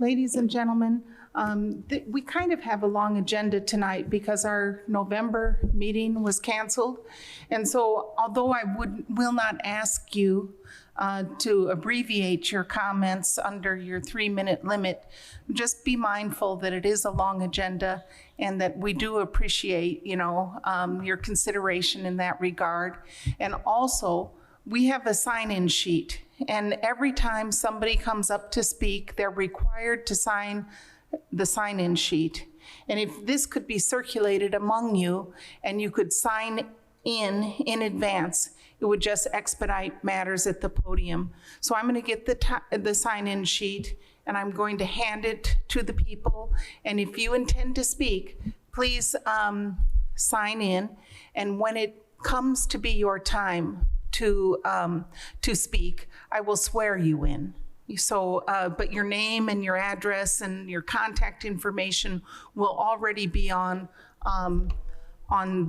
Ladies and gentlemen, we kind of have a long agenda tonight because our November meeting was canceled. And so although I will not ask you to abbreviate your comments under your 3-minute limit, just be mindful that it is a long agenda and that we do appreciate, your consideration in that regard. And also, we have a sign-in sheet, and every time somebody comes up to speak, they're required to sign the sign-in sheet. And if this could be circulated among you and you could sign in advance, it would just expedite matters at the podium. So I'm going to get the sign-in sheet and I'm going to hand it to the people. And if you intend to speak, please sign in. And when it comes to be your time to speak, I will swear you in. So, but your name and your address and your contact information will already be on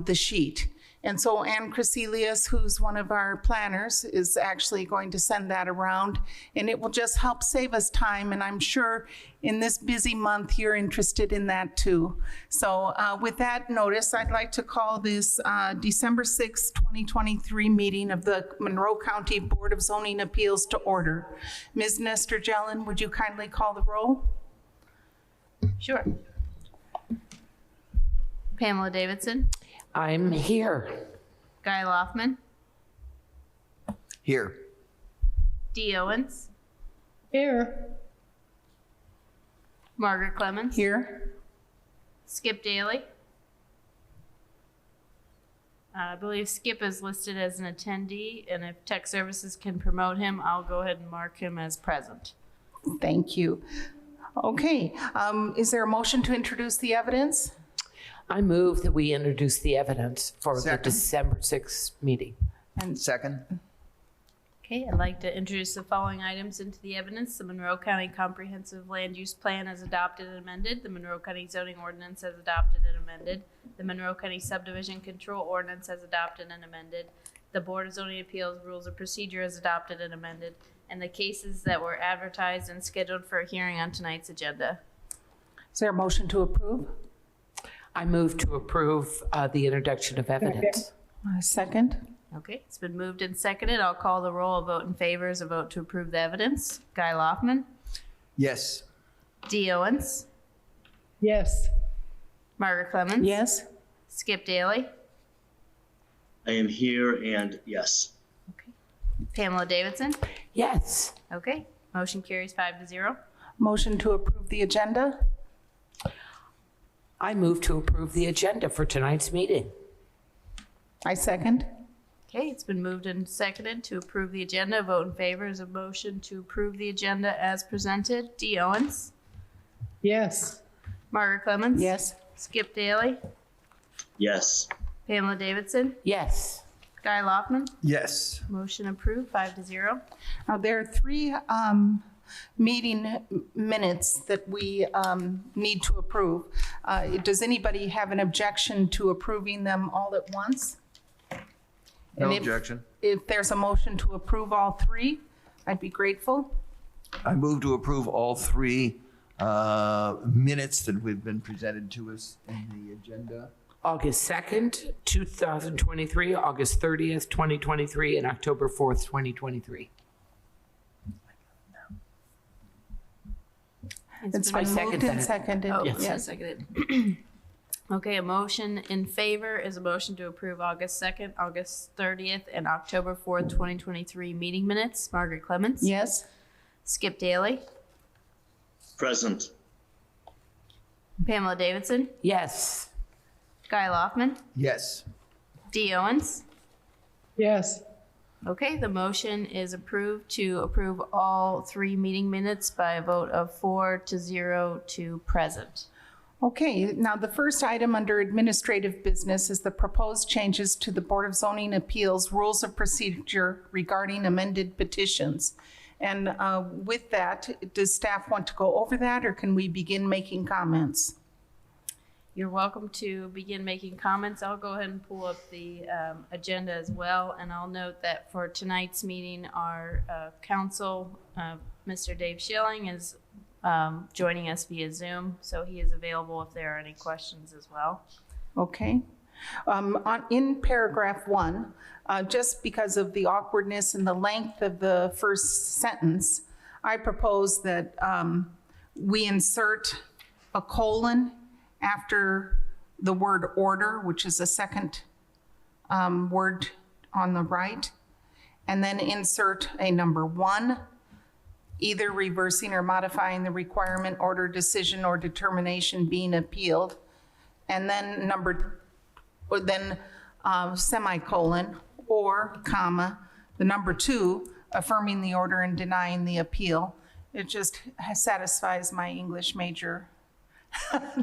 the sheet. And so Ann Crecelius, who's one of our planners, is actually going to send that around, and it will just help save us time. And I'm sure in this busy month, you're interested in that too. So with that notice, I'd like to call this December 6, 2023 meeting of the Monroe County Board of Zoning Appeals to order. Ms. Nestor Jelen, would you kindly call the roll? Sure. Pamela Davidson. I'm here. Guy Loftman. Here. Dee Owens. Here. Margaret Clemens. Here. Skip Daly. I believe Skip is listed as an attendee, and if tech services can promote him, I'll go ahead and mark him as present. Thank you. Okay, is there a motion to introduce the evidence? I move that we introduce the evidence for Second. the December 6th meeting. And Second. Okay, I'd like to introduce the following items into the evidence. The Monroe County Comprehensive Land Use Plan as adopted and amended. The Monroe County Zoning Ordinance as adopted and amended. The Monroe County Subdivision Control Ordinance as adopted and amended. The Board of Zoning Appeals Rules of Procedure as adopted and amended. And the cases that were advertised and scheduled for a hearing on tonight's agenda. is there a motion to approve? I move to approve the introduction of evidence. Second. Okay, it's been moved and seconded. I'll call the roll. A vote in favor is a vote to approve the evidence. Guy Loftman. Yes. Dee Owens. Yes. Margaret Clemens. Yes. Skip Daly. I am here and yes. Okay. Pamela Davidson. Yes. Okay, motion carries 5-0. Motion to approve the agenda? I move to approve the agenda for tonight's meeting. I second. Okay, it's been moved and seconded to approve the agenda. Vote in favor is a motion to approve the agenda as presented. Dee Owens. Yes. Margaret Clemens. Yes. Skip Daly. Yes. Pamela Davidson. Yes. Guy Loftman. Yes. Motion approved 5-0. Now, there are 3 meeting minutes that we need to approve. Does anybody have an objection to approving them all at once? No And objection. If there's a motion to approve all 3, I'd be grateful. I move to approve all 3 minutes that have been presented to us in the agenda. August 2nd, 2023, August 30th, 2023, and October 4th, 2023. It's I been second moved and that. seconded. Oh, Yes. yes, seconded. Okay, a motion in favor is a motion to approve August 2nd, August 30th, and October 4th, 2023 meeting minutes. Margaret Clemens. Yes. Skip Daly. Present. Pamela Davidson. Yes. Guy Loftman. Yes. Dee Owens. Yes. Okay, the motion is approved to approve all 3 meeting minutes by a vote of 4-0 to present. Okay, now the first item under administrative business is the proposed changes to the Board of Zoning Appeals Rules of Procedure regarding amended petitions. And with that, does staff want to go over that, or can we begin making comments? You're welcome to begin making comments. I'll go ahead and pull up the agenda as well. And I'll note that for tonight's meeting, our counsel, Mr. Dave Schilling, is joining us via Zoom, so he is available if there are any questions as well. Okay. In paragraph 1, just because of the awkwardness and the length of the first sentence, I propose that we insert a colon after the word order, which is the second word on the right, and then insert a number 1, either reversing or modifying the requirement, order, decision, or determination being appealed, and then semicolon or comma, the number 2, affirming the order and denying the appeal. It just satisfies my English major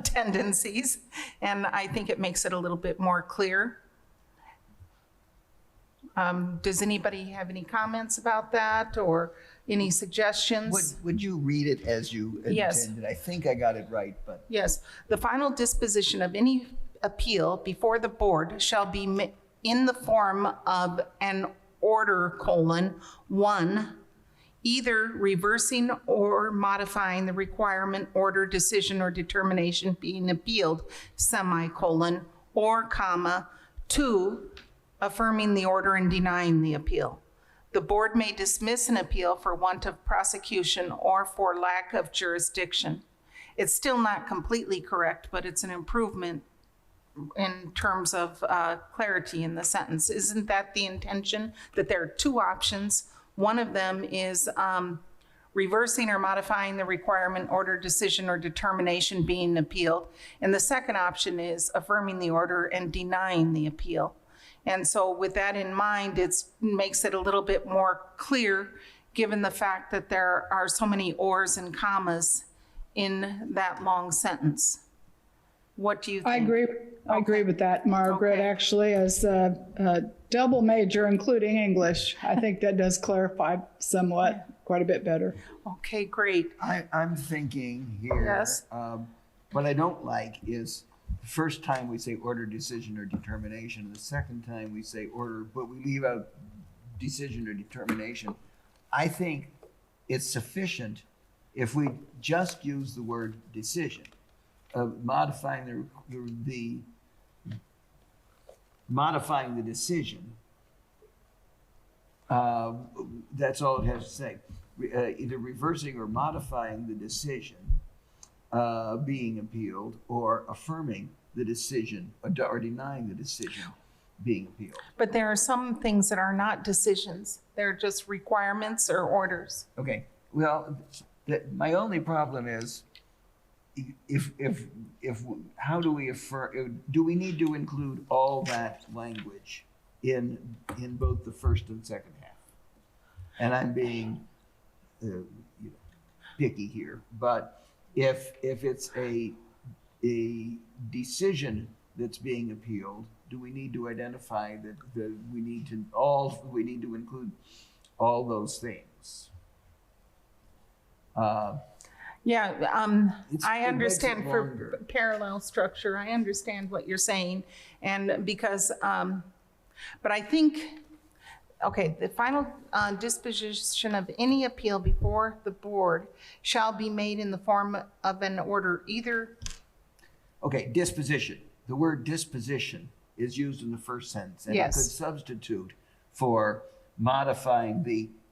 tendencies, and I think it makes it a little bit more clear. Does anybody have any comments about that or any suggestions? Would you read it as you intended? Yes. I think I got it right, but. Yes, the final disposition of any appeal before the board shall be in the form of an order, 1, either reversing or modifying the requirement, order, decision, or determination being appealed, semicolon, or comma, 2, affirming the order and denying the appeal. The board may dismiss an appeal for want of prosecution or for lack of jurisdiction. It's still not completely correct, but it's an improvement in terms of clarity in the sentence. Isn't that the intention? That there are 2 options. One of them is reversing or modifying the requirement, order, decision, or determination being appealed. And the second option is affirming the order and denying the appeal. And so with that in mind, it makes it a little bit more clear, given the fact that there are so many ors and commas in that long sentence. What do you think? I agree with that, Margaret. Okay. Actually, as a double major, including English, I think that does clarify somewhat, quite a bit better. Okay, great. I'm thinking here. Yes. What I don't like is the first time we say order, decision, or determination, and the second time we say order, but we leave out decision or determination. I think it's sufficient if we just use the word decision, modifying modifying the decision. That's all it has to say. Either reversing or modifying the decision being appealed, or affirming the decision or denying the decision being appealed. But there are some things that are not decisions. They're just requirements or orders. Okay, well, my only problem is if how do we affirm, do we need to include all that language in both the first and second half? And I'm being picky here, but if it's a decision that's being appealed, do we need to identify that we need to include all those things? Yeah, I it understand makes it for longer. parallel structure, I understand what you're saying. And because, but I think, okay, the final disposition of any appeal before the board shall be made in the form of an order either. Okay, disposition. The word disposition is used in the first sentence. And Yes. it could substitute for modifying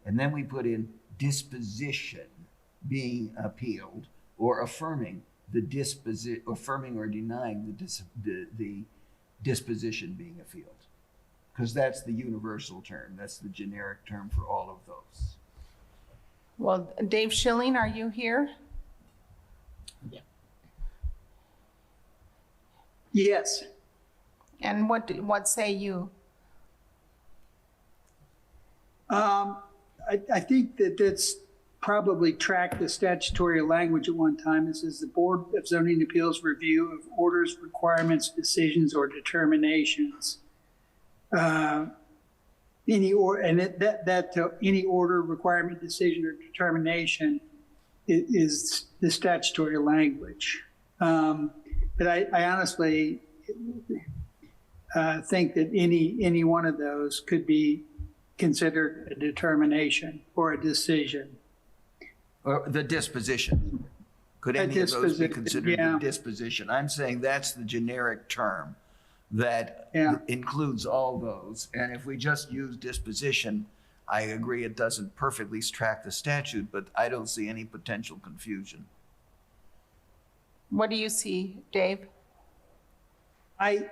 and then we put in disposition being appealed, or affirming affirming or denying the disposition being appealed. Because that's the universal term. That's the generic term for all of those. Well, Dave Schilling, are you here? Yes. And what say you? I think that that's probably tracked the statutory language at one time. It says the Board of Zoning Appeals review of orders, requirements, decisions, or determinations. Any order, requirement, decision, or determination is the statutory language. But I honestly think that any one of those could be considered a determination or a decision. Or the disposition. Could A any of those be disposition, considered yeah. a disposition? I'm saying that's the generic term that Yeah. includes all those. And if we just use disposition, I agree it doesn't perfectly track the statute, but I don't see any potential confusion. What do you see, Dave? I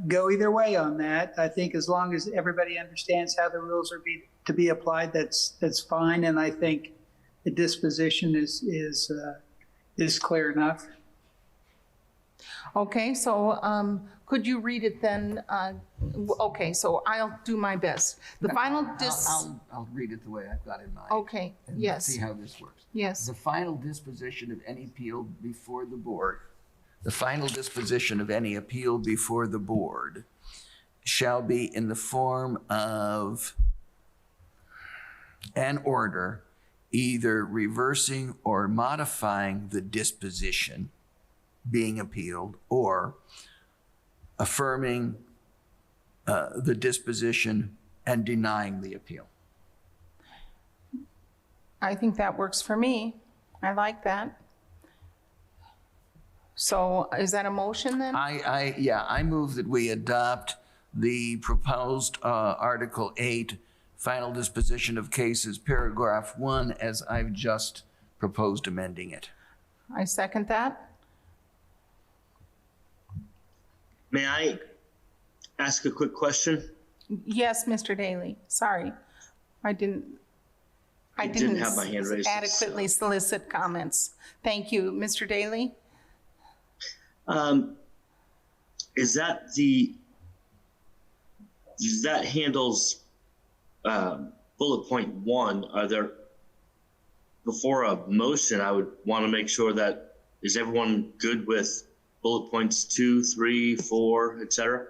go either way on that. I think as long as everybody understands how the rules are to be applied, that's fine. And I think the disposition is clear enough. Okay, so could you read it then? Okay, so I'll do my best. The final I'll read it the way I've got it in mind. Okay, And yes, see how this works. yes. The final disposition of any appeal before the board, the final disposition of any appeal before the board shall be in the form of an order either reversing or modifying the disposition being appealed or affirming the disposition and denying the appeal. I think that works for me. I like that. So is that a motion then? I move that we adopt the proposed Article 8, final disposition of cases, paragraph 1, as I've just proposed amending it. I second that. May I ask a quick question? Yes, Mr. Daly. Sorry. I didn't didn't have my hand raised. adequately solicit comments. Thank you. Mr. Daly? Is that that handles bullet point 1? Are there, before a motion, I would want to make sure that, is everyone good with bullet points 2, 3, 4, et cetera?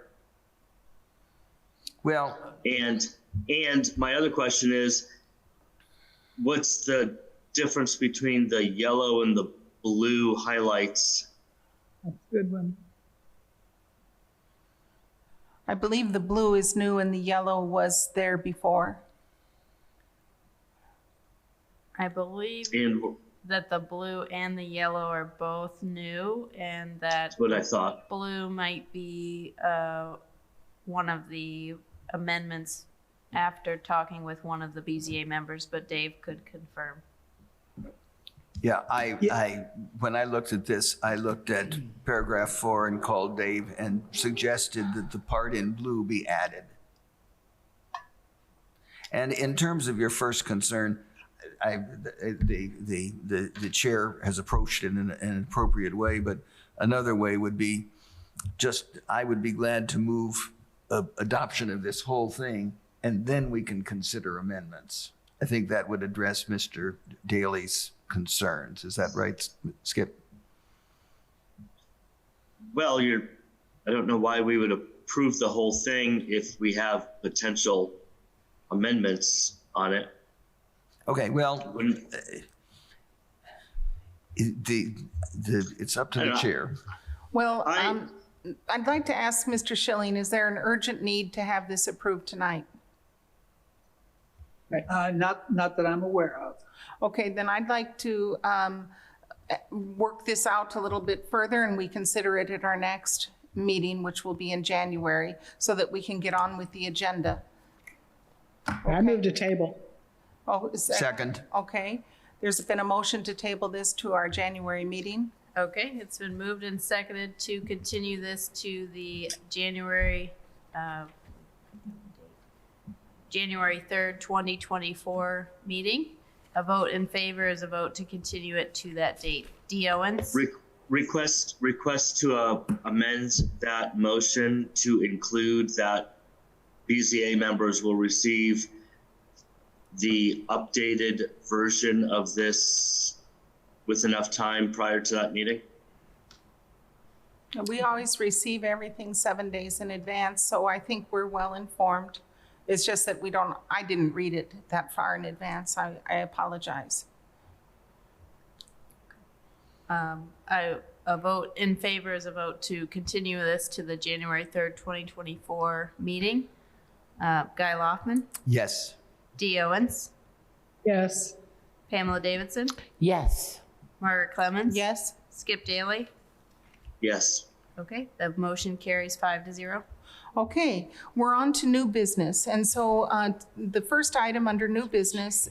Well, And my other question is, what's the difference between the yellow and the blue highlights? That's a good one. I believe the blue is new and the yellow was there before. I believe And that the blue and the yellow are both new, and that that's what I thought. blue might be one of the amendments after talking with one of the BZA members, but Dave could confirm. yeah, when I looked at this, I looked at paragraph 4 and called Dave and suggested that the part in blue be added. And in terms of your first concern, the chair has approached it in an appropriate way, but another way would be I would be glad to move adoption of this whole thing, and then we can consider amendments. I think that would address Mr. Daly's concerns. Is that right, Skip? Well, I don't know why we would approve the whole thing if we have potential amendments on it. Okay, well, Wouldn't- it's up to the chair. Well, I- I'd like to ask Mr. Schilling, is there an urgent need to have this approved tonight? Not that I'm aware of. Okay, then I'd like to work this out a little bit further and we consider it at our next meeting, which will be in January, so that we can get on with the agenda. I moved a table. Oh, is that? Second. Okay, there's been a motion to table this to our January meeting. Okay, it's been moved and seconded to continue this to the January 3rd, 2024 meeting. A vote in favor is a vote to continue it to that date. D. Owens? Request to amend that motion to include that BZA members will receive the updated version of this with enough time prior to that meeting? We always receive everything 7 days in advance, so I think we're well informed. It's just that I didn't read it that far in advance. I apologize. A vote in favor is a vote to continue this to the January 3rd, 2024 meeting. Guy Loftman, Yes. D. Owens, Yes. Pamela Davidson, Yes. Margaret Clemens? Yes? Skip Daly? Yes. Okay, the motion carries 5-0. Okay, we're on to new business. And so the first item under new business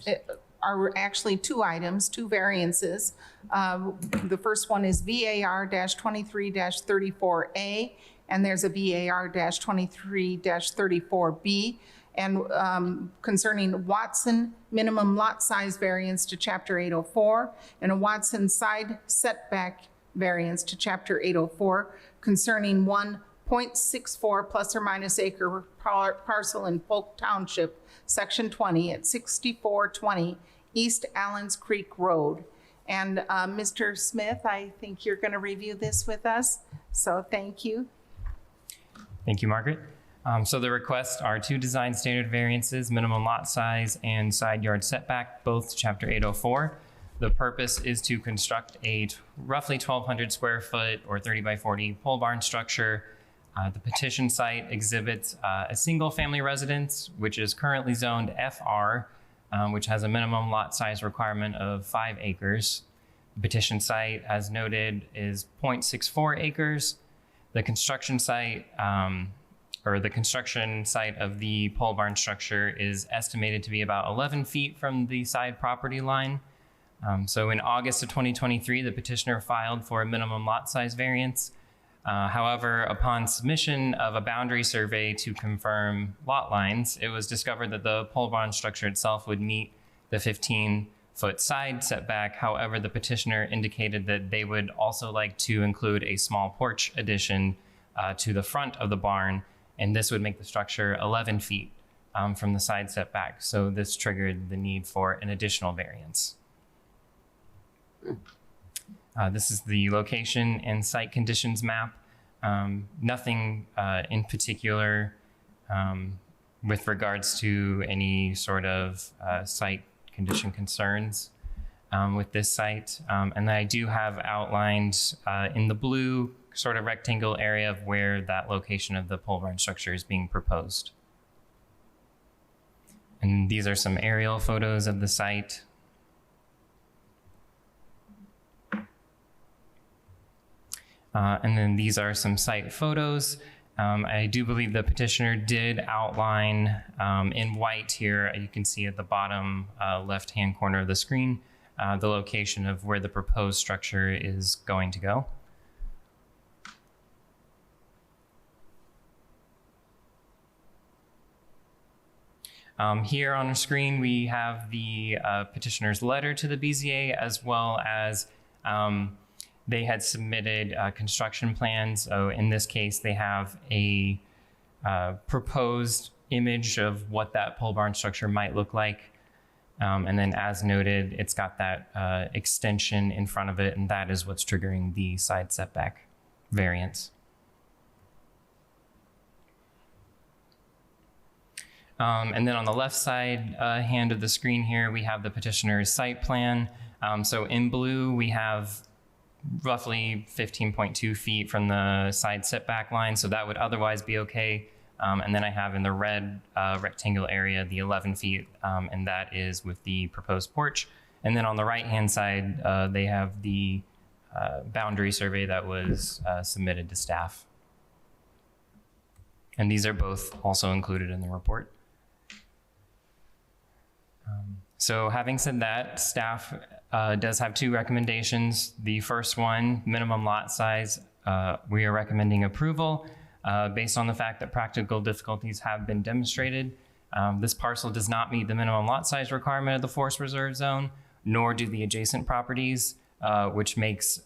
are actually two items, two variances. The first one is VAR-23-34A, and there's a VAR-23-34B, and concerning Watson minimum lot size variance to Chapter 804, and a Watson side setback variance to Chapter 804 concerning 1.64 plus or minus acre parcel in Polk Township, Section 20 at 6420 East Allens Creek Road. And Mr. Smith, I think you're going to review this with us, so thank you. Thank you, Margaret. So the requests are two design standard variances, minimum lot size and side yard setback, both Chapter 804. The purpose is to construct a roughly 1,200 square foot or 30 by 40 pole barn structure. The petition site exhibits a single family residence, which is currently zoned FR, which has a minimum lot size requirement of 5 acres. The petition site, as noted, is 0.64 acres. The construction site, the construction site of the pole barn structure is estimated to be about 11 feet from the side property line. So in August of 2023, the petitioner filed for a minimum lot size variance. However, upon submission of a boundary survey to confirm lot lines, it was discovered that the pole barn structure itself would meet the 15-foot side setback. However, the petitioner indicated that they would also like to include a small porch addition to the front of the barn, and this would make the structure 11 feet from the side setback. So this triggered the need for an additional variance. This is the location and site conditions map. Nothing in particular with regards to any sort of site condition concerns with this site. And I do have outlined in the blue sort of rectangle area of where that location of the pole barn structure is being proposed. And these are some aerial photos of the site. And then these are some site photos. I do believe the petitioner did outline in white here, you can see at the bottom left-hand corner of the screen, the location of where the proposed structure is going to go. Here on our screen, we have the petitioner's letter to the BZA, as well as they had submitted construction plans. So in this case, they have a proposed image of what that pole barn structure might look like. And then as noted, it's got that extension in front of it, and that is what's triggering the side setback variance. And then on the left side hand of the screen here, we have the petitioner's site plan. So in blue, we have roughly 15.2 feet from the side setback line, so that would otherwise be okay. And then I have in the red rectangle area the 11 feet, and that is with the proposed porch. And then on the right-hand side, they have the boundary survey that was submitted to staff. And these are both also included in the report. So having said that, staff does have two recommendations. The first one, minimum lot size, we are recommending approval based on the fact that practical difficulties have been demonstrated. This parcel does not meet the minimum lot size requirement of the Forest Reserve Zone, nor do the adjacent properties, which makes,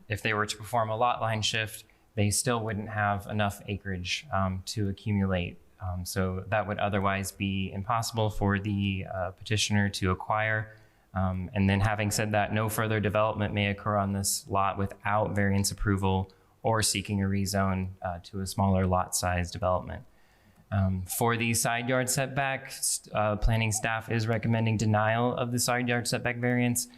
if they were to perform a lot line shift, they still wouldn't have enough acreage to accumulate. So that would otherwise be impossible for the petitioner to acquire. And then having said that, no further development may occur on this lot without variance approval or seeking a rezone to a smaller lot size development. For the side yard setback, planning staff is recommending denial of the side yard setback variance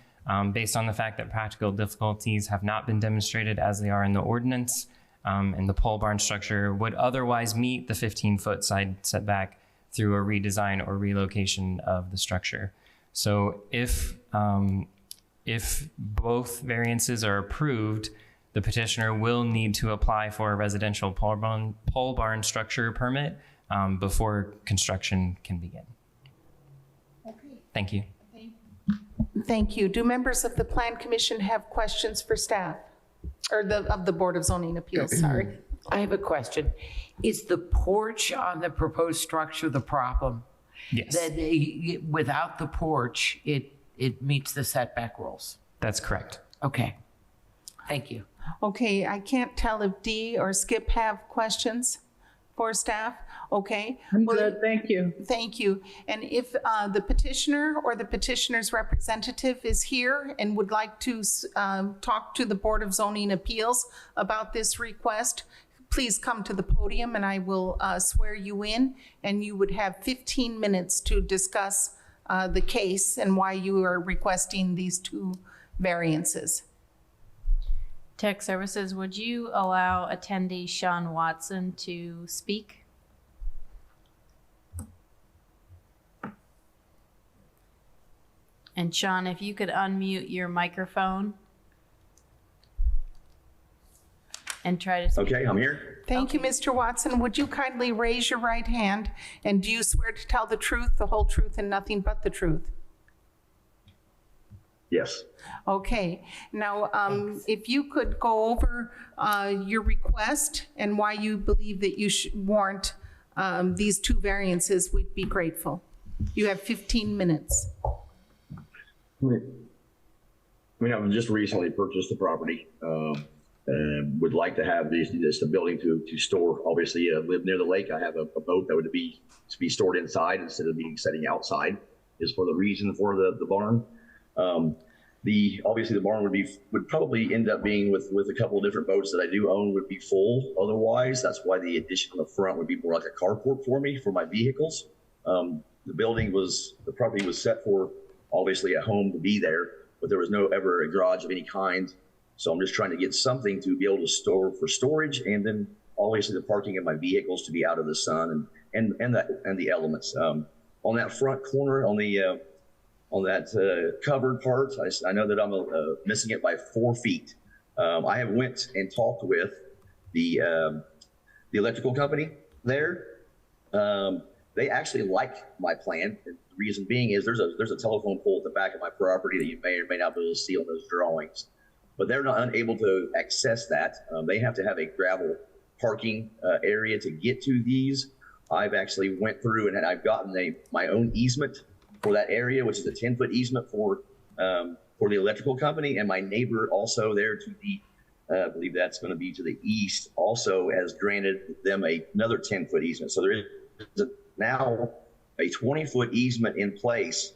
based on the fact that practical difficulties have not been demonstrated as they are in the ordinance. And the pole barn structure would otherwise meet the 15-foot side setback through a redesign or relocation of the structure. So if If both variances are approved, the petitioner will need to apply for a residential pole barn structure permit before construction can begin. Thank you. Thank you. Do members of the Plan Commission have questions for staff? Or of the Board of Zoning Appeals, sorry. I have a question. Is the porch on the proposed structure the problem? Yes, That without the porch, it meets the setback rules? that's correct. Okay. Thank you. Okay, I can't tell if Dee or Skip have questions for staff. Okay. I'm Well, good, thank you. Thank you. And if the petitioner or the petitioner's representative is here and would like to talk to the Board of Zoning Appeals about this request, please come to the podium and I will swear you in, and you would have 15 minutes to discuss the case and why you are requesting these two variances. Tech Services, would you allow attendee Sean Watson to speak? And Sean, if you could unmute your microphone and try to speak. Okay, I'm here. Thank you, Mr. Watson. Would you kindly raise your right hand? And do you swear to tell the truth, the whole truth, and nothing but the truth? Yes. Okay. Now, if you could go over your request and why you believe that you should warrant these two variances, we'd be grateful. You have 15 minutes. I've just recently purchased the property. And would like to have this building to store. Obviously, live near the lake. I have a boat that would be stored inside instead of being sitting outside. Is for the reason for the barn. Obviously the barn would probably end up being with a couple of different boats that I do own would be full. Otherwise, that's why the addition on the front would be more like a carport for me for my vehicles. The property was set for obviously a home to be there, but there was no ever a garage of any kind. So I'm just trying to get something to be able to store for storage, and then obviously the parking of my vehicles to be out of the sun and the elements. On that front corner, on that covered part, I know that I'm missing it by 4 feet. I have went and talked with the electrical company there. They actually like my plan. The reason being is there's a telephone pole at the back of my property that you may or may not be able to see on those drawings. But they're not unable to access that. They have to have a gravel parking area to get to these. I've actually went through and I've gotten my own easement for that area, which is a 10-foot easement for the electrical company, and my neighbor also there to the, I believe that's going to be to the east, also has granted them another 10-foot easement. So there is now a 20-foot easement in place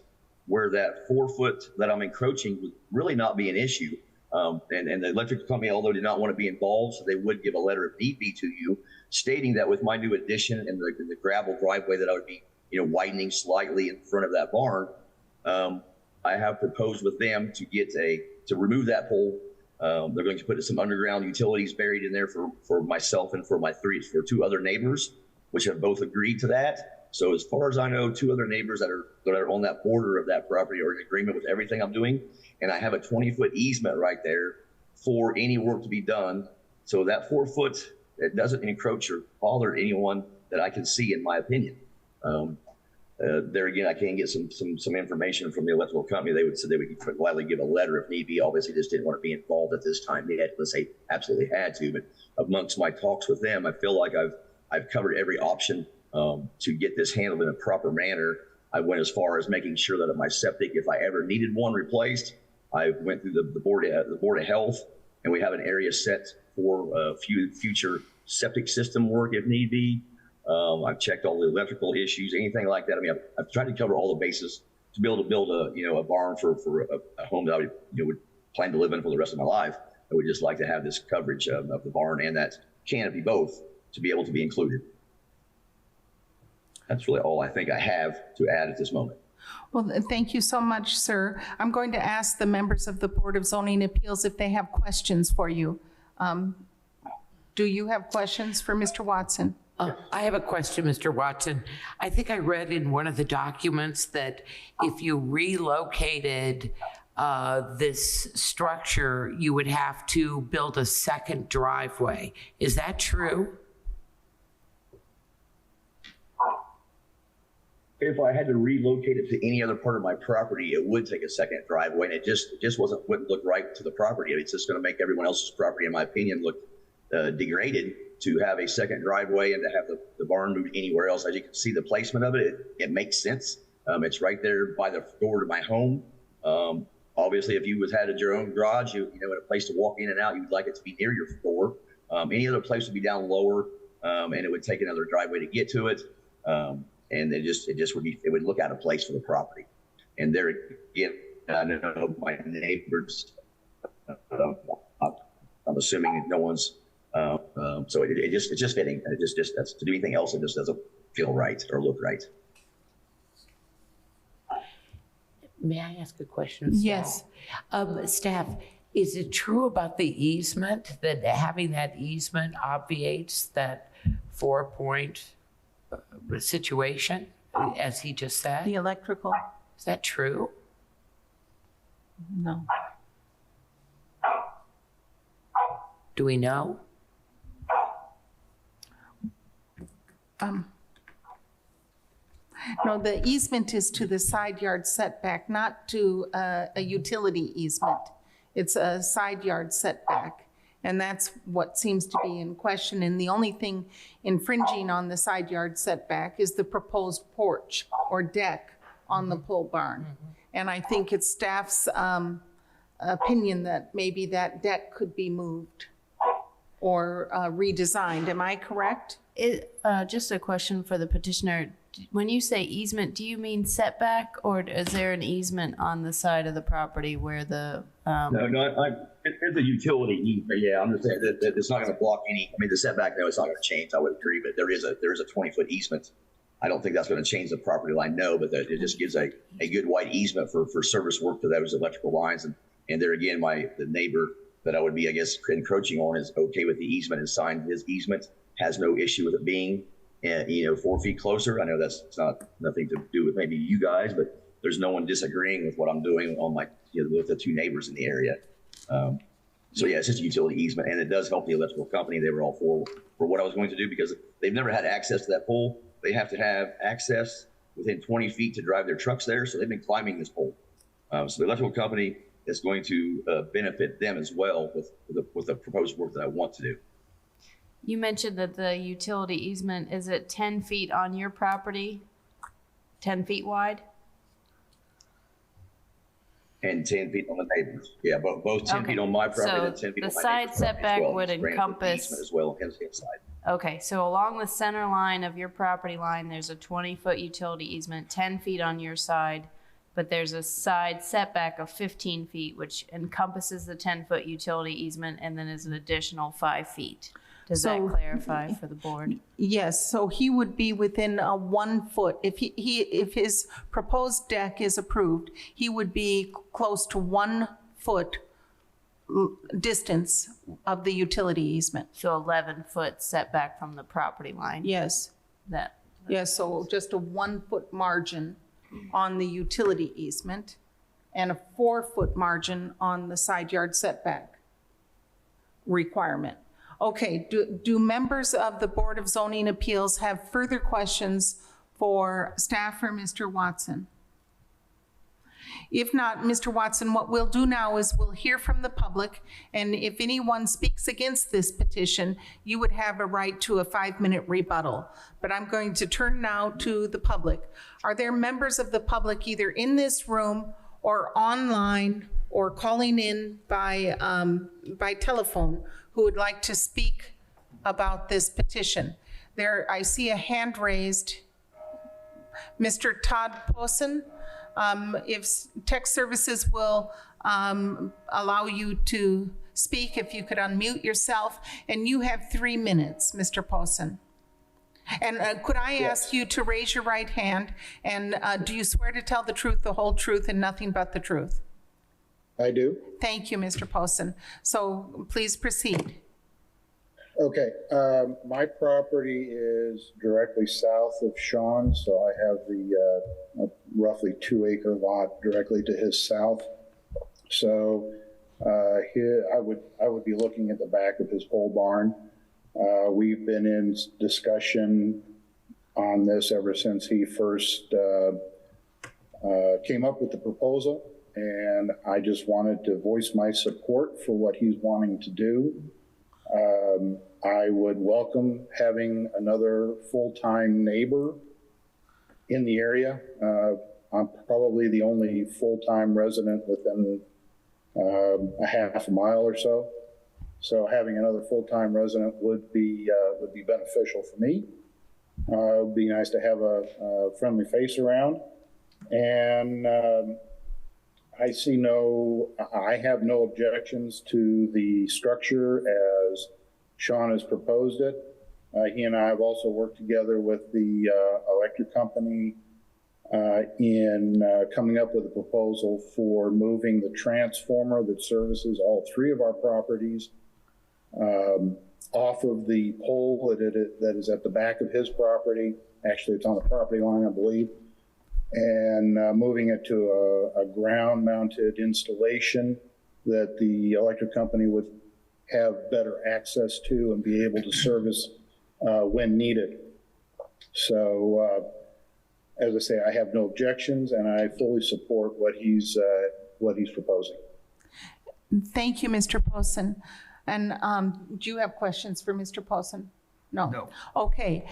where that 4-foot that I'm encroaching would really not be an issue. And the electrical company, although did not want to be involved, so they would give a letter if need be to you, stating that with my new addition and the gravel driveway that I would be, widening slightly in front of that barn, I have proposed with them to remove that pole. They're going to put some underground utilities buried in there for myself and for for 2 other neighbors, which have both agreed to that. So as far as I know, 2 other neighbors that are on that border of that property are in agreement with everything I'm doing. And I have a 20-foot easement right there for any work to be done. So that 4 foot, it doesn't encroach or bother anyone that I can see, in my opinion. There again, I can get some information from the electrical company. They would say they would gladly give a letter if need be. Obviously, just didn't want to be involved at this time yet, unless they absolutely had to. But amongst my talks with them, I feel like I've covered every option to get this handled in a proper manner. I went as far as making sure that my septic, if I ever needed one replaced, I went through the board of health, and we have an area set for future septic system work if need be. I've checked all the electrical issues, anything like that. I mean, I've tried to cover all the bases to be able to build a barn for a home that I would plan to live in for the rest of my life. I would just like to have this coverage of the barn and that canopy both to be able to be included. That's really all I think I have to add at this moment. Well, thank you so much, sir. I'm going to ask the members of the Board of Zoning Appeals if they have questions for you. Do you have questions for Mr. Watson? I have a question, Mr. Watson. I think I read in one of the documents that if you relocated this structure, you would have to build a second driveway. Is that true? If I had to relocate it to any other part of my property, it would take a second driveway, and it just wouldn't look right to the property. It's just going to make everyone else's property, in my opinion, look degraded to have a second driveway and to have the barn moved anywhere else. As you can see, the placement of it makes sense. It's right there by the door to my home. Obviously, if you had your own garage, you know, a place to walk in and out, you'd like it to be near your door. Any other place would be down lower, and it would take another driveway to get to it. And it would look out of place for the property. And there again, I know my neighbors, I'm assuming no one's, so it's just fitting. And that's, to do anything else, it just doesn't feel right or look right. May I ask a question of staff? Yes. Staff, is it true about the easement, that having that easement obviates that 4-point situation, as he just said? The electrical? Is that true? No. Do we know? No, the easement is to the side yard setback, not to a utility easement. It's a side yard setback. And that's what seems to be in question. And the only thing infringing on the side yard setback is the proposed porch or deck on the pole barn. And I think it's staff's opinion that maybe that deck could be moved or redesigned. Am I correct? Just a question for the petitioner. When you say easement, do you mean setback, or is there an easement on the side of the property where the? No, it's a utility easement. Yeah, I'm just saying that it's not going to block any. I mean, the setback, no, it's not going to change. I would agree, but there is a 20-foot easement. I don't think that's going to change the property line. No, but it just gives a good wide easement for service work to those electrical lines. And there again, the neighbor that I would be, I guess, encroaching on is okay with the easement and signed his easement. Has no issue with it being, 4 feet closer. I know that's nothing to do with maybe you guys, but there's no one disagreeing with what I'm doing on my, with the two neighbors in the area. So yeah, it's just a utility easement, and it does help the electrical company. They were all for what I was going to do because they've never had access to that pole. They have to have access within 20 feet to drive their trucks there. So they've been climbing this pole. So the electrical company is going to benefit them as well with the proposed work that I want to do. You mentioned that the utility easement, is it 10 feet on your property? 10 feet wide? And 10 feet on the neighbors. Yeah, both 10 feet on my property and 10 feet on my neighbor's property. The side setback would encompass. As well inside. Okay, so along the center line of your property line, there's a 20-foot utility easement, 10 feet on your side, but there's a side setback of 15 feet, which encompasses the 10-foot utility easement and then is an additional 5 feet. Does that clarify for the board? Yes, so he would be within a 1 foot. If his proposed deck is approved, he would be close to 1 foot distance of the utility easement. So 11-foot setback from the property line? Yes. Yes, so just a 1 foot margin on the utility easement and a 4 foot margin on the side yard setback requirement. Okay, do members of the Board of Zoning Appeals have further questions for staff or Mr. Watson? If not, Mr. Watson, what we'll do now is we'll hear from the public, and if anyone speaks against this petition, you would have a right to a 5-minute rebuttal. But I'm going to turn now to the public. Are there members of the public either in this room or online or calling in by telephone who would like to speak about this petition? There, I see a hand raised. Mr. Todd Posen, if tech services will allow you to speak, if you could unmute yourself, and you have 3 minutes, Mr. Posen. And could I ask you to raise your right hand, and do you swear to tell the truth, the whole truth, and nothing but the truth? I do. Thank you, Mr. Posen. So please proceed. Okay, my property is directly south of Sean, so I have the roughly 2-acre lot directly to his south. So here I would be looking at the back of his pole barn. We've been in discussion on this ever since he first came up with the proposal, and I just wanted to voice my support for what he's wanting to do. I would welcome having another full-time neighbor in the area. I'm probably the only full-time resident within a half a mile or so. So having another full-time resident would be beneficial for me. It would be nice to have a friendly face around. And I have no objections to the structure as Sean has proposed it. He and I have also worked together with the electric company in coming up with a proposal for moving the transformer that services all three of our properties off of the pole that is at the back of his property. Actually, it's on the property line, I believe. And moving it to a ground-mounted installation that the electric company would have better access to and be able to service when needed. So, as I say, I have no objections, and I fully support what he's proposing. Thank you, Mr. Posen. And do you have questions for Mr. Posen? No. No. Okay.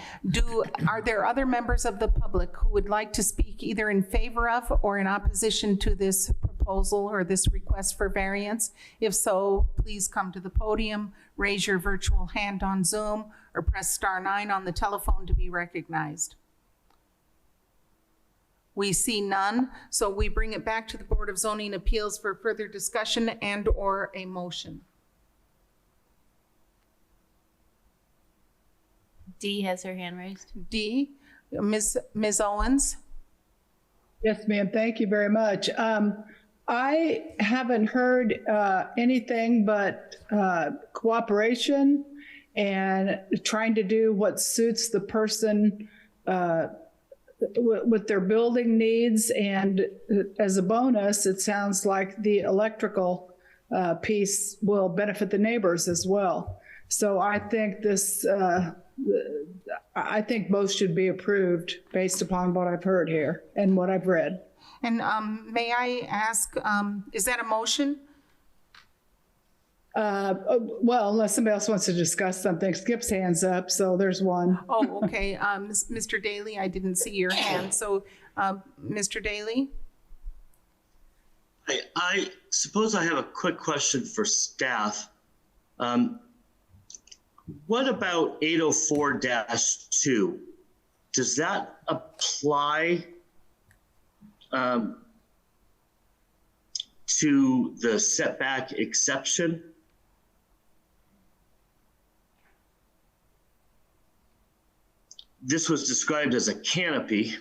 Are there other members of the public who would like to speak either in favor of or in opposition to this proposal or this request for variance? If so, please come to the podium, raise your virtual hand on Zoom, or press *9 on the telephone to be recognized. We see none, so we bring it back to the Board of Zoning Appeals for further discussion and/or a motion. Dee has her hand raised. D, Ms. Owens? Yes, ma'am. Thank you very much. I haven't heard anything but cooperation and trying to do what suits the person with their building needs. And as a bonus, it sounds like the electrical piece will benefit the neighbors as well. So I think I think both should be approved based upon what I've heard here and what I've read. And may I ask, is that a motion? Well, unless somebody else wants to discuss something, Skip's hand's up, so there's one. Oh, okay. Mr. Daly, I didn't see your hand. So, Mr. Daly? I suppose I have a quick question for staff. What about 804-2? Does that apply to the setback exception? This was described as a canopy.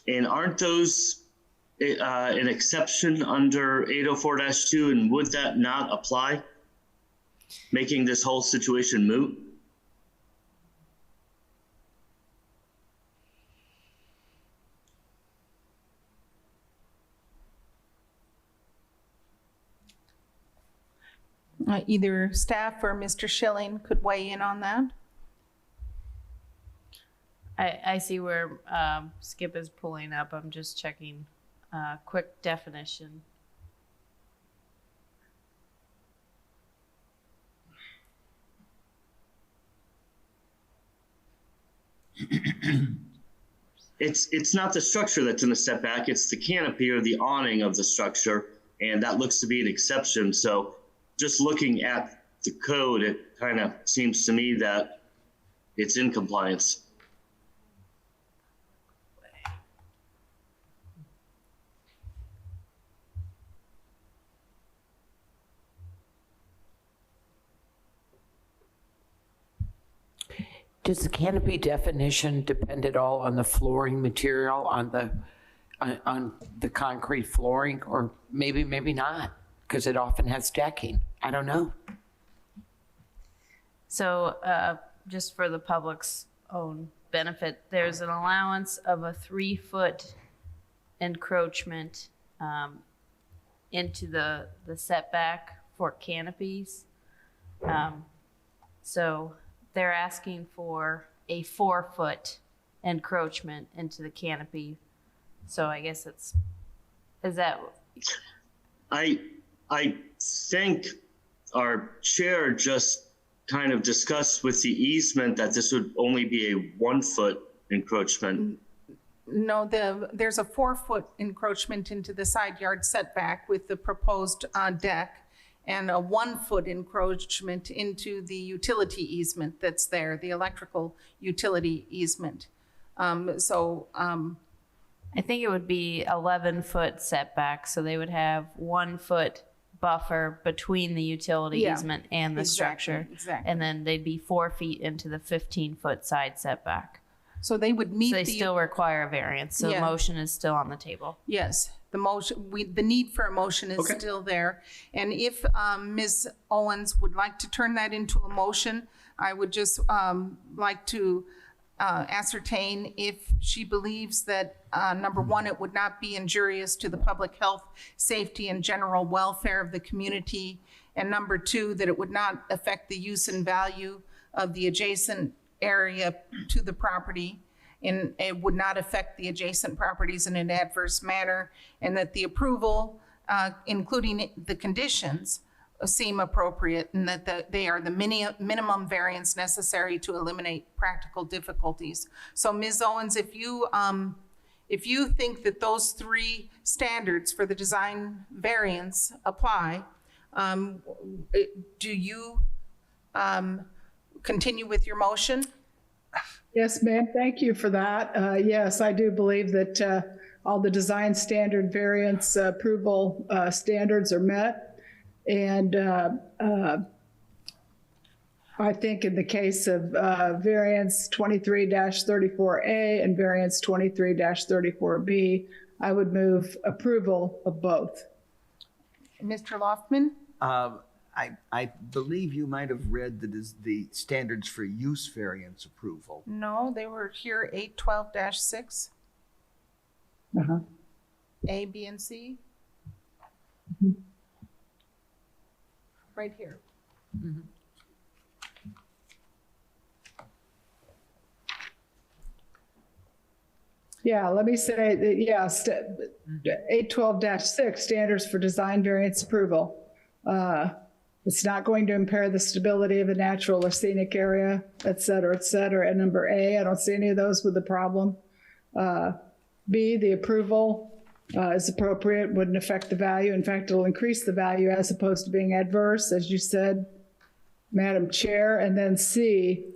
And aren't those an exception under 804-2, and would that not apply, making this whole situation moot? Either staff or Mr. Schilling could weigh in on that. I see where Skip is pulling up. I'm just checking quick definition. It's not the structure that's in the setback, it's the canopy or the awning of the structure, and that looks to be an exception. So just looking at the code, it kind of seems to me that it's in compliance. Does the canopy definition depend at all on the flooring material, on the concrete flooring, or maybe not, because it often has decking? I don't know. So just for the public's own benefit, there's an allowance of a 3-foot encroachment into the setback for canopies. So they're asking for a 4-foot encroachment into the canopy. So I guess is that? I think our chair just kind of discussed with the easement that this would only be a 1-foot encroachment. No, there's a 4-foot encroachment into the side yard setback with the proposed deck, and a 1-foot encroachment into the utility easement that's there, the electrical utility easement. I think it would be 11-foot setback, so they would have 1-foot buffer between the utility Yeah, easement and the structure. exactly. And then they'd be 4 feet into the 15-foot side setback. So they would meet So they the. still require a variance, so the Yeah. motion is still on the table. Yes, the need for a motion is Okay. still there. And if Ms. Owens would like to turn that into a motion, I would just like to ascertain if she believes that, number one, it would not be injurious to the public health, safety, and general welfare of the community. And number two, that it would not affect the use and value of the adjacent area to the property, and it would not affect the adjacent properties in an adverse manner, and that the approval, including the conditions, seem appropriate, and that they are the minimum variance necessary to eliminate practical difficulties. So Ms. Owens, if you think that those 3 standards for the design variance apply, do you continue with your motion? Yes, ma'am. Thank you for that. Yes, I do believe that all the design standard variance approval standards are met. And I think in the case of variance 23-34A and variance 23-34B, I would move approval of both. Mr. Loftman? I believe you might have read the standards for use variance approval. No, they were here 812-6, Uh-huh. A, B, and C. Right here. Yeah, let me say that, yeah, 812-6, standards for design variance approval. It's not going to impair the stability of a natural or scenic area, et cetera, et cetera. And number A, I don't see any of those with a problem. B, the approval is appropriate, wouldn't affect the value. In fact, it'll increase the value as opposed to being adverse, as you said, Madam Chair. And then C,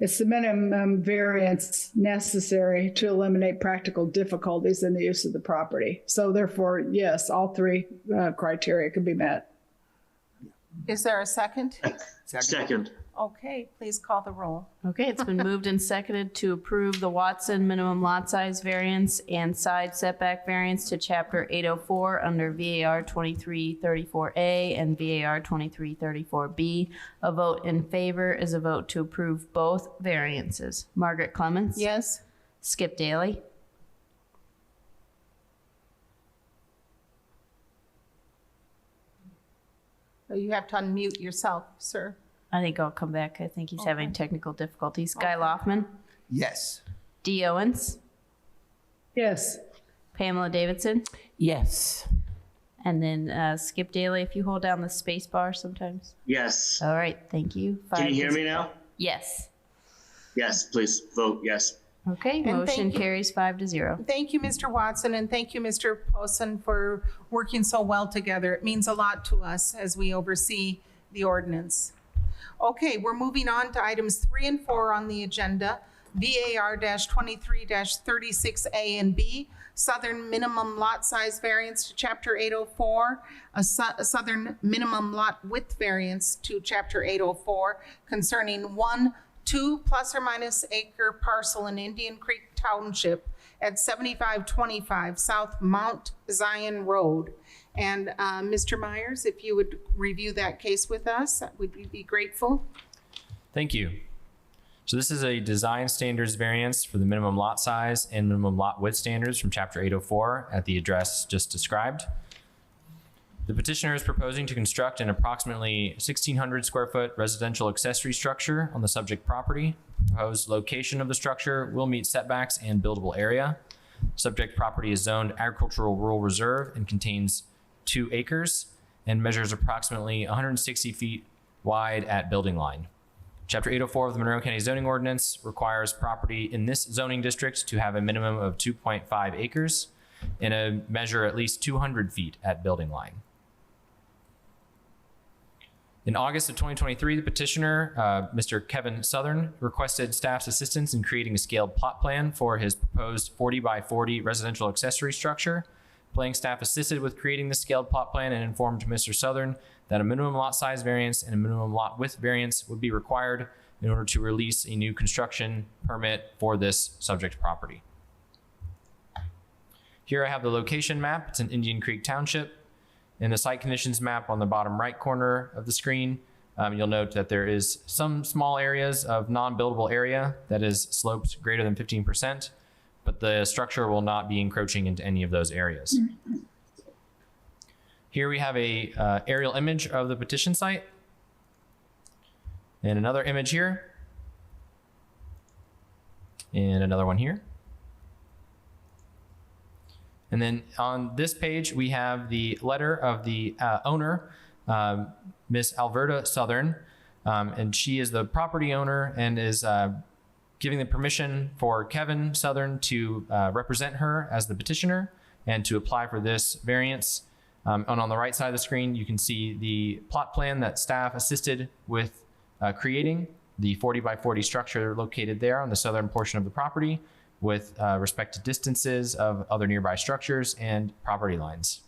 it's the minimum variance necessary to eliminate practical difficulties in the use of the property. So therefore, yes, all 3 criteria can be met. Is there a second? Second. Okay, please call the roll. Okay, it's been moved and seconded to approve the Watson minimum lot size variance and side setback variance to Chapter 804 under VAR 2334A and VAR 2334B. A vote in favor is a vote to approve both variances. Margaret Clemens? Yes? Skip Daly? You have to unmute yourself, sir. I think I'll come back. I think he's having technical difficulties. Guy Okay. Loftman? Yes. D. Owens? Yes. Pamela Davidson? Yes. And then Skip Daly, if you hold down the space bar sometimes. Yes. All right, thank you. Can you hear me now? Yes. Yes, please vote yes. Okay, thank motion you. carries 5-0. Thank you, Mr. Watson, and thank you, Mr. Posen, for working so well together. It means a lot to us as we oversee the ordinance. Okay, we're moving on to items 3 and 4 on the agenda. VAR-23-36A and B, Southern Minimum Lot Size Variance to Chapter 804, a Southern Minimum Lot Width Variance to Chapter 804 concerning 2 plus or minus acre parcel in Indian Creek Township at 7525 South Mount Zion Road. And Mr. Myers, if you would review that case with us, would we be grateful? Thank you. So this is a design standards variance for the minimum lot size and minimum lot width standards from Chapter 804 at the address just described. The petitioner is proposing to construct an approximately 1,600 square foot residential accessory structure on the subject property. The proposed location of the structure will meet setbacks and buildable area. Subject property is zoned agricultural rural reserve and contains 2 acres and measures approximately 160 feet wide at building line. Chapter 804 of the Monroe County Zoning Ordinance requires property in this zoning district to have a minimum of 2.5 acres and a measure at least 200 feet at building line. In August of 2023, the petitioner, Mr. Kevin Southern, requested staff's assistance in creating a scaled plot plan for his proposed 40 by 40 residential accessory structure. Planning staff assisted with creating the scaled plot plan and informed Mr. Southern that a minimum lot size variance and a minimum lot width variance would be required in order to release a new construction permit for this subject property. Here I have the location map. It's in Indian Creek Township. In the site conditions map on the bottom right corner of the screen, you'll note that there is some small areas of non-buildable area that is sloped greater than 15%, but the structure will not be encroaching into any of those areas. Here we have a aerial image of the petition site and another image here and another one here. And then on this page, we have the letter of the owner, Miss Alberta Southern, and she is the property owner and is giving the permission for Kevin Southern to represent her as the petitioner and to apply for this variance. And on the right side of the screen, you can see the plot plan that staff assisted with creating, the 40 by 40 structure located there on the southern portion of the property, with respect to distances of other nearby structures and property lines.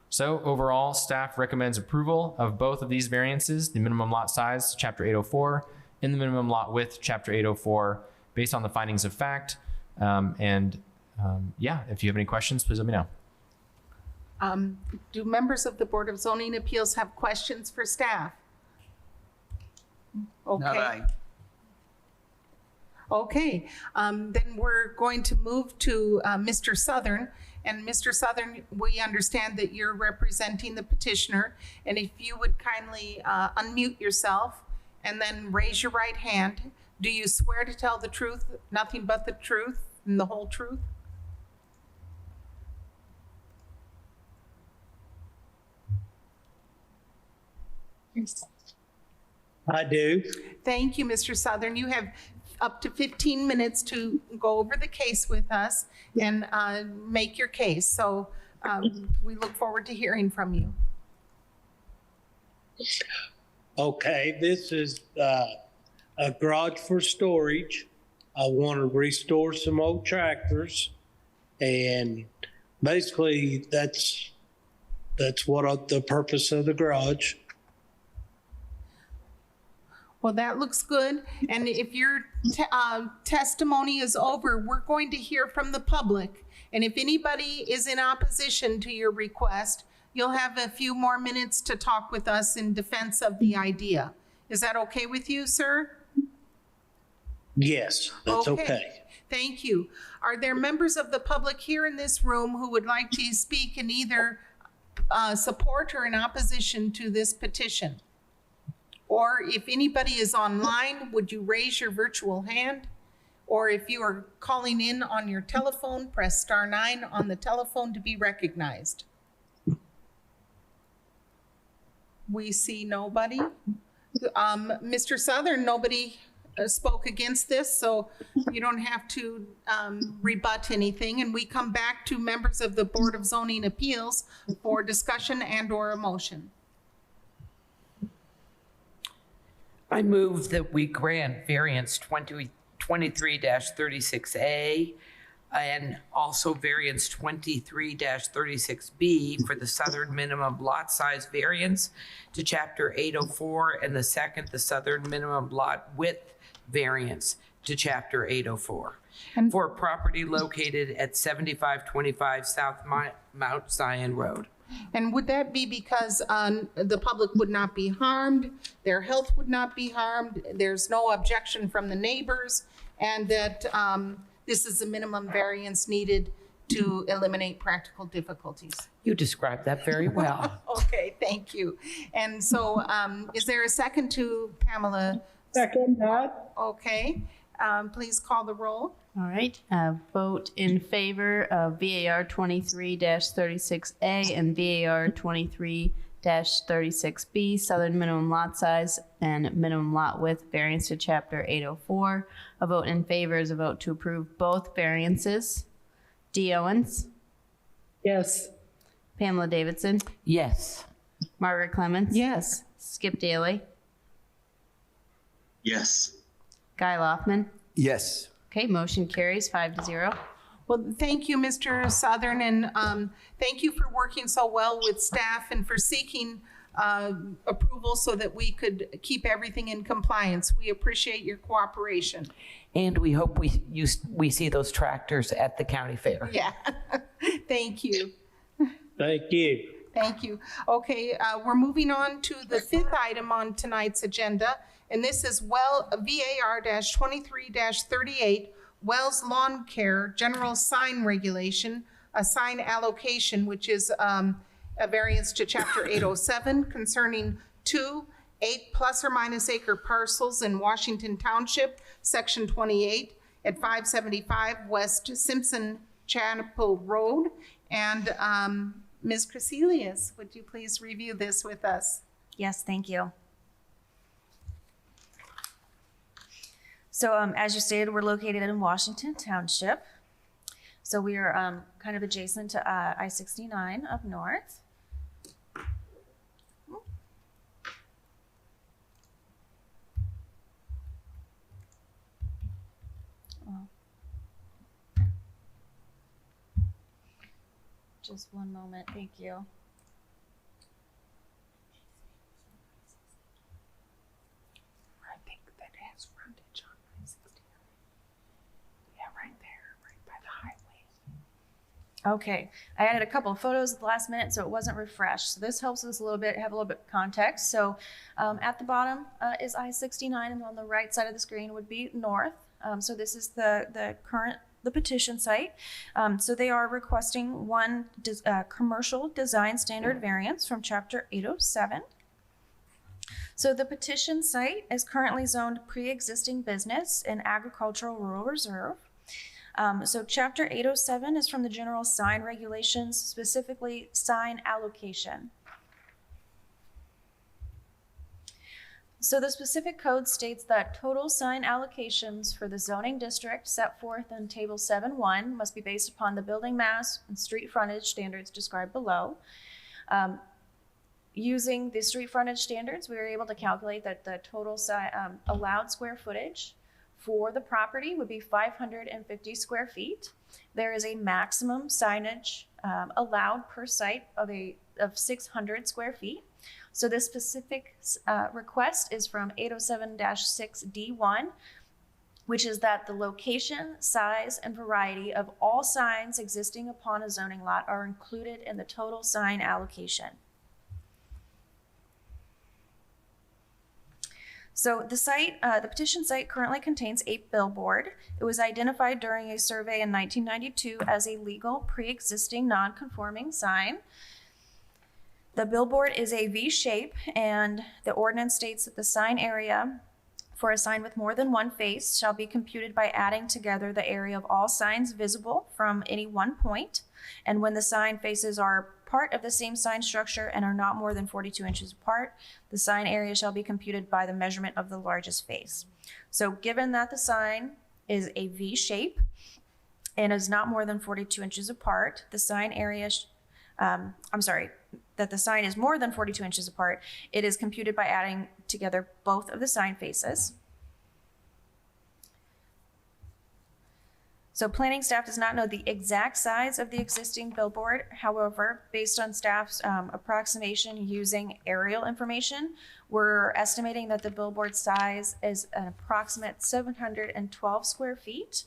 So overall, staff recommends approval of both of these variances, the minimum lot size, Chapter 804, and the minimum lot width, Chapter 804, based on the findings of fact. Yeah, if you have any questions, please let me know. Do members of the Board of Zoning Appeals have questions for staff? Okay. Not I. Okay, then we're going to move to Mr. Southern. And Mr. Southern, we understand that you're representing the petitioner. And if you would kindly unmute yourself and then raise your right hand. Do you swear to tell the truth, nothing but the truth and the whole truth? I do. Thank you, Mr. Southern. You have up to 15 minutes to go over the case with us and make your case. So we look forward to hearing from you. Okay, this is a garage for storage. I want to restore some old tractors, and basically that's what the purpose of the garage. Well, that looks good. And if your testimony is over, we're going to hear from the public. And if anybody is in opposition to your request, you'll have a few more minutes to talk with us in defense of the idea. Is that okay with you, sir? Yes, that's okay. Thank you. Are there members of the public here in this room who would like to speak in either support or in opposition to this petition? Or if anybody is online, would you raise your virtual hand? Or if you are calling in on your telephone, press *9 on the telephone to be recognized. We see nobody. Mr. Southern, nobody spoke against this, so you don't have to rebut anything. And we come back to members of the Board of Zoning Appeals for discussion and/or a motion. I move that we grant variance 23-36A and also variance 23-36B for the southern minimum lot size variance to Chapter 804, and the second, the southern minimum lot width variance to Chapter 804 for property located at 7525 South Mount Zion Road. And would that be because the public would not be harmed, their health would not be harmed, there's no objection from the neighbors, and that this is the minimum variance needed to eliminate practical difficulties? You described that very well. Okay, thank you. And so is there a second to Pamela? Second that. Okay, please call the roll. All right, vote in favor of VAR 23-36A and VAR 23-36B, Southern minimum lot size and minimum lot width variance to Chapter 804. A vote in favor is a vote to approve both variances. Dee Owens, Yes. Pamela Davidson, Yes. Margaret Clemens. Yes. Skip Daly, Yes. Guy Loftman. Yes. Okay, motion carries 5-0. Well, thank you, Mr. Southern, and thank you for working so well with staff and for seeking approval so that we could keep everything in compliance. We appreciate your cooperation. And we hope we see those tractors at the county fair. Yeah, thank you. Thank you. Thank you. Okay, we're moving on to the fifth item on tonight's agenda, and this is VAR-23-38, Wells Lawn Care General Sign Regulation, a sign allocation, which is a variance to Chapter 807 concerning 2 8± acre parcels in Washington Township, Section 28 at 575 West Simpson Chapel Road. And Ms. Crecelius, would you please review this with us? Yes, thank you. So as you stated, we're located in Washington Township. So we are kind of adjacent to I-69 up north. Just one moment, thank you. I think that has frontage on I-69. Yeah, right there, right by the highway. Okay, I added a couple of photos at the last minute, so it wasn't refreshed. So this helps us a little bit, have a little bit of context. So at the bottom is I-69, and on the right side of the screen would be north. So this is the petition site. So they are requesting one commercial design standard variance from Chapter 807. So the petition site is currently zoned pre-existing business and agricultural rural reserve. So Chapter 807 is from the general sign regulations, specifically sign allocation. So the specific code states that total sign allocations for the zoning district set forth in Table 7.1 must be based upon the building mass and street frontage standards described below. Using the street frontage standards, we were able to calculate that the total allowed square footage for the property would be 550 square feet. There is a maximum signage allowed per site of 600 square feet. So this specific request is from 807-6D1, which is that the location, size, and variety of all signs existing upon a zoning lot are included in the total sign allocation. So the site, the petition site currently contains 8 billboard. It was identified during a survey in 1992 as a legal pre-existing non-conforming sign. The billboard is a V shape, and the ordinance states that the sign area for a sign with more than one face shall be computed by adding together the area of all signs visible from any one point. And when the sign faces are part of the same sign structure and are not more than 42 inches apart, the sign area shall be computed by the measurement of the largest face. So given that the sign is a V shape and is not more than 42 inches apart, the sign area, that the sign is more than 42 inches apart, it is computed by adding together both of the sign faces. So planning staff does not know the exact size of the existing billboard. However, based on staff's approximation using aerial information, we're estimating that the billboard size is an approximate 712 square feet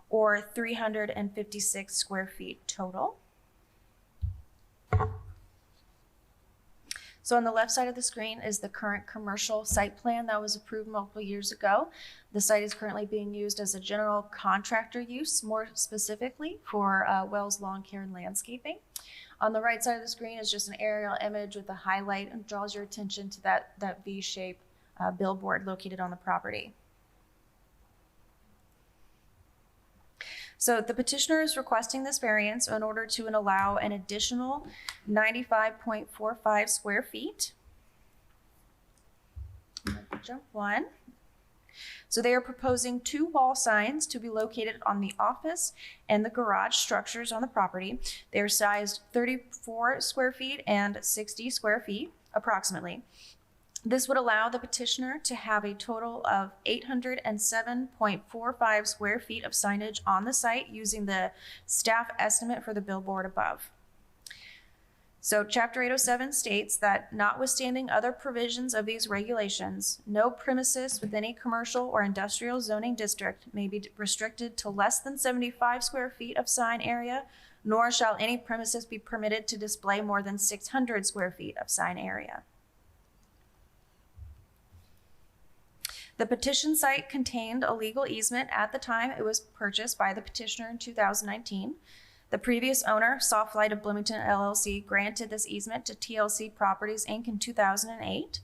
or 356 square feet total. So on the left side of the screen is the current commercial site plan that was approved multiple years ago. The site is currently being used as a general contractor use, more specifically for Wells Lawn Care and Landscaping. On the right side of the screen is just an aerial image with a highlight and draws your attention to that V-shaped billboard located on the property. So the petitioner is requesting this variance in order to allow an additional 95.45 square feet. Jump one. So they are proposing 2 wall signs to be located on the office and the garage structures on the property. They are sized 34 square feet and 60 square feet approximately. This would allow the petitioner to have a total of 807.45 square feet of signage on the site using the staff estimate for the billboard above. So Chapter 807 states that notwithstanding other provisions of these regulations, no premises within a commercial or industrial zoning district may be restricted to less than 75 square feet of sign area, nor shall any premises be permitted to display more than 600 square feet of sign area. The petition site contained a legal easement at the time it was purchased by the petitioner in 2019. The previous owner, Soft Light of Bloomington LLC, granted this easement to TLC Properties Inc. in 2008.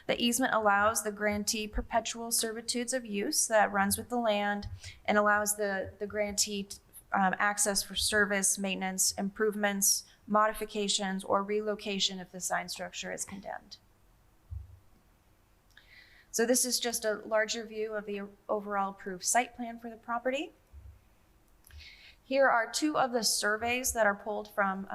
The easement allows the grantee perpetual servitudes of use that runs with the land and allows the grantee access for service, maintenance, improvements, modifications, or relocation if the sign structure is condemned. So this is just a larger view of the overall approved site plan for the property. Here are 2 of the surveys that are pulled from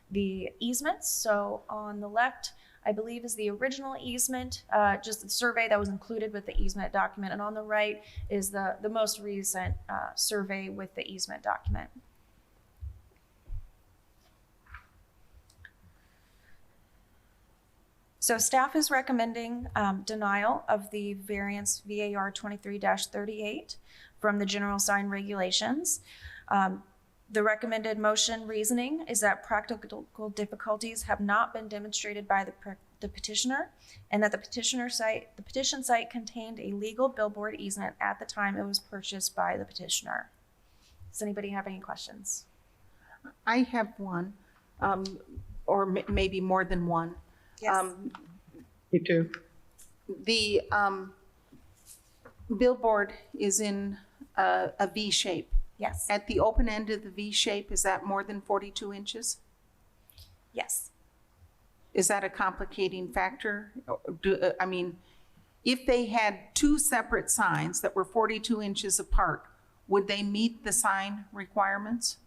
the easements. So on the left, I believe is the original easement, just the survey that was included with the easement document. And on the right is the most recent survey with the easement document. So staff is recommending denial of the variance VAR 23-38 from the general sign regulations. The recommended motion reasoning is that practical difficulties have not been demonstrated by the petitioner, and that the petition site contained a legal billboard easement at the time it was purchased by the petitioner. Does anybody have any questions? I have one, or maybe more than one. Yes. Me too. The billboard is in a V shape. Yes. At the open end of the V shape, is that more than 42 inches? Yes. Is that a complicating factor? I mean, if they had 2 separate signs that were 42 inches apart, would they meet the sign requirements?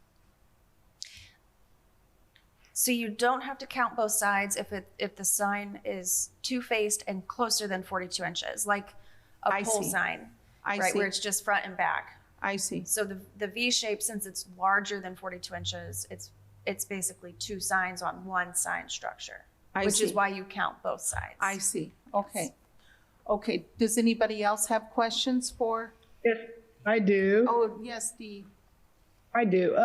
So you don't have to count both sides if the sign is 2-faced and closer than 42 inches, like a pole sign, right, where it's just front and back. I see. So the V shape, since it's larger than 42 inches, it's basically 2 signs on one sign structure, which is why you count both sides. I see. Okay. Okay. Does anybody else have questions for? Yes, I do. Oh, yes, Dee. I do.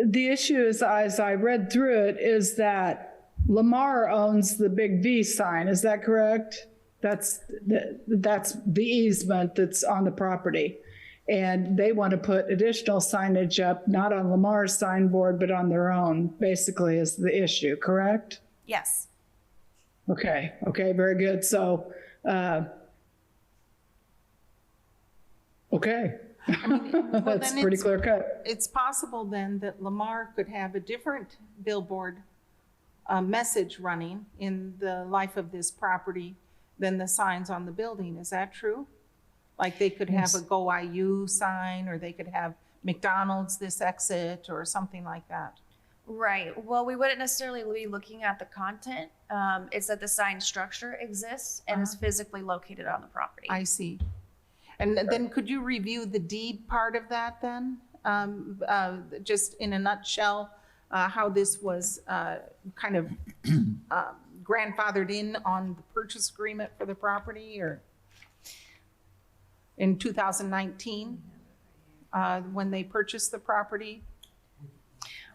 The issue is, as I read through it, is that Lamar owns the big V sign. Is that correct? That's the easement that's on the property. And they want to put additional signage up, not on Lamar's signboard, but on their own, basically, is the issue, correct? Yes. Okay, very good. So, okay. I mean, well, That's pretty clear cut. It's possible then that Lamar could have a different billboard message running in the life of this property than the signs on the building. Is that true? Like they could have a Go IU sign, or they could have McDonald's this exit, or something like that. Right. Well, we wouldn't necessarily be looking at the content. It's that the sign structure exists and is physically located on the property. I see. And then could you review the deed part of that then? Just in a nutshell, how this was kind of grandfathered in on the purchase agreement for the property, or in 2019 when they purchased the property?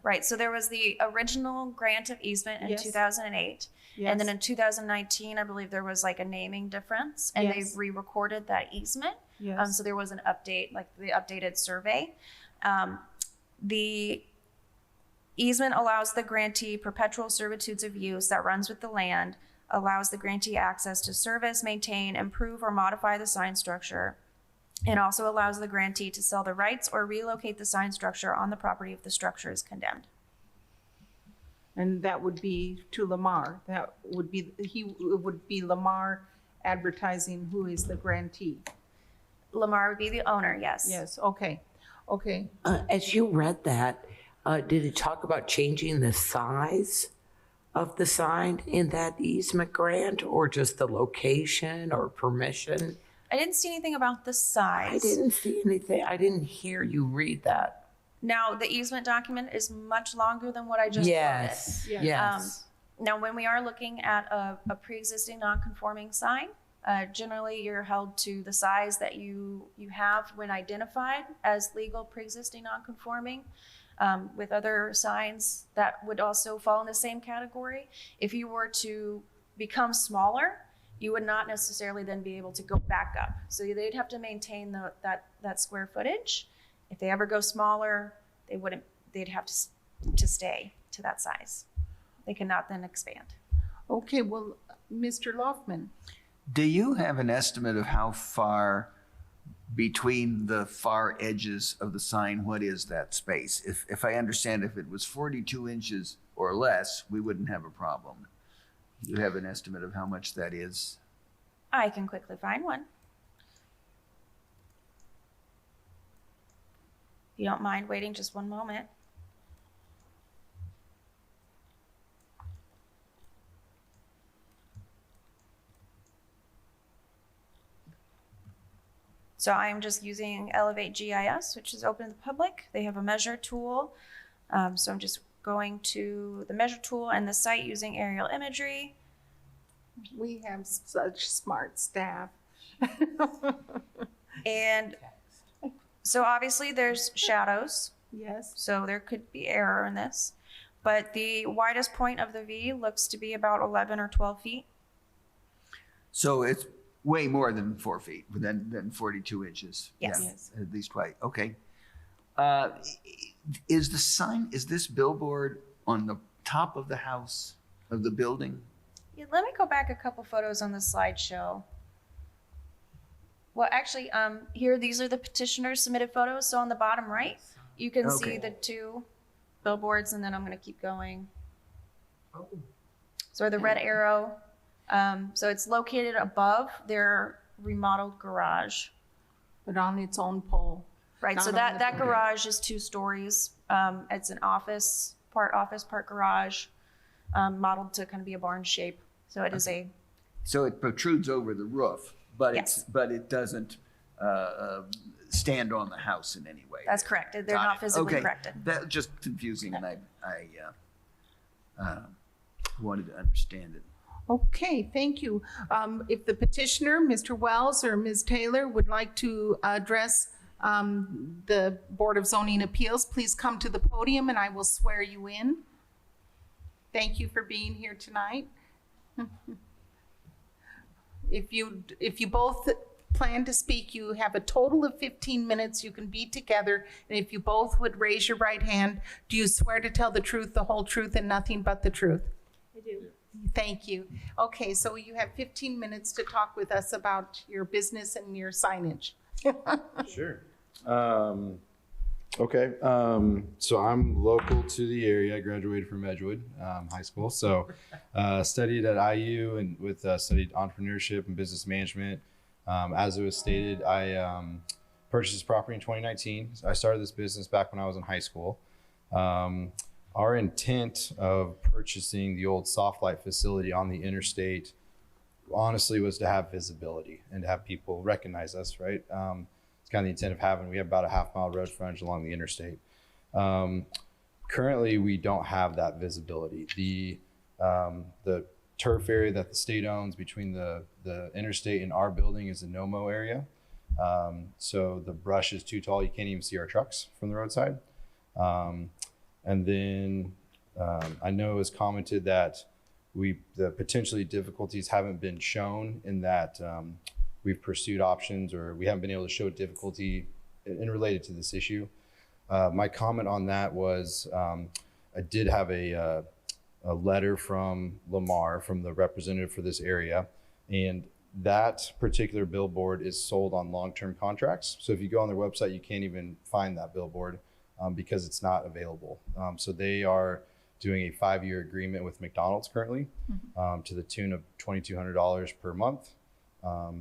Right, so there was the original grant of easement in Yes. 2008. Yes. And then in 2019, I believe there was like a naming difference and Yes. they re-recorded that easement. Yes. So there was an update, like the updated survey. The easement allows the grantee perpetual servitudes of use that runs with the land, allows the grantee access to service, maintain, improve, or modify the sign structure, and also allows the grantee to sell the rights or relocate the sign structure on the property if the structure is condemned. And that would be to Lamar. That would be, it would be Lamar advertising who is the grantee. Lamar would be the owner, yes. Yes, okay, okay. As you read that, did it talk about changing the size of the sign in that easement grant, or just the location or permission? I didn't see anything about the size. I didn't see anything. I didn't hear you read that. Now, the easement document is much longer than what I just Yes, Yes. yes. Now, when we are looking at a pre-existing non-conforming sign, generally you're held to the size that you have when identified as legal pre-existing non-conforming. With other signs that would also fall in the same category. If you were to become smaller, you would not necessarily then be able to go back up. So they'd have to maintain that square footage. If they ever go smaller, they'd have to stay to that size. They cannot then expand. Okay, well, Mr. Loftman, Do you have an estimate of how far between the far edges of the sign, what is that space? If I understand, if it was 42 inches or less, we wouldn't have a problem. Do you have an estimate of how much that is? I can quickly find one. If you don't mind waiting just one moment. So I'm just using Elevate GIS, which is open to the public. They have a measure tool. So I'm just going to the measure tool and the site using aerial imagery. we have such smart staff. And so obviously there's shadows. Yes, So there could be error in this. But the widest point of the V looks to be about 11 or 12 feet. So it's way more than 4 feet, than 42 inches. Yes. Yeah, Yes. at least quite, okay. Is this billboard on the top of the house, of the building? Yeah, let me go back a couple photos on the slideshow. Well, actually, here, these are the petitioners submitted photos. So on the bottom right, you can see Okay. the two billboards, and then I'm going to keep going. So the red arrow, so it's located above their remodeled garage. but on its own pole. Right, so Not on that the- garage is 2 stories. It's an office, part garage, modeled to kind of be a barn shape. So it is a, So it protrudes over the roof, but Yes. it doesn't stand on the house in any way. that's correct. They're Got not it. physically Okay. corrected. That just confusing, and I wanted to understand it. Okay, thank you. If the petitioner, Mr. Wells or Ms. Taylor, would like to address the Board of Zoning Appeals, please come to the podium and I will swear you in. Thank you for being here tonight. If you both plan to speak, you have a total of 15 minutes. You can be together. And if you both would raise your right hand, do you swear to tell the truth, the whole truth, and nothing but the truth? I do. Thank you. Okay, so you have 15 minutes to talk with us about your business and your signage. Sure. Okay. So I'm local to the area. I graduated from Edgewood High School. So studied at IU and studied entrepreneurship and business management. As it was stated, I purchased this property in 2019. I started this business back when I was in high school. Our intent of purchasing the old soft light facility on the interstate honestly was to have visibility and to have people recognize us, right? It's kind of the intent of having, we have about a half-mile road frontage along the interstate. Currently, we don't have that visibility. The turf area that the state owns between the interstate and our building is a no-mow area. So the brush is too tall. You can't even see our trucks from the roadside. And then I know it was commented that the potentially difficulties haven't been shown in that we've pursued options or we haven't been able to show difficulty in related to this issue. My comment on that was I did have a letter from Lamar, from the representative for this area, and that particular billboard is sold on long-term contracts. So if you go on their website, you can't even find that billboard because it's not available. So they are doing a 5-year agreement with McDonald's currently to the tune of $2,200 per month.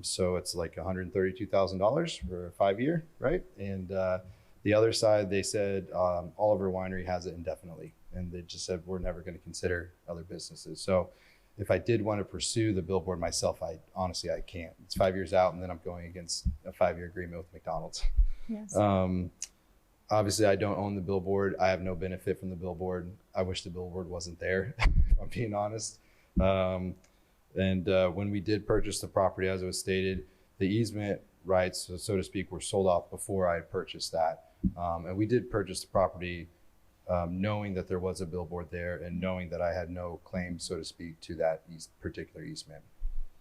So it's like $132,000 for a 5-year, right? And the other side, they said Oliver Winery has it indefinitely. And they just said, we're never going to consider other businesses. So if I did want to pursue the billboard myself, I honestly can't. It's 5 years out, and then I'm going against a 5-year agreement with McDonald's. Yes. Obviously, I don't own the billboard. I have no benefit from the billboard. I wish the billboard wasn't there, if I'm being honest. And when we did purchase the property, as it was stated, the easement rights, so to speak, were sold off before I had purchased that. And we did purchase the property knowing that there was a billboard there and knowing that I had no claim, so to speak, to that particular easement.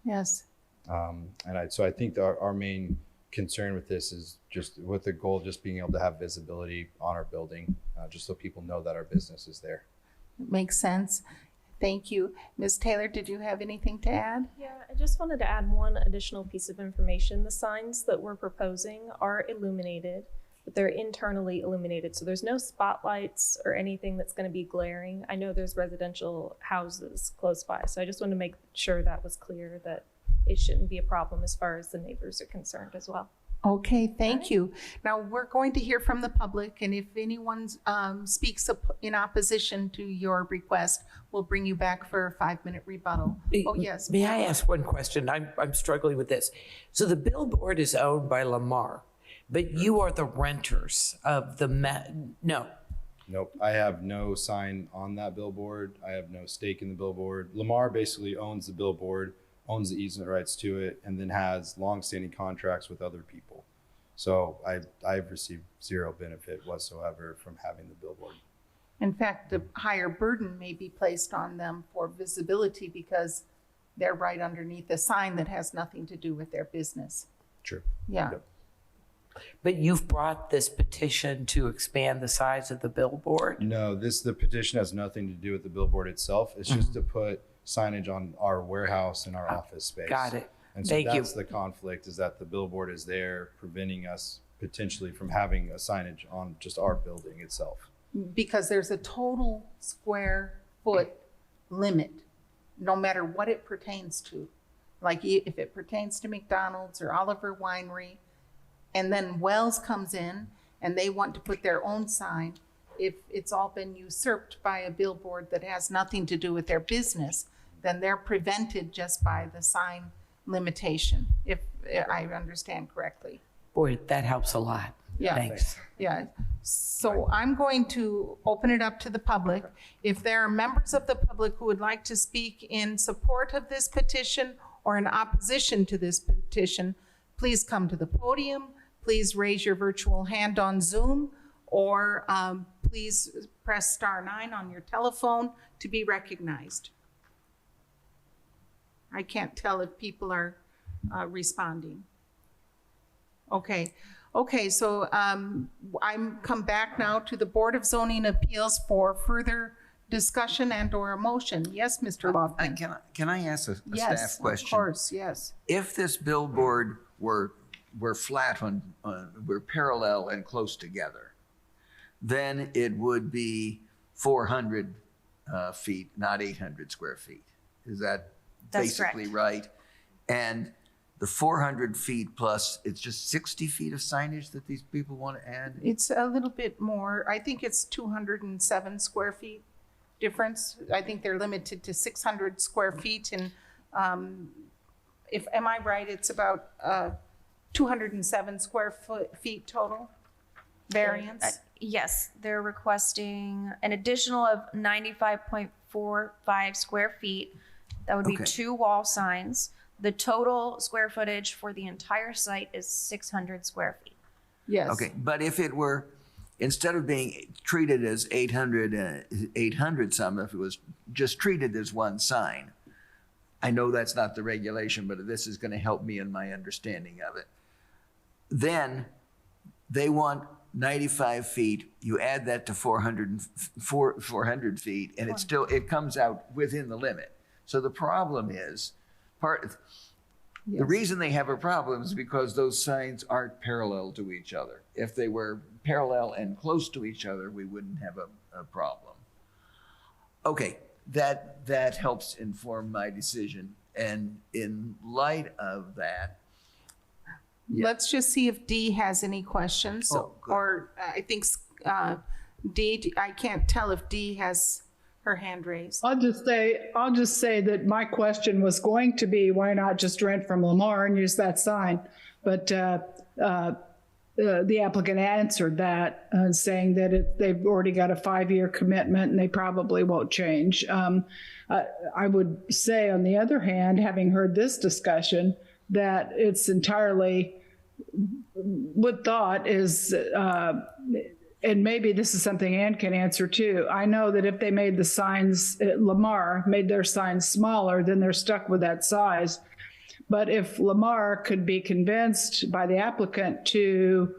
Yes. So I think our main concern with this is just with the goal of just being able to have visibility on our building, just so people know that our business is there. Makes sense. Thank you. Ms. Taylor, did you have anything to add? Yeah, I just wanted to add one additional piece of information. The signs that we're proposing are illuminated, but they're internally illuminated. So there's no spotlights or anything that's going to be glaring. I know there's residential houses close by, so I just wanted to make sure that was clear, that it shouldn't be a problem as far as the neighbors are concerned as well. Okay, thank you. Now we're going to hear from the public, and if anyone speaks in opposition to your request, we'll bring you back for a 5-minute rebuttal. Oh, yes. May I ask one question? I'm struggling with this. So the billboard is owned by Lamar, but you are the renters of the no. Nope. I have no sign on that billboard. I have no stake in the billboard. Lamar basically owns the billboard, owns the easement rights to it, and then has long-standing contracts with other people. So I've received zero benefit whatsoever from having the billboard. In fact, the higher burden may be placed on them for visibility because they're right underneath a sign that has nothing to do with their business. True. Yeah. Yep. But you've brought this petition to expand the size of the billboard? No, the petition has nothing to do with the billboard itself. It's just to put signage on our warehouse and our office space. Got it. And so that's the conflict, is that the billboard is there preventing us potentially from having a signage on just our building itself. Because there's a total square foot limit, no matter what it pertains to. Like if it pertains to McDonald's or Oliver Winery, and then Wells comes in and they want to put their own sign, if it's all been usurped by a billboard that has nothing to do with their business, then they're prevented just by the sign limitation, if I understand correctly. Boy, that helps a lot. Yeah. Thanks. Yeah. So I'm going to open it up to the public. If there are members of the public who would like to speak in support of this petition or in opposition to this petition, please come to the podium. Please raise your virtual hand on Zoom, or please press *9 on your telephone to be recognized. I can't tell if people are responding. Okay, so I'm come back now to the Board of Zoning Appeals for further discussion and or a motion. Yes, Mr. Lofton. Can I ask a Yes, staff question? of course, yes. If this billboard were flat were parallel and close together, then it would be 400 feet, not 800 square feet. Is that That's basically right? And the 400 feet plus, it's just 60 feet of signage that these people want to add? It's a little bit more. I think it's 207 square feet difference. I think they're limited to 600 square feet. And am I right? It's about 207 square feet total variance. Yes, they're requesting an additional of 95.45 square feet. That would be 2 wall signs. The total square footage for the entire site is 600 square feet. Yes. Okay, but if it were instead of being treated as 800 some, if it was just treated as one sign. I know that's not the regulation, but this is going to help me in my understanding of it. Then they want 95 feet. You add that to 400 feet, and it comes out within the limit. So the problem is, the reason they have a problem is because those signs aren't parallel to each other. If they were parallel and close to each other, we wouldn't have a problem. Okay, that helps inform my decision. And in light of that, Let's just see if Dee has any questions. Oh, good. Or I think Dee, I can't tell if Dee has her hand raised. I'll just say that my question was going to be, why not just rent from Lamar and use that sign? But the applicant answered that, saying that they've already got a 5-year commitment and they probably won't change. I would say, on the other hand, having heard this discussion, that it's entirely, what thought is, and maybe this is something Ann can answer too. I know that if they made the signs, Lamar made their signs smaller, then they're stuck with that size. But if Lamar could be convinced by the applicant to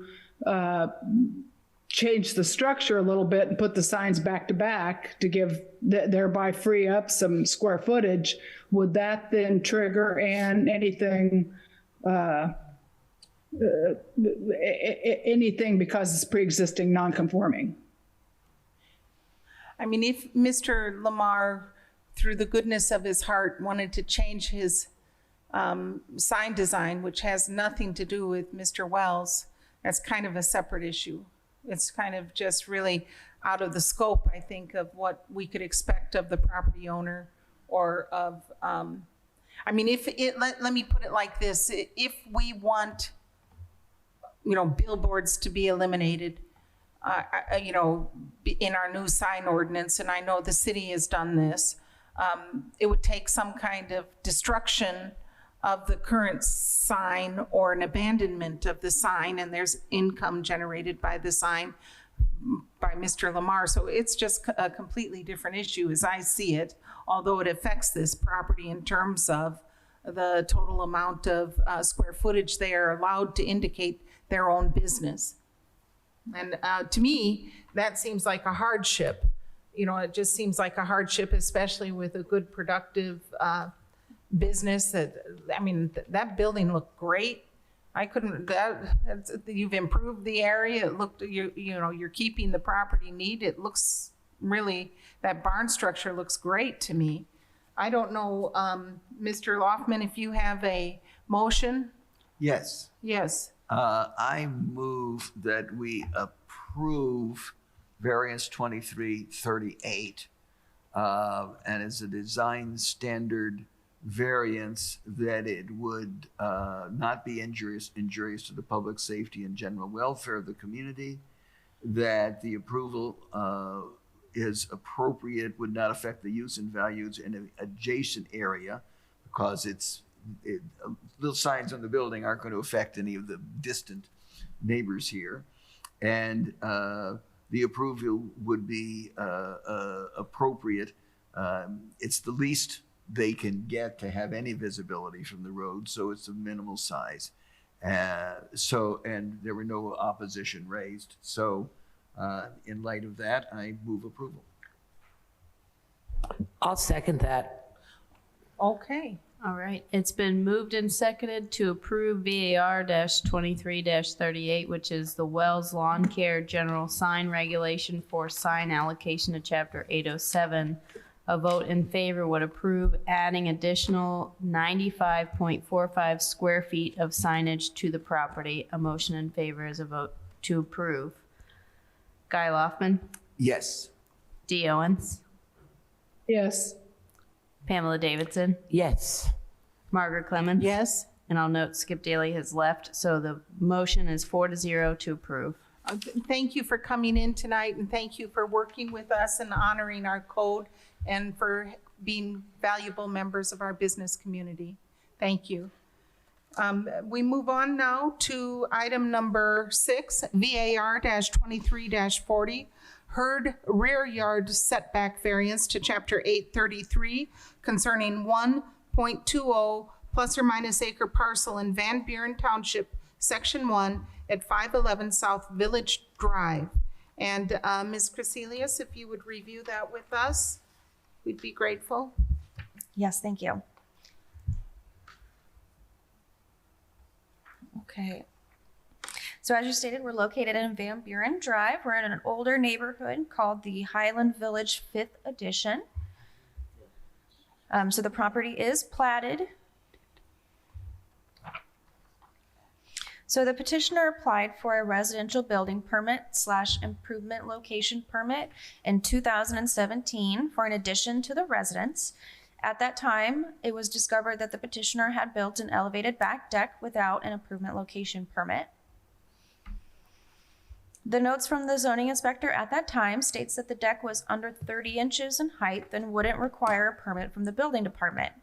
change the structure a little bit and put the signs back to back to thereby free up some square footage, would that then trigger anything because it's pre-existing non-conforming? I mean, if Mr. Lamar, through the goodness of his heart, wanted to change his sign design, which has nothing to do with Mr. Wells, that's kind of a separate issue. It's kind of just really out of the scope, I think, of what we could expect of the property owner, or of, I mean, let me put it like this. If we want, billboards to be eliminated, in our new sign ordinance, and I know the city has done this, it would take some kind of destruction of the current sign or an abandonment of the sign, and there's income generated by the sign by Mr. Lamar. So it's just a completely different issue as I see it, although it affects this property in terms of the total amount of square footage they are allowed to indicate their own business. And to me, that seems like a hardship. It just seems like a hardship, especially with a good, productive business. That building looked great. You've improved the area. It looked, you're keeping the property neat. It looks really, that barn structure looks great to me. I don't know, Mr. Loftman, if you have a motion? yes. Yes. I move that we approve variance 2338, and as a design standard variance, that it would not be injurious to the public safety and general welfare of the community, that the approval is appropriate, would not affect the use and values in an adjacent area, because little signs on the building aren't going to affect any of the distant neighbors here. And the approval would be appropriate. It's the least they can get to have any visibility from the road, so it's a minimal size. And there were no opposition raised. So in light of that, I move approval. I'll second that. Okay. All right, it's been moved and seconded to approve VAR-23-38, which is the Wells Lawn Care General Sign Regulation for sign allocation to Chapter 807. A vote in favor would approve adding additional 95.45 square feet of signage to the property. A motion in favor is a vote to approve. Guy Loftman, Yes. Dee Owens, Yes. Pamela Davidson, Yes. Margaret Clemens. Yes. And I'll note Skip Daly has left, so the motion is 4-0 to approve. Thank you for coming in tonight, and thank you for working with us and honoring our code, and for being valuable members of our business community. Thank you. We move on now to item number 6, VAR-23-40, Herd rear yard setback variance to Chapter 833 concerning 1.20 plus or minus acre parcel in Van Buren Township, Section 1 at 511 South Village Drive. And Ms. Crecelius, if you would review that with us, we'd be grateful. Yes, thank you. Okay. So as you stated, we're located in Van Buren Drive. We're in an older neighborhood called the Highland Village 5th Edition. So the property is platted. So the petitioner applied for a residential building permit / improvement location permit in 2017 for an addition to the residence. At that time, it was discovered that the petitioner had built an elevated back deck without an improvement location permit. The notes from the zoning inspector at that time states that the deck was under 30 inches in height and wouldn't require a permit from the building department.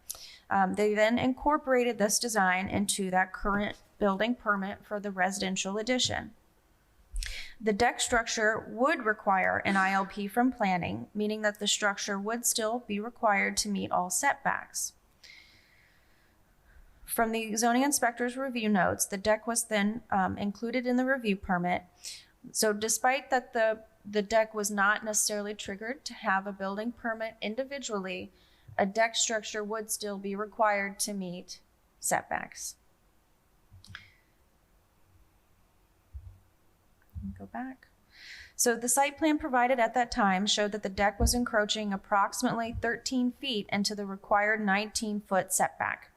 They then incorporated this design into that current building permit for the residential addition. The deck structure would require an ILP from planning, meaning that the structure would still be required to meet all setbacks. From the zoning inspector's review notes, the deck was then included in the review permit. So despite that the deck was not necessarily triggered to have a building permit individually, a deck structure would still be required to meet setbacks. Go back. So the site plan provided at that time showed that the deck was encroaching approximately 13 feet into the required 19-foot setback.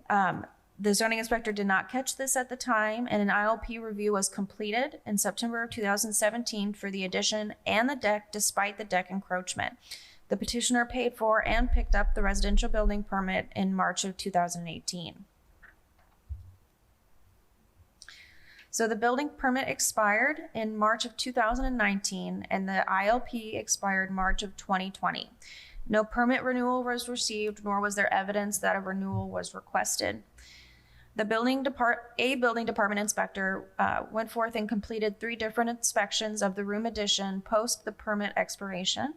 The zoning inspector did not catch this at the time, and an ILP review was completed in September of 2017 for the addition and the deck despite the deck encroachment. The petitioner paid for and picked up the residential building permit in March of 2018. So the building permit expired in March of 2019 and the ILP expired March of 2020. No permit renewal was received, nor was there evidence that a renewal was requested. A building department inspector went forth and completed 3 different inspections of the room addition post the permit expiration.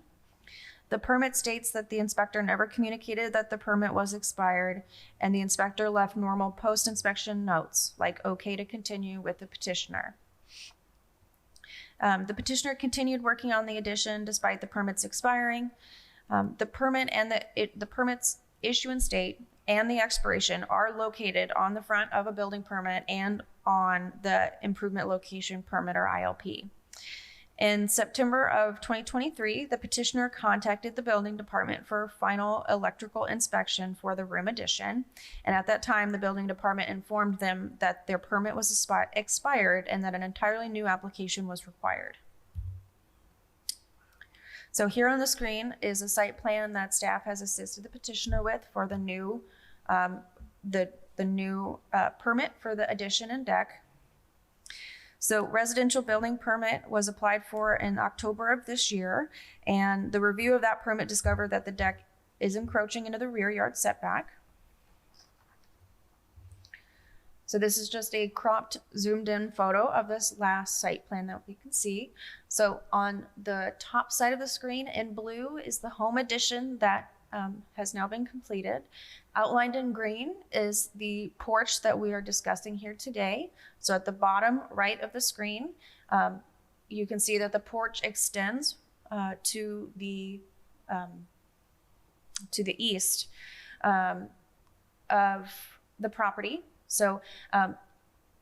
The permit states that the inspector never communicated that the permit was expired, and the inspector left normal post-inspection notes, like okay to continue with the petitioner. The petitioner continued working on the addition despite the permits expiring. The permit and the permit's issuance date and the expiration are located on the front of a building permit and on the improvement location permit or ILP. In September of 2023, the petitioner contacted the building department for a final electrical inspection for the room addition. And at that time, the building department informed them that their permit was expired and that an entirely new application was required. So here on the screen is a site plan that staff has assisted the petitioner with for the new permit for the addition and deck. So residential building permit was applied for in October of this year, and the review of that permit discovered that the deck is encroaching into the rear yard setback. So this is just a cropped, zoomed in photo of this last site plan that we can see. So on the top side of the screen in blue is the home addition that has now been completed. Outlined in green is the porch that we are discussing here today. So at the bottom right of the screen, you can see that the porch extends to the east of the property. So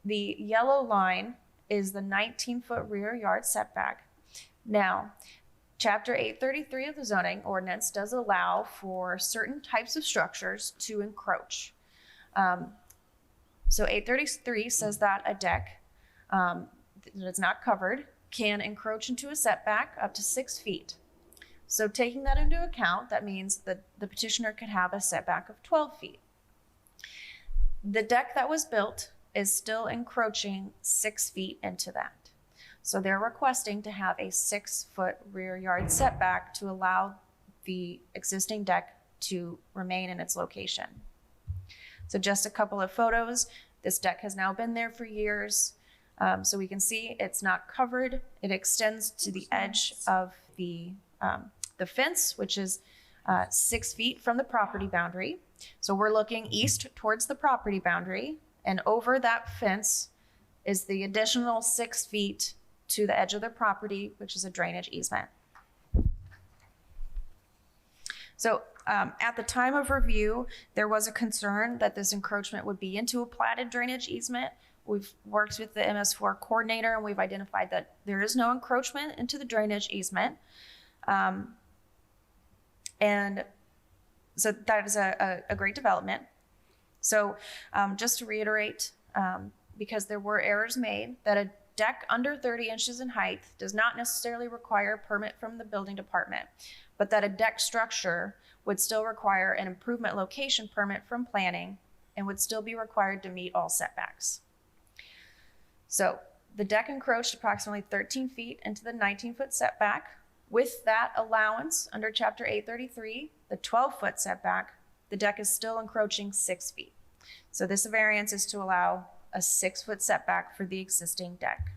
the yellow line is the 19-foot rear yard setback. Now, Chapter 833 of the zoning ordinance does allow for certain types of structures to encroach. So 833 says that a deck that's not covered can encroach into a setback up to 6 feet. So taking that into account, that means that the petitioner could have a setback of 12 feet. The deck that was built is still encroaching 6 feet into that. So they're requesting to have a 6-foot rear yard setback to allow the existing deck to remain in its location. So just a couple of photos. This deck has now been there for years. So we can see it's not covered. It extends to the edge of the fence, which is 6 feet from the property boundary. So we're looking east towards the property boundary, and over that fence is the additional 6 feet to the edge of the property, which is a drainage easement. So at the time of review, there was a concern that this encroachment would be into a platted drainage easement. We've worked with the MS4 coordinator, and we've identified that there is no encroachment into the drainage easement. And so that is a great development. So just to reiterate, because there were errors made, that a deck under 30 inches in height does not necessarily require a permit from the building department, but that a deck structure would still require an improvement location permit from planning and would still be required to meet all setbacks. So the deck encroached approximately 13 feet into the 19-foot setback. With that allowance under Chapter 833, the 12-foot setback, the deck is still encroaching 6 feet. So this variance is to allow a 6-foot setback for the existing deck.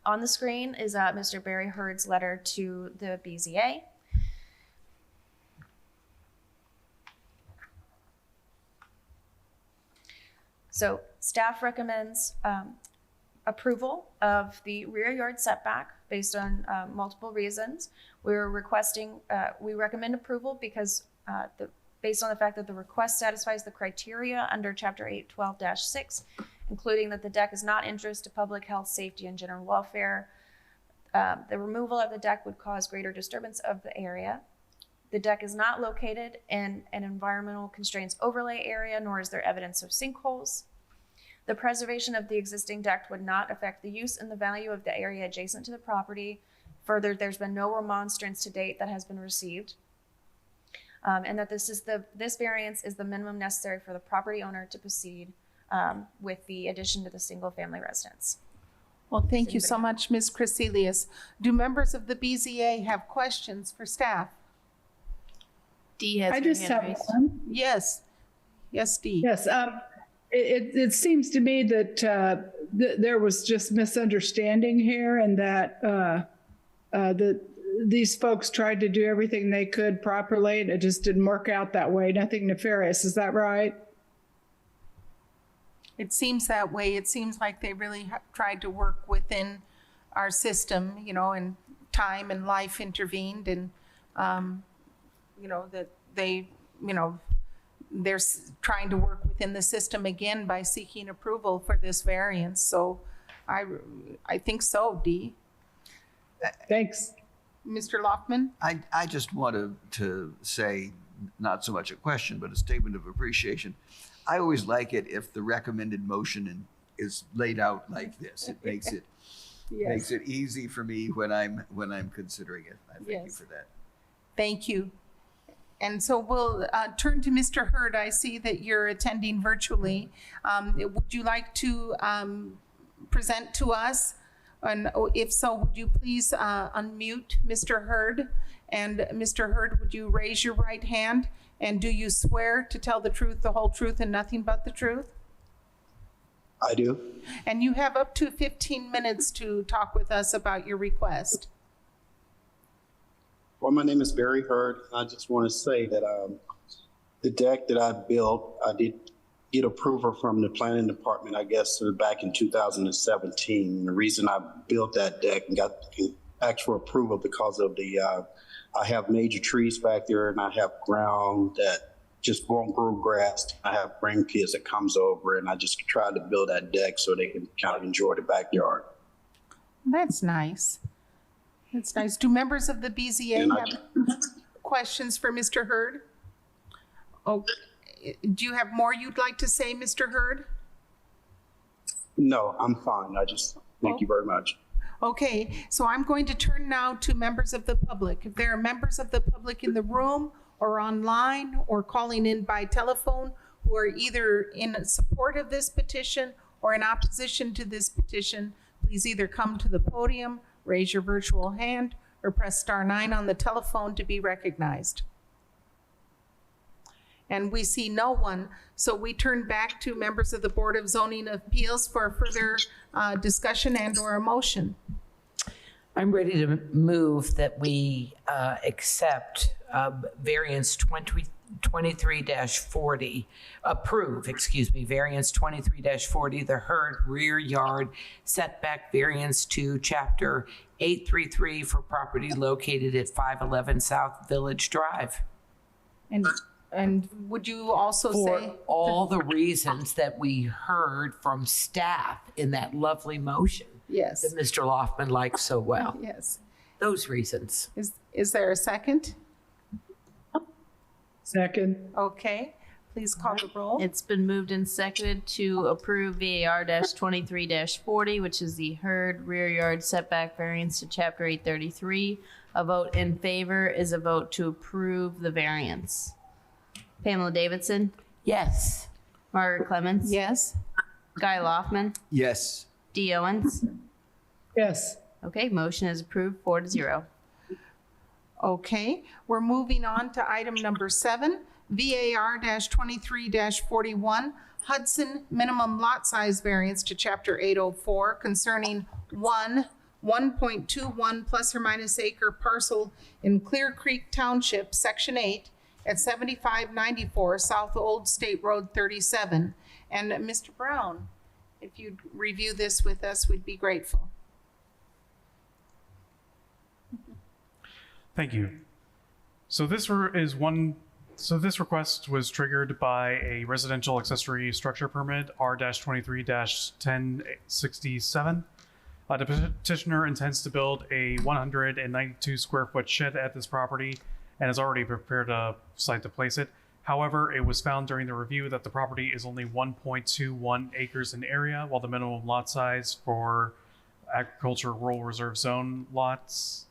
On the screen is Mr. Barry Hurd's letter to the BZA. So staff recommends approval of the rear yard setback based on multiple reasons. We recommend approval because based on the fact that the request satisfies the criteria under Chapter 812-6, including that the deck is not injurious to public health, safety, and general welfare. The removal of the deck would cause greater disturbance of the area. The deck is not located in an environmental constraints overlay area, nor is there evidence of sinkholes. The preservation of the existing deck would not affect the use and the value of the area adjacent to the property. Further, there's been no remonstrance to date that has been received. And that this variance is the minimum necessary for the property owner to proceed with the addition to the single family residence. Well, thank you so much, Ms. Crecelius. Do members of the BZA have questions for staff? Dee has I her just hand have raised. one. Yes. Yes, Dee. Yes, it seems to me that there was just misunderstanding here, and that these folks tried to do everything they could properly, and it just didn't work out that way. Nothing nefarious, is that right? It seems that way. It seems like they really tried to work within our system, you know, and time and life intervened, and you know, that they, you know, they're trying to work within the system again by seeking approval for this variance. So I think so, Dee. Thanks. Mr. Loftman? I just wanted to say, not so much a question, but a statement of appreciation. I always like it if the recommended motion is laid out like this. It makes it makes it easy for me when I'm considering it. I thank you for that. Thank you. And so we'll turn to Mr. Hurd. I see that you're attending virtually. Would you like to present to us? And if so, would you please unmute Mr. Hurd? And Mr. Hurd, would you raise your right hand? And do you swear to tell the truth, the whole truth, and nothing but the truth? I do. And you have up to 15 minutes to talk with us about your request. Well, my name is Barry Hurd. I just want to say that the deck that I built, I did get approval from the planning department, I guess, back in 2017. And the reason I built that deck and got actual approval because of the, I have major trees back there, and I have ground that just won't grow grass. I have grandkids that comes over, and I just tried to build that deck so they can kind of enjoy the backyard. That's nice. That's nice. Do members of the BZA have questions for Mr. Hurd? Oh, do you have more you'd like to say, Mr. Hurd? No, I'm fine. I just thank you very much. Okay, so I'm going to turn now to members of the public. If there are members of the public in the room or online or calling in by telephone who are either in support of this petition or in opposition to this petition, please either come to the podium, raise your virtual hand, or press *9 on the telephone to be recognized. And we see no one. So we turn back to members of the Board of Zoning Appeals for further discussion and or a motion. I'm ready to move that we accept variance 23-40, variance 23-40, the Herd rear yard setback variance to chapter 833 for property located at 511 South Village Drive. And would you also For say? all the reasons that we heard from staff in that lovely motion. Yes. That Mr. Loftman likes so well. Yes. Those reasons. Is there a second? Second. Okay, please call the roll. It's been moved and seconded to approve VAR-23-40, which is the Herd rear yard setback variance to chapter 833. A vote in favor is a vote to approve the variance. Pamela Davidson, Yes. Margaret Clemens, Yes. Guy Loftman, Yes. Dee Owens. Yes. Okay, motion is approved 4-0. Okay, we're moving on to item number 7, VAR-23-41, Hudson minimum lot size variance to chapter 804 concerning 1.21 plus or minus acre parcel in Clear Creek Township, Section 8, at 7594 South Old State Road 37. And Mr. Brown, if you'd review this with us, we'd be grateful. Thank you. So this request was triggered by a residential accessory structure permit R-23-1067. The petitioner intends to build a 192 square foot shed at this property and has already prepared a site to place it. However, it was found during the review that the property is only 1.21 acres in area, while the minimum lot size for agriculture rural reserve zoned lots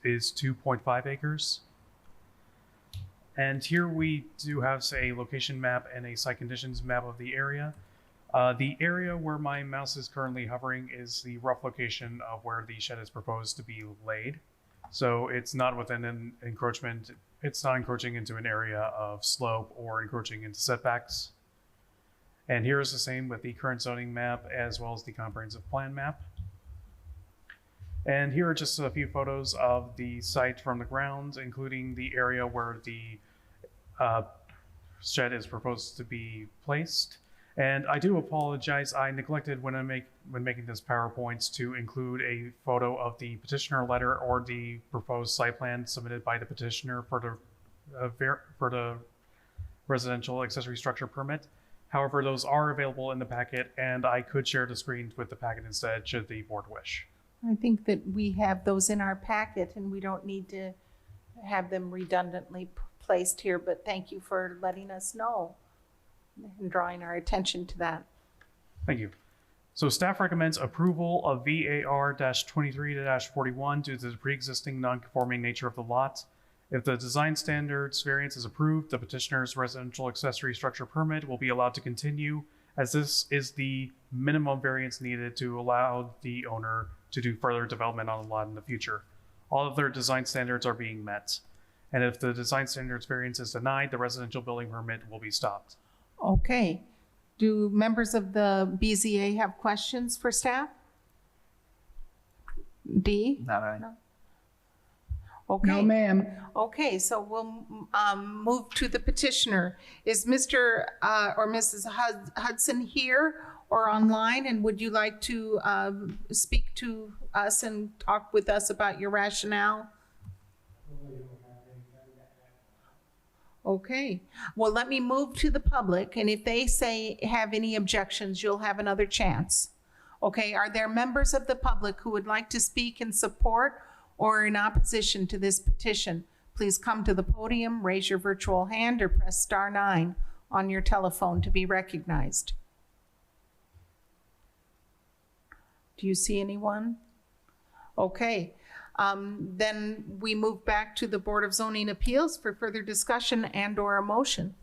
is 2.5 acres. And here we do have a location map and a site conditions map of the area. The area where my mouse is currently hovering is the rough location of where the shed is proposed to be laid. So it's not within an encroachment. It's not encroaching into an area of slope or encroaching into setbacks. And here is the same with the current zoning map as well as the comprehensive plan map. And here are just a few photos of the site from the ground, including the area where the shed is proposed to be placed. And I do apologize, I neglected when making this PowerPoint to include a photo of the petitioner letter or the proposed site plan submitted by the petitioner for the residential accessory structure permit. However, those are available in the packet, and I could share the screen with the packet instead, should the board wish. I think that we have those in our packet and we don't need to have them redundantly placed here, but thank you for letting us know and drawing our attention to that. Thank you. So staff recommends approval of VAR-23-41 due to the pre-existing non-conforming nature of the lot. If the design standards variance is approved, the petitioner's residential accessory structure permit will be allowed to continue, as this is the minimum variance needed to allow the owner to do further development on the lot in the future. All of their design standards are being met. And if the design standards variance is denied, the residential building permit will be stopped. Okay. Do members of the BZA have questions for staff? D? Not I. No. Okay. No, ma'am. Okay, so we'll move to the petitioner. Is Mr. Or Mrs. Hudson here or online? And would you like to speak to us and talk with us about your rationale? Okay, well, let me move to the public, and if they have any objections, you'll have another chance. Okay, are there members of the public who would like to speak in support or in opposition to this petition? Please come to the podium, raise your virtual hand, or press star 9 on your telephone to be recognized. Do you see anyone? Okay. Then we move back to the Board of Zoning Appeals for further discussion and or a motion.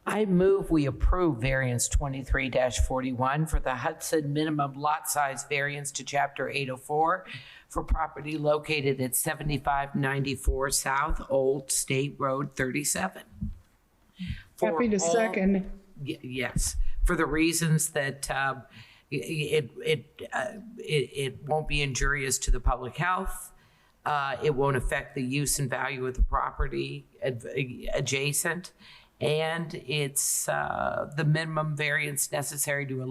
I move we approve variance 23-41 for the Hudson minimum lot size variance to chapter 804 for property located at 7594 South Old State Road 37. Happy to second. Yes, for the reasons that it won't be injurious to the public health. It won't affect the use and value of the property adjacent. And it's the minimum variance necessary to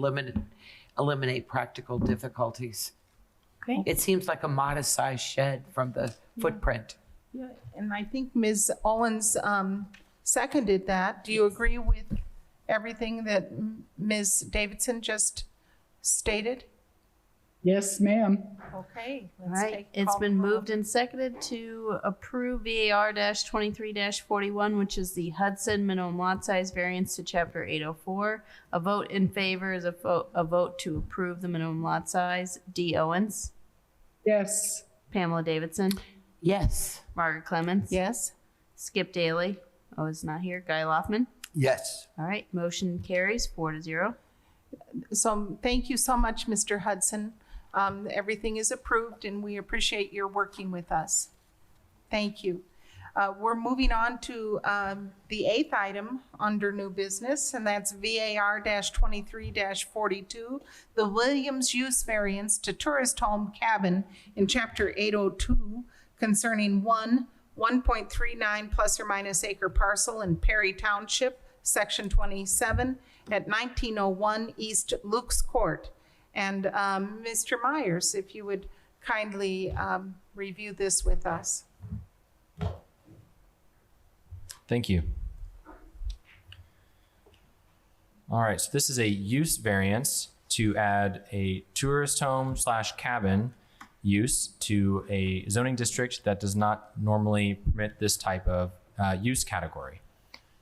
eliminate practical difficulties. Okay. It seems like a modest sized shed from the footprint. Yeah, and I think Ms. Owens seconded that. Do you agree with everything that Ms. Davidson just stated? Yes, ma'am. Okay. All right, it's been moved and seconded to approve VAR-23-41, which is the Hudson minimum lot size variance to chapter 804. A vote in favor is a vote to approve the minimum lot size. D. Owens, Yes. Pamela Davidson, Yes. Margaret Clemens. Yes. Skip Daly. Oh, is not here. Guy Loftman. Yes. All right, motion carries 4-0. So thank you so much, Mr. Hudson. Everything is approved and we appreciate your working with us. Thank you. We're moving on to the 8th item under new business, and that's VAR-23-42, the Williams use variance to tourist home cabin in chapter 802 concerning 1.39 plus or minus acre parcel in Perry Township, section 27 at 1901 East Luke's Court. And Mr. Myers, if you would kindly review this with us. Thank you. All right, so this is a use variance to add a tourist home / cabin use to a zoning district that does not normally permit this type of use category.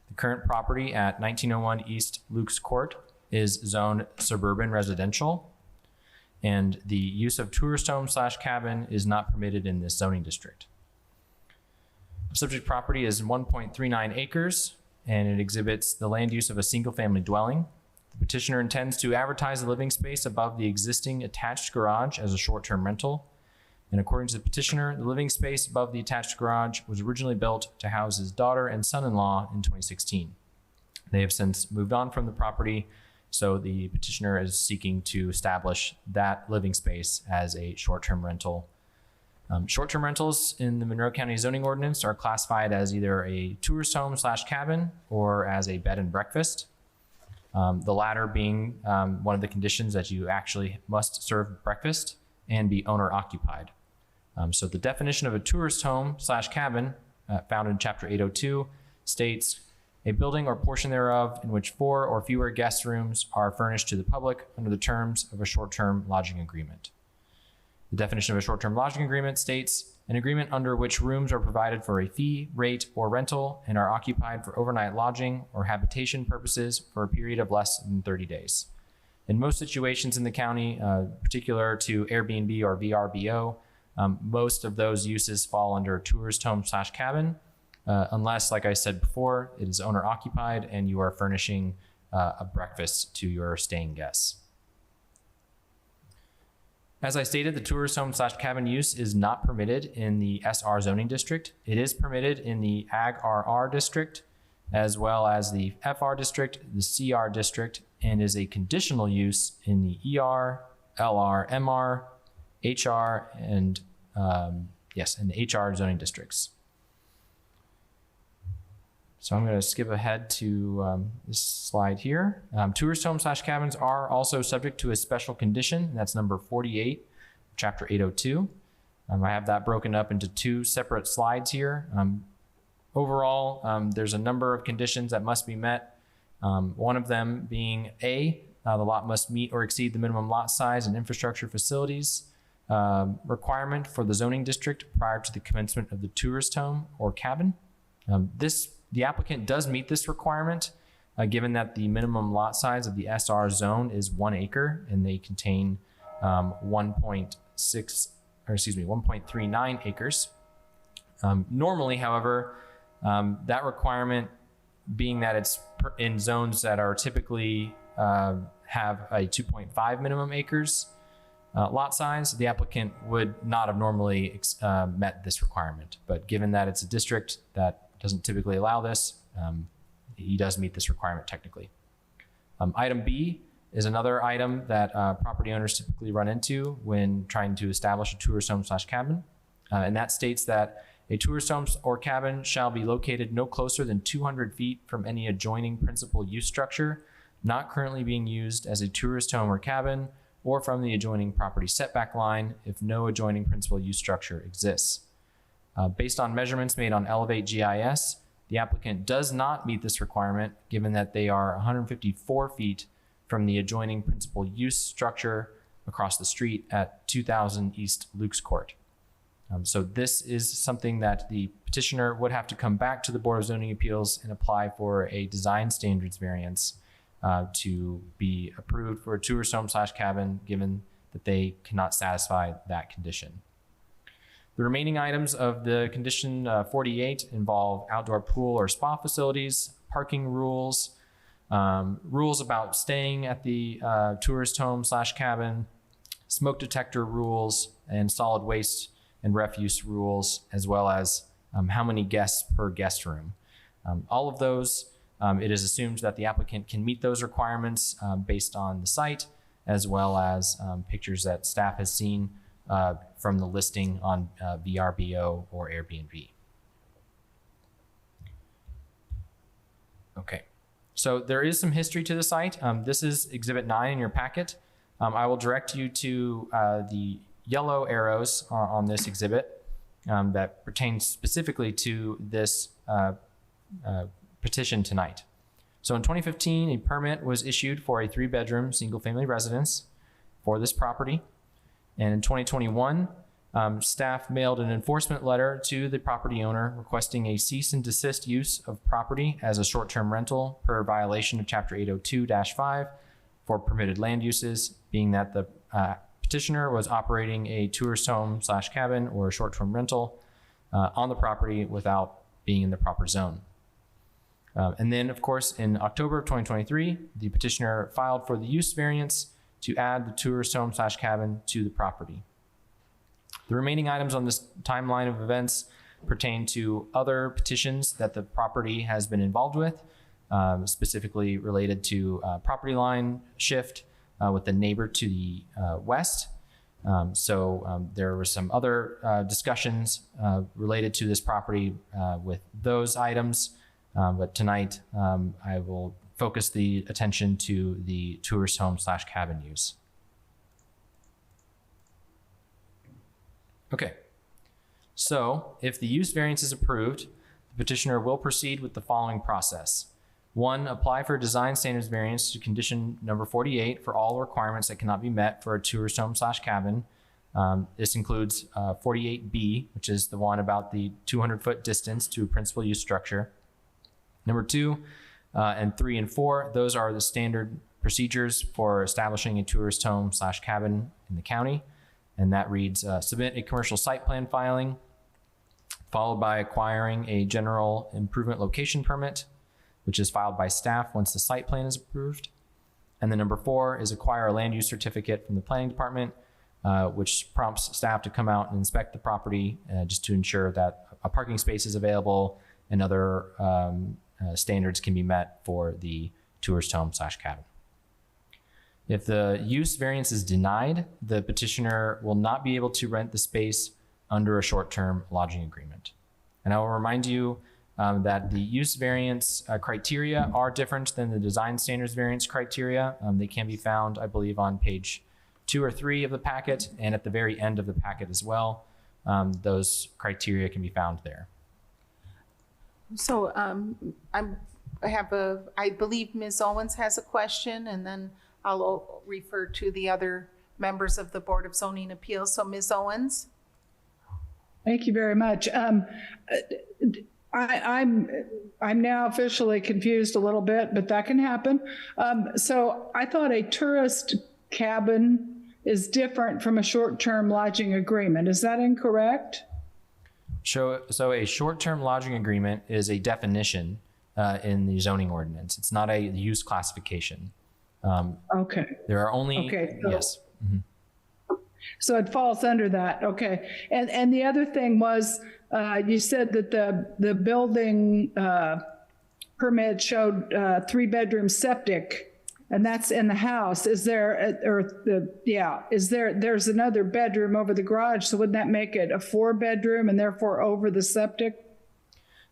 The current property at 1901 East Luke's Court is zoned suburban residential, and the use of tourist home / cabin is not permitted in this zoning district. The subject property is 1.39 acres, and it exhibits the land use of a single-family dwelling. The petitioner intends to advertise the living space above the existing attached garage as a short-term rental. And according to the petitioner, the living space above the attached garage was originally built to house his daughter and son-in-law in 2016. They have since moved on from the property, so the petitioner is seeking to establish that living space as a short-term rental. Short-term rentals in the Monroe County zoning ordinance are classified as either a tourist home / cabin or as a bed and breakfast. The latter being one of the conditions that you actually must serve breakfast and be owner occupied. So the definition of a tourist home / cabin found in chapter 802 states a building or portion thereof in which 4 or fewer guest rooms are furnished to the public under the terms of a short-term lodging agreement. The definition of a short-term lodging agreement states an agreement under which rooms are provided for a fee, rate, or rental and are occupied for overnight lodging or habitation purposes for a period of less than 30 days. In most situations in the county, particular to Airbnb or VRBO, most of those uses fall under tourist home / cabin, unless, like I said before, it is owner occupied and you are furnishing a breakfast to your staying guests. As I stated, the tourist home / cabin use is not permitted in the SR zoning district. It is permitted in the Ag RR district, as well as the FR district, the CR district, and is a conditional use in the ER, LR, MR, HR, and in the HR zoning districts. So I'm going to skip ahead to this slide here. Tourist homes / cabins are also subject to a special condition. That's number 48, chapter 802. I have that broken up into 2 separate slides here. Overall, there's a number of conditions that must be met. One of them being A, the lot must meet or exceed the minimum lot size and infrastructure facilities requirement for the zoning district prior to the commencement of the tourist home or cabin. The applicant does meet this requirement, given that the minimum lot size of the SR zone is 1 acre and they contain 1.39 acres. Normally, however, that requirement being that it's in zones that are typically have a 2.5 minimum acres lot size, the applicant would not have normally met this requirement. But given that it's a district that doesn't typically allow this, he does meet this requirement technically. Item B is another item that property owners typically run into when trying to establish a tourist home / cabin. And that states that a tourist home or cabin shall be located no closer than 200 feet from any adjoining principal use structure not currently being used as a tourist home or cabin, or from the adjoining property setback line if no adjoining principal use structure exists. Based on measurements made on Elevate GIS, the applicant does not meet this requirement given that they are 154 feet from the adjoining principal use structure across the street at 2000 East Luke's Court. So this is something that the petitioner would have to come back to the Board of Zoning Appeals and apply for a design standards variance to be approved for a tourist home / cabin, given that they cannot satisfy that condition. The remaining items of the condition 48 involve outdoor pool or spa facilities, parking rules, rules about staying at the tourist home / cabin, smoke detector rules, and solid waste and refuse rules, as well as how many guests per guest room. All of those, it is assumed that the applicant can meet those requirements based on the site, as well as pictures that staff has seen from the listing on VRBO or Airbnb. Okay, so there is some history to the site. This is Exhibit 9 in your packet. I will direct you to the yellow arrows on this exhibit that pertains specifically to this petition tonight. So in 2015, a permit was issued for a 3-bedroom single-family residence for this property. And in 2021, staff mailed an enforcement letter to the property owner requesting a cease and desist use of property as a short-term rental per violation of Chapter 802-5 for permitted land uses, being that the petitioner was operating a tourist home / cabin or a short-term rental on the property without being in the proper zone. And then, of course, in October of 2023, the petitioner filed for the use variance to add the tourist home / cabin to the property. The remaining items on this timeline of events pertain to other petitions that the property has been involved with, specifically related to property line shift with the neighbor to the west. There were some other discussions related to this property with those items. But tonight, I will focus the attention to the tourist home / cabin use. Okay, so if the use variance is approved, the petitioner will proceed with the following process. 1, apply for a design standards variance to condition number 48 for all requirements that cannot be met for a tourist home / cabin. This includes 48B, which is the one about the 200-foot distance to a principal use structure. Number 2 and 3 and 4, those are the standard procedures for establishing a tourist home / cabin in the county. And that reads, submit a commercial site plan filing, followed by acquiring a general improvement location permit, which is filed by staff once the site plan is approved. And then number 4 is acquire a land use certificate from the planning department, which prompts staff to come out and inspect the property just to ensure that a parking space is available and other standards can be met for the tourist home / cabin. If the use variance is denied, the petitioner will not be able to rent the space under a short-term lodging agreement. And I will remind you that the use variance criteria are different than the design standards variance criteria. They can be found, I believe, on page 2 or 3 of the packet and at the very end of the packet as well. Those criteria can be found there. So I believe Ms. Owens has a question, and then I'll refer to the other members of the Board of Zoning Appeals. So Ms. Owens. Thank you very much. I'm now officially confused a little bit, but that can happen. So I thought a tourist cabin is different from a short-term lodging agreement. Is that incorrect? So a short-term lodging agreement is a definition in the zoning ordinance. It's not a use classification. Okay. There are only, Okay, so- yes. Mhm. So it falls under that, okay. And the other thing was, you said that the building permit showed 3-bedroom septic, and that's in the house. Is there, there's another bedroom over the garage, so wouldn't that make it a 4-bedroom and therefore over the septic?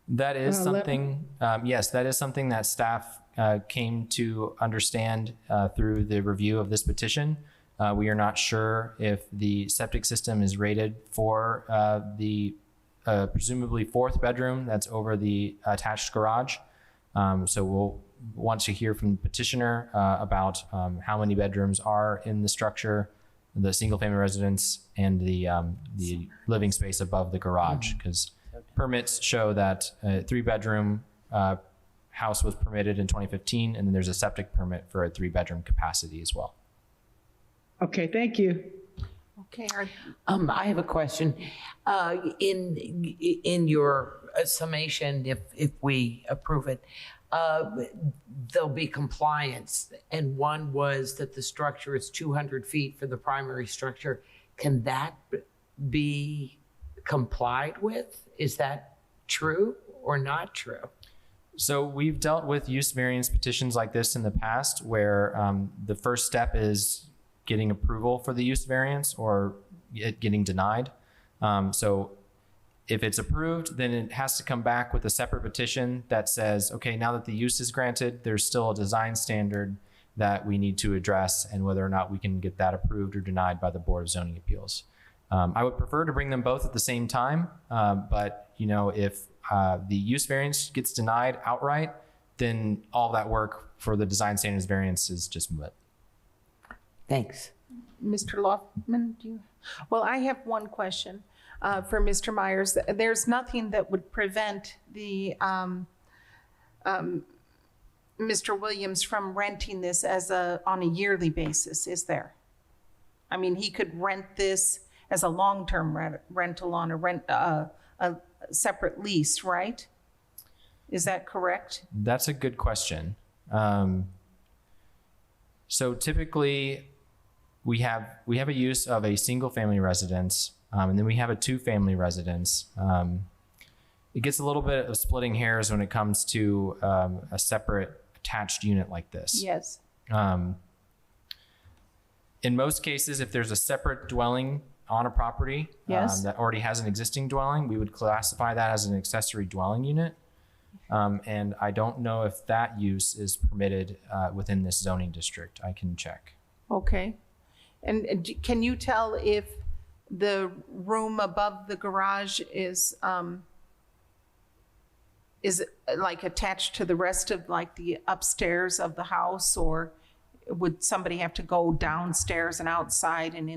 That is something, yes, that is something that staff came to understand through the review of this petition. We are not sure if the septic system is rated for the presumably 4th bedroom that's over the attached garage. So we'll want to hear from the petitioner about how many bedrooms are in the structure, the single family residence, and the living space above the garage, because permits show that a 3-bedroom house was permitted in 2015, and then there's a septic permit for a 3-bedroom capacity as well. Okay, thank you. Okay. I have a question. In your summation, if we approve it, there'll be compliance, and one was that the structure is 200 feet for the primary structure. Can that be complied with? Is that true or not true? So we've dealt with use variance petitions like this in the past, where the first step is getting approval for the use variance or it getting denied. So if it's approved, then it has to come back with a separate petition that says, okay, now that the use is granted, there's still a design standard that we need to address, and whether or not we can get that approved or denied by the Board of Zoning Appeals. I would prefer to bring them both at the same time, but if the use variance gets denied outright, then all that work for the design standards variance is just moot. Thanks. Mr. Loftman, well, I have one question for Mr. Myers. There's nothing that would prevent the Mr. Williams from renting this on a yearly basis, is there? I mean, he could rent this as a long-term rental on a separate lease, right? Is that correct? That's a good question. So typically, we have a use of a single family residence, and then we have a 2-family residence. It gets a little bit of splitting hairs when it comes to a separate attached unit like this. Yes. In most cases, if there's a separate dwelling on a property Yes. that already has an existing dwelling, we would classify that as an accessory dwelling unit. And I don't know if that use is permitted within this zoning district. I can check. Okay. And can you tell if the room above the garage is like attached to the rest of like the upstairs of the house, or would somebody have to go downstairs and outside and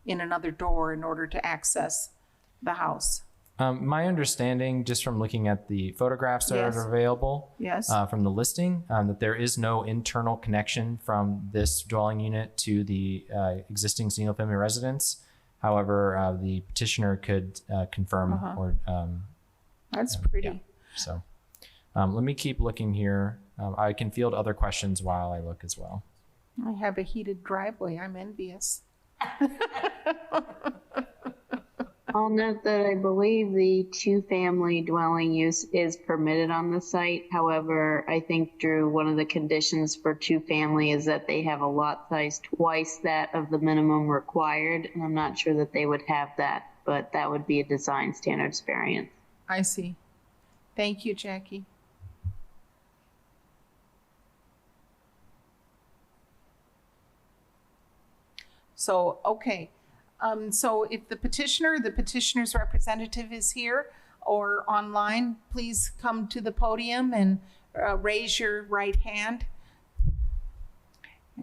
in another door in order to access the house? My understanding, just from looking at the photographs that Yes. are available Yes. from the listing, that there is no internal connection from this dwelling unit to the existing single-family residence. However, the petitioner could confirm or. That's pretty. Yeah. So let me keep looking here. I can field other questions while I look as well. I have a heated driveway. I'm envious. I'll note that I believe the 2-family dwelling use is permitted on the site. However, I think, Drew, one of the conditions for 2-family is that they have a lot size twice that of the minimum required. And I'm not sure that they would have that, but that would be a design standards variance. I see. Thank you, Jackie. So, okay. So if the petitioner's representative is here or online, please come to the podium and raise your right hand.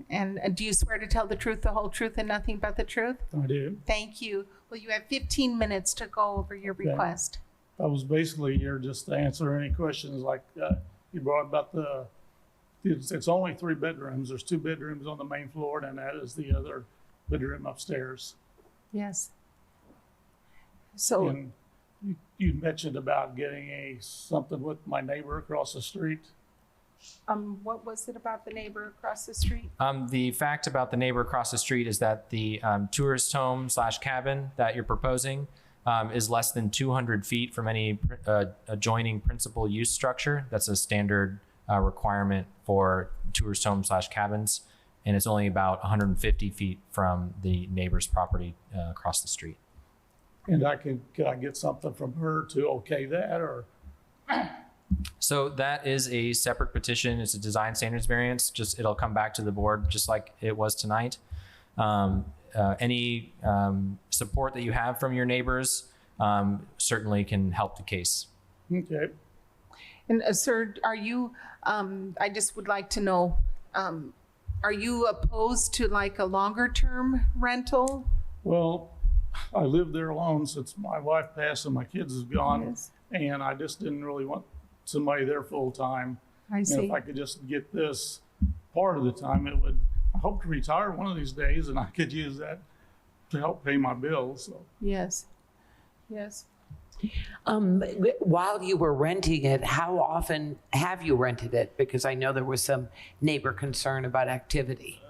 And do you swear to tell the truth, the whole truth, and nothing but the truth? I do. Thank you. Well, you have 15 minutes to go over your request. I was basically here just to answer any questions like you brought about it's only 3 bedrooms. There's 2 bedrooms on the main floor, and that is the other bedroom upstairs. Yes. So And You mentioned about getting something with my neighbor across the street. What was it about the neighbor across the street? The fact about the neighbor across the street is that the tourist home / cabin that you're proposing is less than 200 feet from any adjoining principal use structure. That's a standard requirement for tourist homes / cabins. And it's only about 150 feet from the neighbor's property across the street. And could I get something from her to okay that, or? So that is a separate petition. It's a design standards variance. It'll come back to the board just like it was tonight. Any support that you have from your neighbors certainly can help the case. Okay. And sir, are you, I just would like to know, are you opposed to like a longer term rental? Well, I lived there alone since my wife passed and my kids is gone. Yes. And I just didn't really want somebody there full time. I see. And if I could just get this part of the time, I hope to retire one of these days and I could use that to help pay my bills. So. Yes. Yes. While you were renting it, how often have you rented it? Because I know there was some neighbor concern about activity.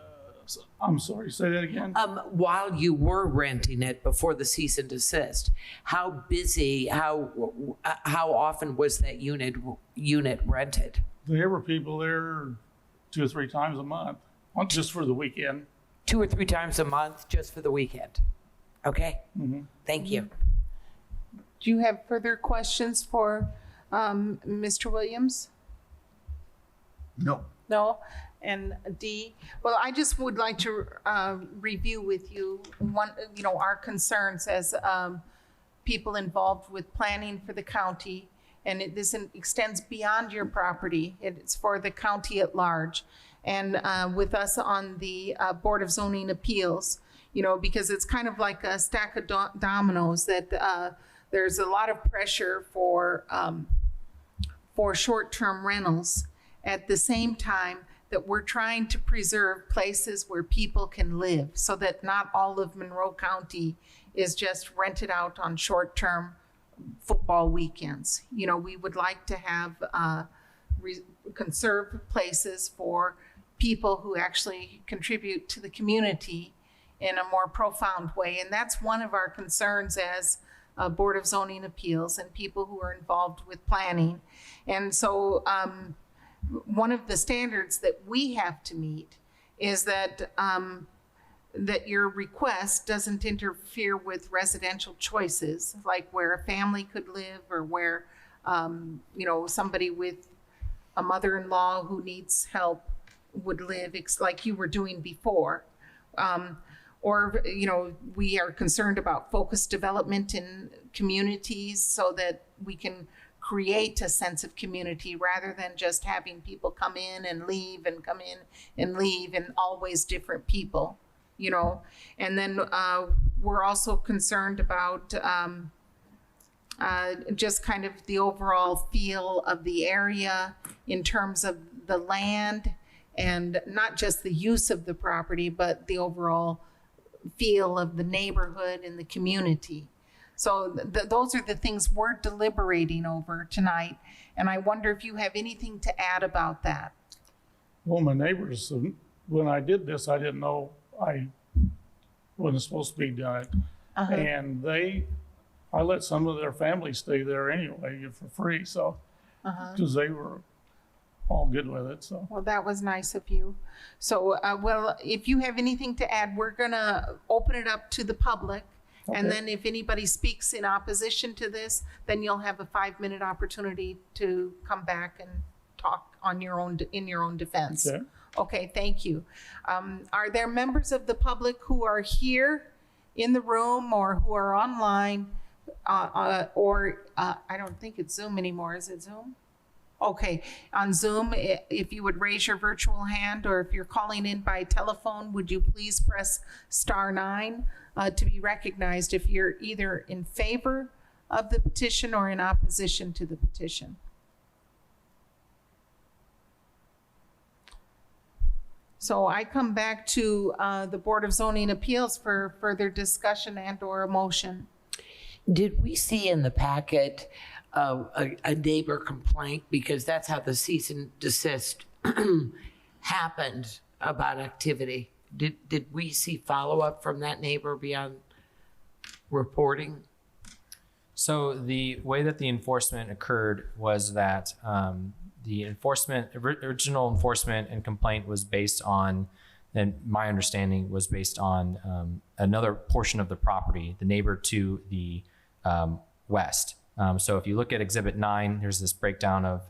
I'm sorry, say that again? While you were renting it before the cease and desist, how busy, how often was that unit rented? There were people there 2 or 3 times a month, just for the weekend. 2 or 3 times a month just for the weekend? Okay, thank you. Do you have further questions for Mr. Williams? No. No? And D, well, I just would like to review with you our concerns as people involved with planning for the county. And this extends beyond your property. It's for the county at large. And with us on the Board of Zoning Appeals, because it's kind of like a stack of dominoes that there's a lot of pressure for short-term rentals at the same time that we're trying to preserve places where people can live so that not all of Monroe County is just rented out on short-term football weekends. We would like to have conserved places for people who actually contribute to the community in a more profound way. And that's one of our concerns as a Board of Zoning Appeals and people who are involved with planning. And so one of the standards that we have to meet is that that your request doesn't interfere with residential choices, like where a family could live or where somebody with a mother-in-law who needs help would live, like you were doing before. Or we are concerned about focused development in communities so that we can create a sense of community rather than just having people come in and leave and come in and leave and always different people, And then we're also concerned about just kind of the overall feel of the area in terms of the land and not just the use of the property, but the overall feel of the neighborhood and the community. So those are the things we're deliberating over tonight. And I wonder if you have anything to add about that. Well, my neighbors, when I did this, I didn't know I wasn't supposed to be doing it. And I let some of their family stay there anyway for free. So, because they were all good with it. So. Well, that was nice of you. So, well, if you have anything to add, we're gonna open it up to the public. Okay. And then if anybody speaks in opposition to this, then you'll have a 5-minute opportunity to come back and talk in your own defense. Okay. Okay, thank you. Are there members of the public who are here in the room or who are online or I don't think it's Zoom anymore. Is it Zoom? Okay, on Zoom, if you would raise your virtual hand, or if you're calling in by telephone, would you please press *9 to be recognized if you're either in favor of the petition or in opposition to the petition. So I come back to the Board of Zoning Appeals for further discussion and or a motion. Did we see in the packet a neighbor complaint? Because that's how the cease and desist happened about activity. Did we see follow-up from that neighbor beyond reporting? So the way that the enforcement occurred was that the original enforcement and complaint was based on, and my understanding was based on another portion of the property, the neighbor to the west. So if you look at Exhibit 9, there's this breakdown of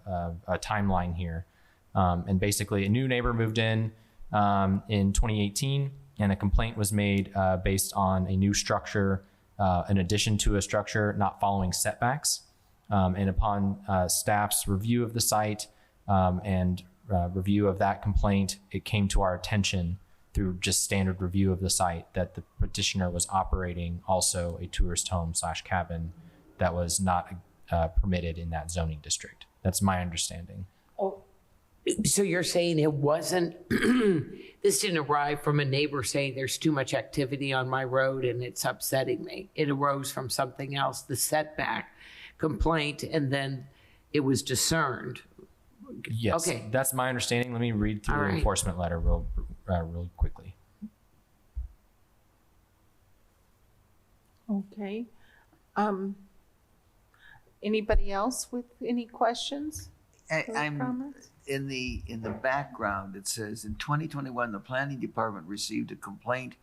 a timeline here. And basically a new neighbor moved in 2018, and a complaint was made based on a new structure, in addition to a structure not following setbacks. And upon staff's review of the site and review of that complaint, it came to our attention through just standard review of the site that the petitioner was operating also a tourist home / cabin that was not permitted in that zoning district. That's my understanding. Oh, so you're saying it wasn't, this didn't arrive from a neighbor saying there's too much activity on my road and it's upsetting me. It arose from something else, the setback complaint, and then it was discerned. Yes, okay. That's my understanding. Let me read through the enforcement letter real quickly. Okay. Anybody else with any questions? I'm comments? in the background. It says in 2021, the planning department received a complaint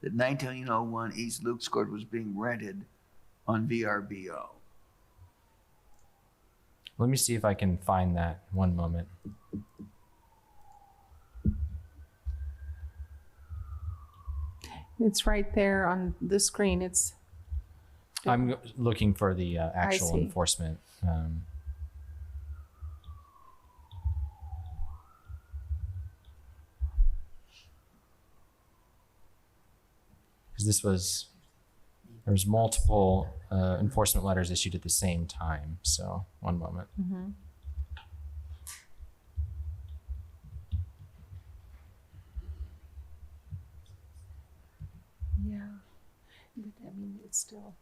that 1901 East Luke's Court was being rented on VRBO. Let me see if I can find that. One moment. It's right there on the screen. I'm looking for the actual see. enforcement. Because there's multiple enforcement letters issued at the same time. So one moment. Mm-hmm. Yeah, but I mean, it's still.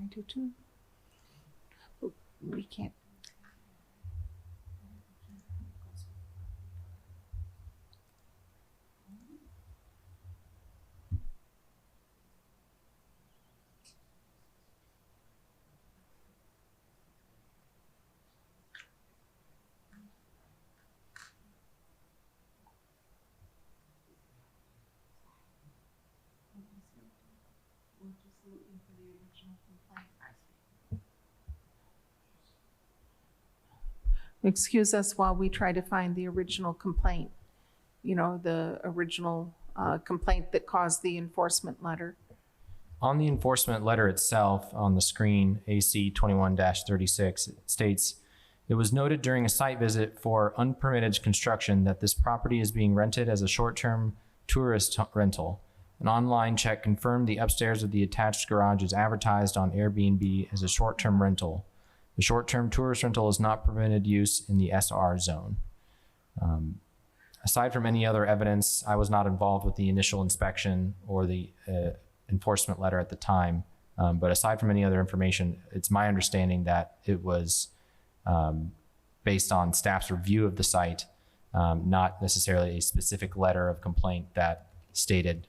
I do too. But we can't. Excuse us while we try to find the original complaint, the original complaint that caused the enforcement letter. On the enforcement letter itself, on the screen, AC 21-36, it states, it was noted during a site visit for unpermitted construction that this property is being rented as a short-term tourist rental. An online check confirmed the upstairs of the attached garage is advertised on Airbnb as a short-term rental. The short-term tourist rental is not permitted use in the SR zone. Aside from any other evidence, I was not involved with the initial inspection or the enforcement letter at the time. But aside from any other information, it's my understanding that it was based on staff's review of the site, not necessarily a specific letter of complaint that stated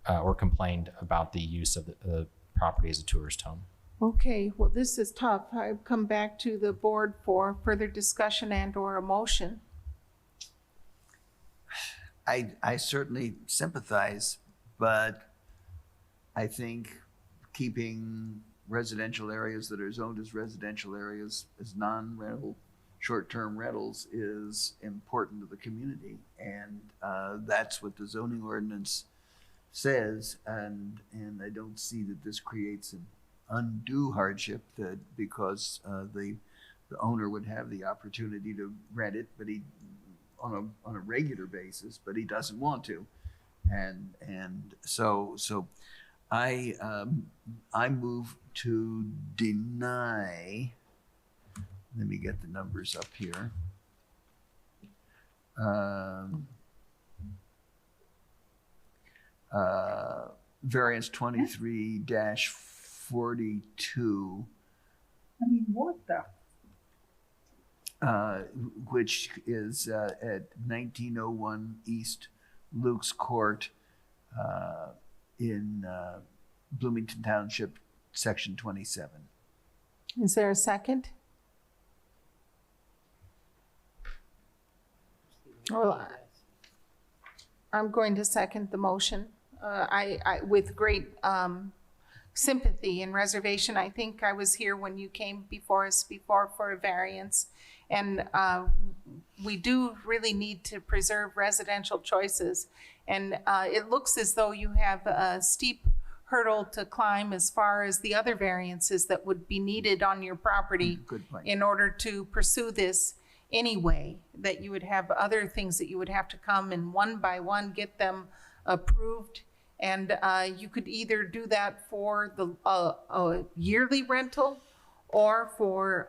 or complained about the use of the property as a tourist home. Okay, well, this is tough. I've come back to the board for further discussion and or a motion. I certainly sympathize, but I think keeping residential areas that are zoned as residential areas as non-rental, short-term rentals is important to the community. And that's what the zoning ordinance says. And I don't see that this creates an undue hardship that because the owner would have the opportunity to rent it, but he on a regular basis, but he doesn't want to, and so I move to deny. Let me get the numbers up here. Variance 23-42. I mean, what the? Which is at 1901 East Luke's Court in Bloomington Township, Section 27. Is there a second? Well, I'm going to second the motion. I with great sympathy and reservation. I think I was here when you came before us before for a variance. And we do really need to preserve residential choices. And it looks as though you have a steep hurdle to climb as far as the other variances that would be needed on your property in order to pursue this anyway, that you would have other things that you would have to come and one by one get them approved. And you could either do that for the a yearly rental or for,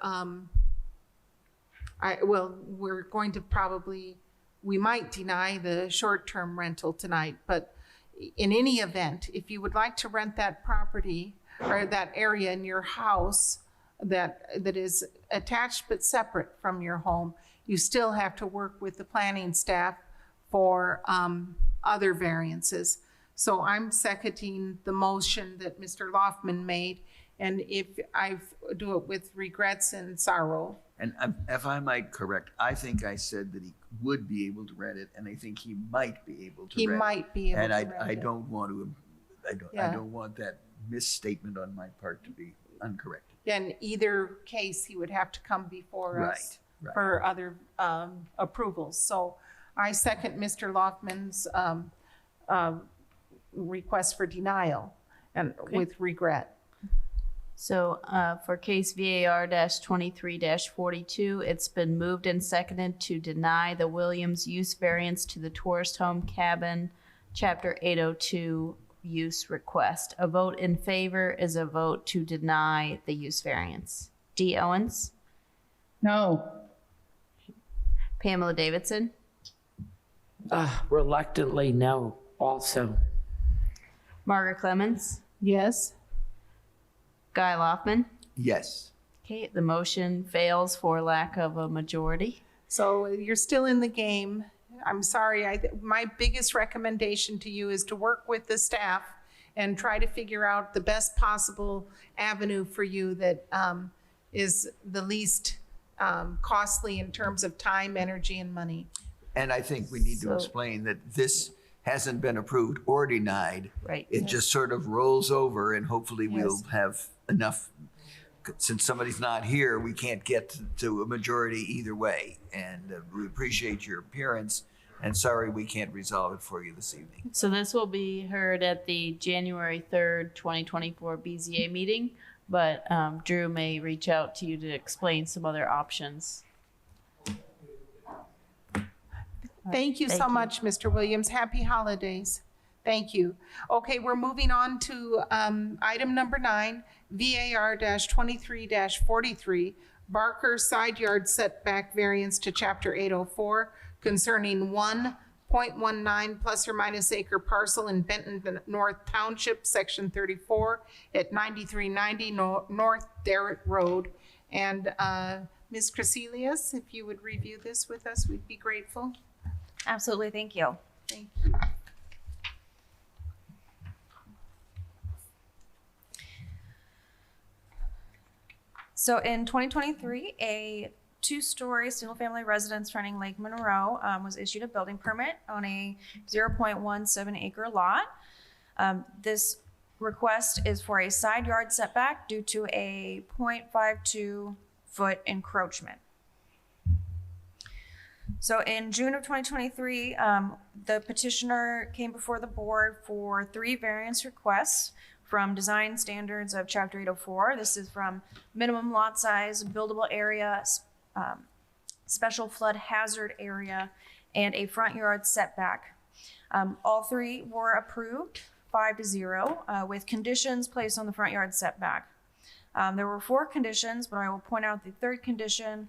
we're going to we might deny the short-term rental tonight, but in any event, if you would like to rent that property or that area in your house that is attached but separate from your home, you still have to work with the planning staff for other variances. So I'm seconding the motion that Mr. Loftman made, and if I do it with regrets and sorrow. And if I might correct, I think I said that he would be able to rent it, and I think he might be able to rent it. He might be able to rent it. And I don't want to, I don't want that misstatement on my part to be uncorrected. In either case, he would have to come before us for other approvals. So I second Mr. Loftman's request for denial and with regret. So for case VAR-23-42, it's been moved and seconded to deny the Williams use variance to the tourist home cabin, Chapter 802 use request. A vote in favor is a vote to deny the use variance. D. Owens? No. Pamela Davidson? Reluctantly, no, also. Margaret Clemens? Yes. Guy Loftman? Yes. Okay, the motion fails for lack of a majority. So you're still in the game. I'm sorry. My biggest recommendation to you is to work with the staff and try to figure out the best possible avenue for you that is the least costly in terms of time, energy, and money. And I think we need to explain that this hasn't been approved or denied. Right. It just sort of rolls over, and hopefully we'll have enough. Since somebody's not here, we can't get to a majority either way. And we appreciate your appearance, and sorry we can't resolve it for you this evening. So this will be heard at the January 3rd, 2024 BZA meeting, but Drew may reach out to you to explain some other options. Thank you so much, Mr. Williams. Happy holidays. Thank you. Okay, we're moving on to item number 9, VAR-23-43, Barker side yard setback variance to Chapter 804 concerning 1.19 plus or minus acre parcel in Benton North Township, Section 34 at 9390 North Derrick Road. And Ms. Crecelius, if you would review this with us, we'd be grateful. Absolutely, thank you. Thank you. So in 2023, a 2-story single-family residence fronting Lake Monroe was issued a building permit on a 0.17 acre lot. This request is for a side yard setback due to a 0.52 foot encroachment. So in June of 2023, the petitioner came before the board for 3 variance requests from design standards of Chapter 804. This is from minimum lot size, buildable area, special flood hazard area, and a front yard setback. All 3 were approved 5-0 with conditions placed on the front yard setback. There were 4 conditions, but I will point out the third condition,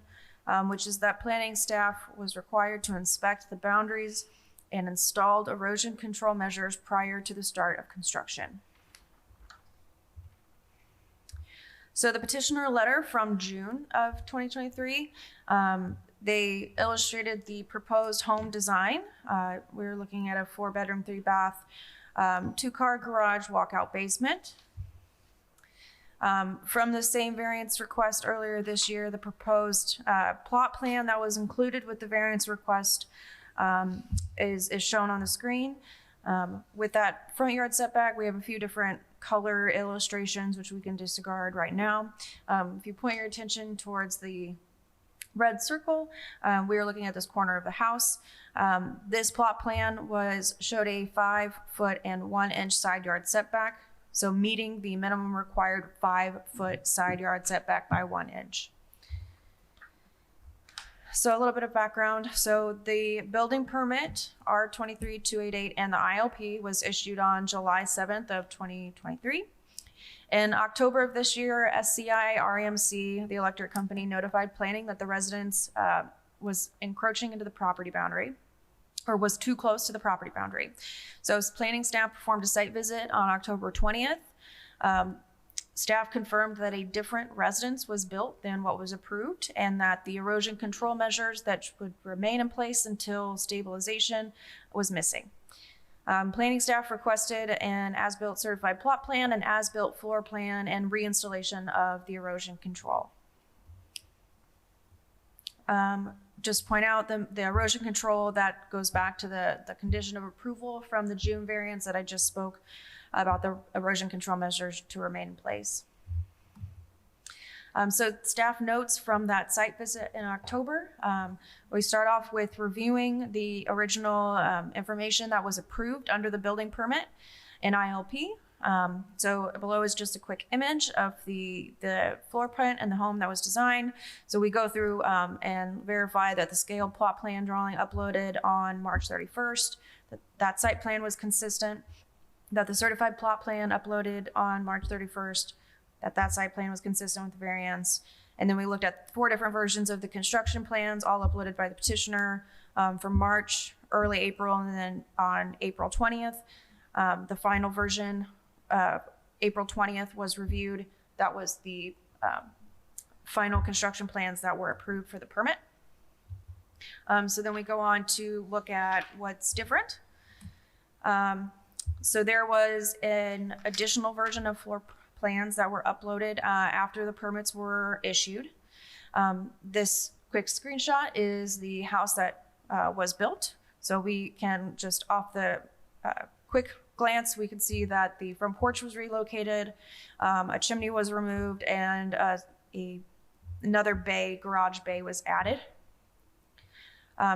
which is that planning staff was required to inspect the boundaries and installed erosion control measures prior to the start of construction. So the petitioner letter from June of 2023, they illustrated the proposed home design. We're looking at a 4-bedroom, 3-bath, 2-car garage, walkout basement. From the same variance request earlier this year, the proposed plot plan that was included with the variance request is shown on the screen. With that front yard setback, we have a few different color illustrations, which we can disregard right now. If you point your attention towards the red circle, we are looking at this corner of the house. This plot plan showed a 5-foot and 1-inch side yard setback, so meeting the minimum required 5-foot side yard setback by 1 inch. So a little bit of background. So the building permit, R23288, and the ILP was issued on July 7th of 2023. In October of this year, SCI REMC, the electric company, notified planning that the residence was encroaching into the property boundary, or was too close to the property boundary. So planning staff performed a site visit on October 20th. Staff confirmed that a different residence was built than what was approved, and that the erosion control measures that would remain in place until stabilization was missing. Planning staff requested an as-built certified plot plan, an as-built floor plan, and reinstallation of the erosion control. Just point out the erosion control, that goes back to the condition of approval from the June variance that I just spoke about, the erosion control measures to remain in place. So staff notes from that site visit in October. We start off with reviewing the original information that was approved under the building permit and ILP. So below is just a quick image of the floor plan and the home that was designed. So we go through and verify that the scale plot plan drawing uploaded on March 31st, that site plan was consistent, that the certified plot plan uploaded on March 31st, that site plan was consistent with the variance. And then we looked at 4 different versions of the construction plans, all uploaded by the petitioner from March, early April, and then on April 20th. The final version, April 20th, was reviewed. That was the final construction plans that were approved for the permit. So then we go on to look at what's different. So there was an additional version of floor plans that were uploaded after the permits were issued. This quick screenshot is the house that was built. So we can just off the quick glance, we can see that the front porch was relocated, a chimney was removed, and another bay, garage bay, was added.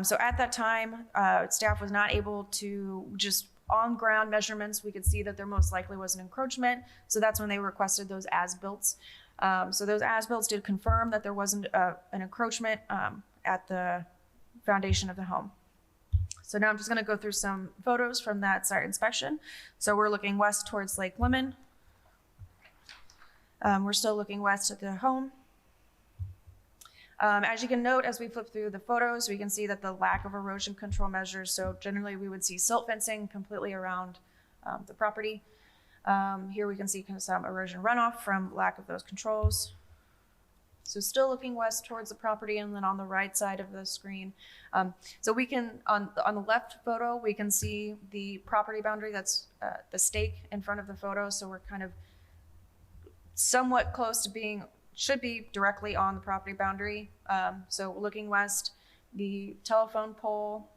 So at that time, staff was not able to just on-ground measurements. We could see that there most likely was an encroachment. So that's when they requested those as-builts. So those as-builts did confirm that there wasn't an encroachment at the foundation of the home. So now I'm just going to go through some photos from that site inspection. So we're looking west towards Lake Lemon. We're still looking west at the home. As you can note, as we flip through the photos, we can see that the lack of erosion control measures. So generally we would see silt fencing completely around the property. Here we can see some erosion runoff from lack of those controls. So still looking west towards the property, and then on the right side of the screen. So we can, on the left photo, we can see the property boundary. That's the stake in front of the photo. So we're kind of somewhat close to being, should be directly on the property boundary. So looking west, the telephone pole.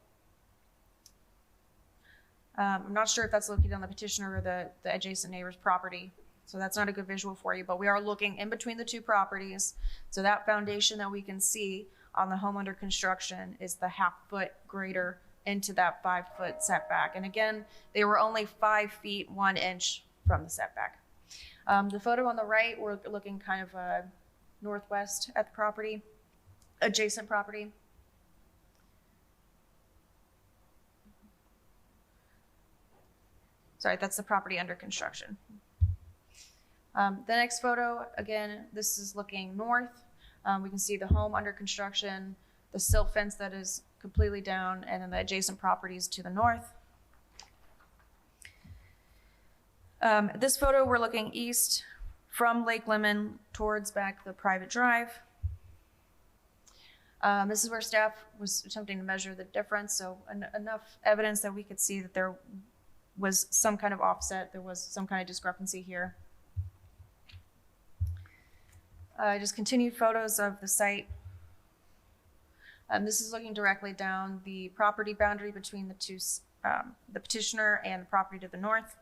I'm not sure if that's located on the petitioner or the adjacent neighbor's property. So that's not a good visual for you, but we are looking in between the 2 properties. So that foundation that we can see on the home under construction is the 1/2 foot greater into that 5-foot setback. And again, they were only 5 feet 1 inch from the setback. The photo on the right, we're looking kind of northwest at the property, adjacent property. Sorry, that's the property under construction. The next photo, again, this is looking north. We can see the home under construction, the silt fence that is completely down, and then the adjacent properties to the north. This photo, we're looking east from Lake Lemon towards back the private drive. This is where staff was attempting to measure the difference, so enough evidence that we could see that there was some kind of offset, there was some kind of discrepancy here. Just continued photos of the site. This is looking directly down the property boundary between the two, the petitioner and the property to the north.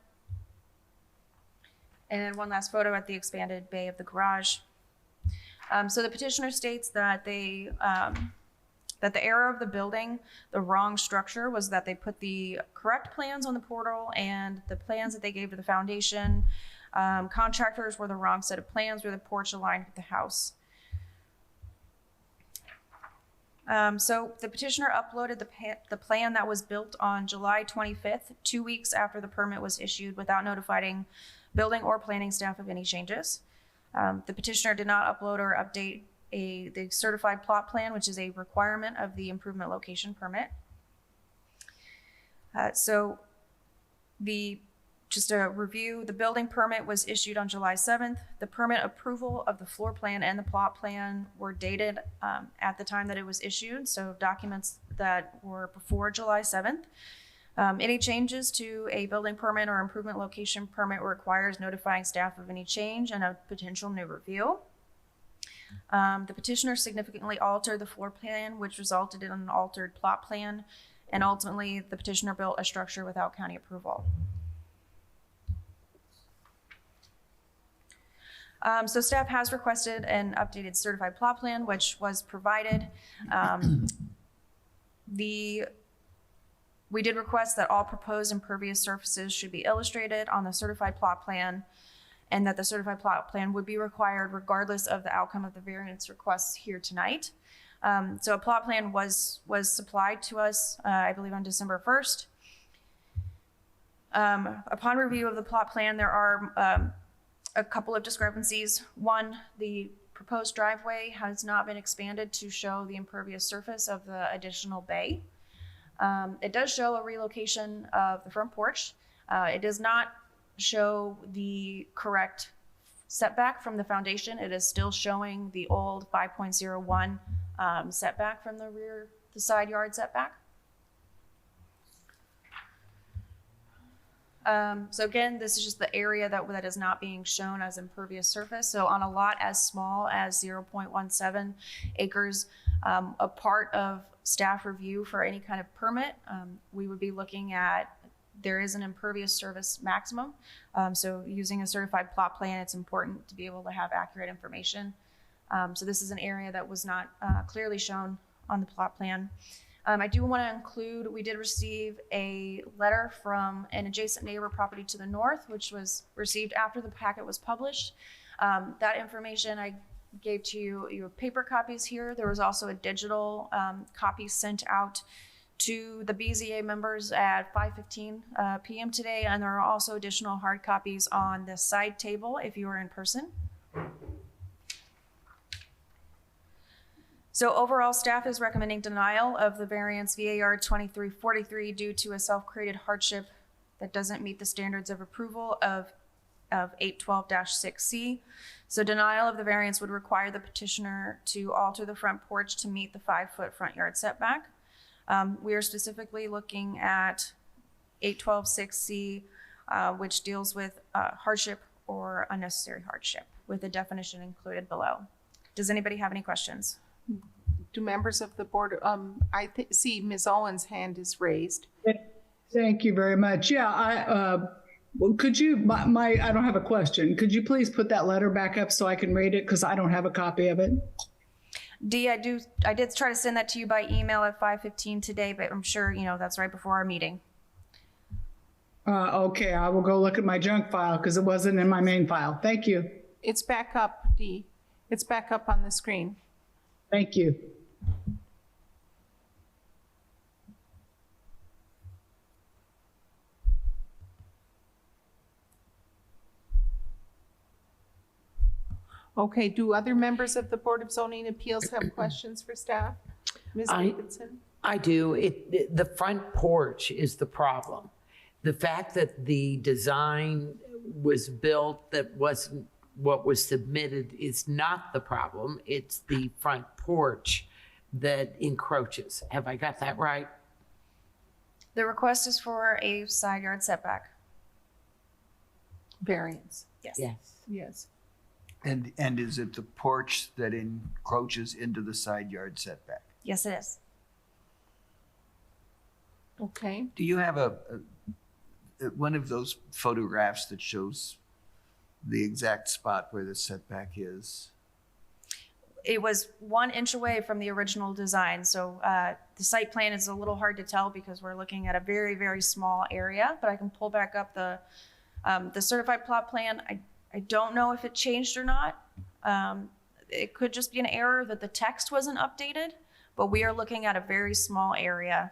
And then one last photo at the expanded bay of the garage. So the petitioner states that they, that the error of the building, the wrong structure, was that they put the correct plans on the portal, and the plans that they gave to the foundation contractors were the wrong set of plans where the porch aligned with the house. So the petitioner uploaded the plan that was built on July 25th, 2 weeks after the permit was issued, without notifying building or planning staff of any changes. The petitioner did not upload or update the certified plot plan, which is a requirement of the improvement location permit. Just a review, the building permit was issued on July 7th. The permit approval of the floor plan and the plot plan were dated at the time that it was issued, so documents that were before July 7th. Any changes to a building permit or improvement location permit requires notifying staff of any change and a potential new review. The petitioner significantly altered the floor plan, which resulted in an altered plot plan, and ultimately the petitioner built a structure without county approval. So staff has requested an updated certified plot plan, which was provided. We did request that all proposed impervious surfaces should be illustrated on the certified plot plan, and that the certified plot plan would be required regardless of the outcome of the variance requests here tonight. So a plot plan was supplied to us, I believe on December 1st. Upon review of the plot plan, there are a couple of discrepancies. One, the proposed driveway has not been expanded to show the impervious surface of the additional bay. It does show a relocation of the front porch. It does not show the correct setback from the foundation. It is still showing the old 5.01 setback from the side yard setback. So again, this is just the area that is not being shown as impervious surface. So on a lot as small as 0.17 acres, a part of staff review for any kind of permit, we would be looking at, there is an impervious surface maximum. So using a certified plot plan, it's important to be able to have accurate information. So this is an area that was not clearly shown on the plot plan. I do want to include, we did receive a letter from an adjacent neighbor property to the north, which was received after the packet was published. That information I gave to you, your paper copies here. There was also a digital copy sent out to the BZA members at 5:15 p.m. today, and there are also additional hard copies on the side table if you are in person. So overall, staff is recommending denial of the variance VAR 2343 due to a self-created hardship that doesn't meet the standards of approval of 812-6C. So denial of the variance would require the petitioner to alter the front porch to meet the 5-foot front yard setback. We are specifically looking at 812-6C, which deals with hardship or unnecessary hardship, with the definition included below. Does anybody have any questions? Do members of the board, I see Ms. Owen's hand is raised. Thank you very much. Yeah, could you, I don't have a question. Could you please put that letter back up so I can read it? Because I don't have a copy of it. Dee, I did try to send that to you by email at 5:15 today, but I'm sure, that's right before our meeting. Okay, I will go look at my junk file because it wasn't in my main file. Thank you. It's back up, Dee. It's back up on the screen. Thank you. Okay, do other members of the Board of Zoning Appeals have questions for staff? Ms. Davidson? I do. The front porch is the problem. The fact that the design was built that wasn't what was submitted is not the problem. It's the front porch that encroaches. Have I got that right? The request is for a side yard setback. Variance. Yes. Yes. Yes. And is it the porch that encroaches into the side yard setback? Yes, it is. Okay. Do you have one of those photographs that shows the exact spot where the setback is? It was 1 inch away from the original design. So the site plan is a little hard to tell because we're looking at a very, very small area, but I can pull back up the certified plot plan. I don't know if it changed or not. It could just be an error that the text wasn't updated, but we are looking at a very small area.